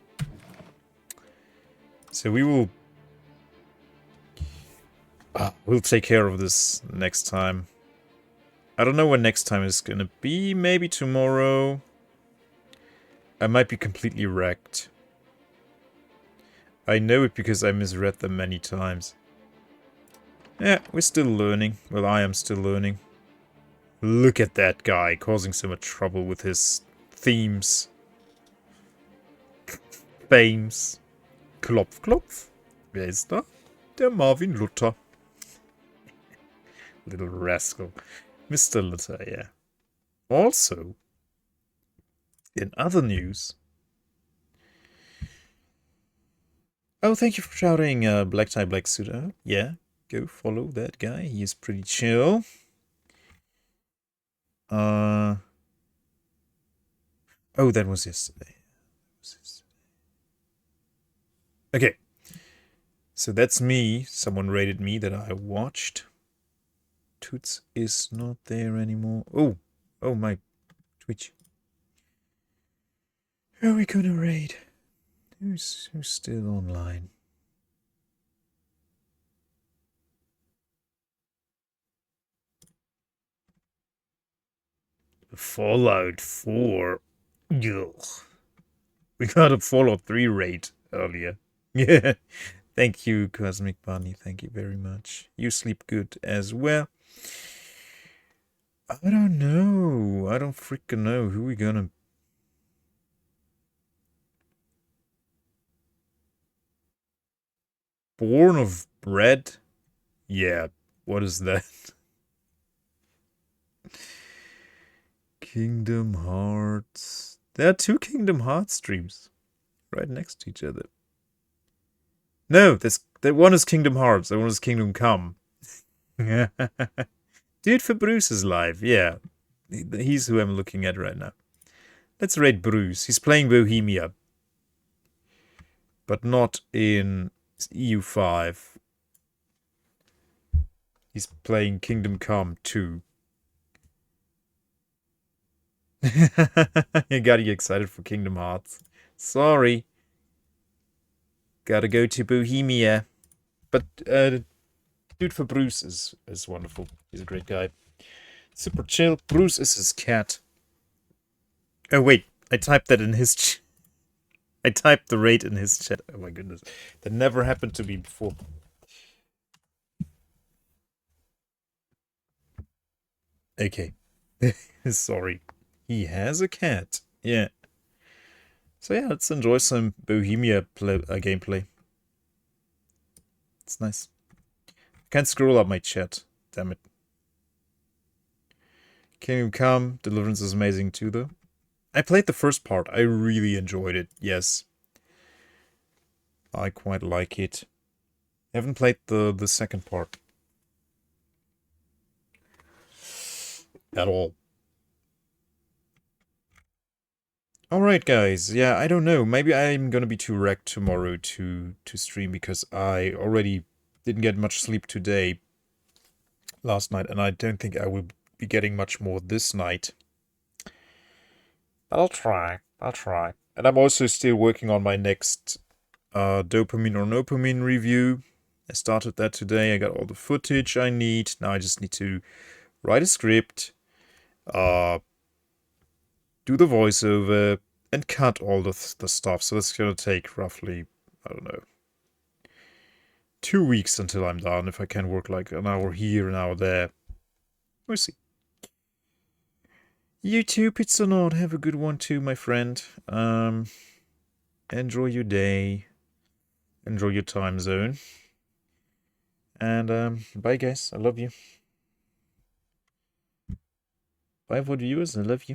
So we will... we'll take care of this next time. I don't know when next time is gonna be. Maybe tomorrow. I might be completely wrecked. I know it because I misread them many times. Yeah, we're still learning. Well, I am still learning. Look at that guy causing so much trouble with his themes. Themes. Klopf, klopf. Wer ist da? Der Marvin Luther. Little rascal. Mr. Luther, yeah. Also, in other news... Oh, thank you for shouting, Black Tie Black Suit. Yeah, go follow that guy. He is pretty chill. Oh, that was yesterday. Okay. So that's me. Someone rated me that I watched. Toots is not there anymore. Oh my Twitch. Who are we gonna raid? Who's still online? Fallout 4. Ugh. We got a Fallout 3 raid earlier. Yeah. Thank you, Cosmic Bunny. Thank you very much. You sleep good as well. I don't know. I don't freaking know who we gonna... Born of Bread? Yeah. What is that? Kingdom Hearts. There are two Kingdom Hearts streams right next to each other. No, that one is Kingdom Hearts. That one is Kingdom Come. Dude for Bruce is live. Yeah, he's who I'm looking at right now. Let's raid Bruce. He's playing Bohemia, but not in EU5. He's playing Kingdom Come 2. You gotta get excited for Kingdom Hearts. Sorry. Gotta go to Bohemia. But Dude for Bruce is wonderful. He's a great guy. Super chill. Bruce is his cat. Oh wait, I typed that in his I typed the rate in his chat. Oh my goodness. That never happened to me before. Okay. Sorry. He has a cat. Yeah. So yeah, let's enjoy some Bohemia gameplay. It's nice. Can't scroll up my chat. Damn it. Kingdom Come. Deliverance is amazing too, though. I played the first part. I really enjoyed it. Yes. I quite like it. I haven't played the second part. At all. Alright, guys. Yeah, I don't know. Maybe I'm gonna be too wrecked tomorrow to stream because I already didn't get much sleep today, last night, and I don't think I will be getting much more this night. I'll try. And I'm also still working on my next dopamine or nopamine review. I started that today. I got all the footage I need. Now I just need to write a script, do the voiceover, and cut all the stuff. So that's gonna take roughly, I don't know, 2 weeks until I'm done. If I can work like an hour here, an hour there. We'll see. You too, Pizza Nord. Have a good one too, my friend. Enjoy your day. Enjoy your time zone. And bye guys. I love you. Bye for the viewers. I love you.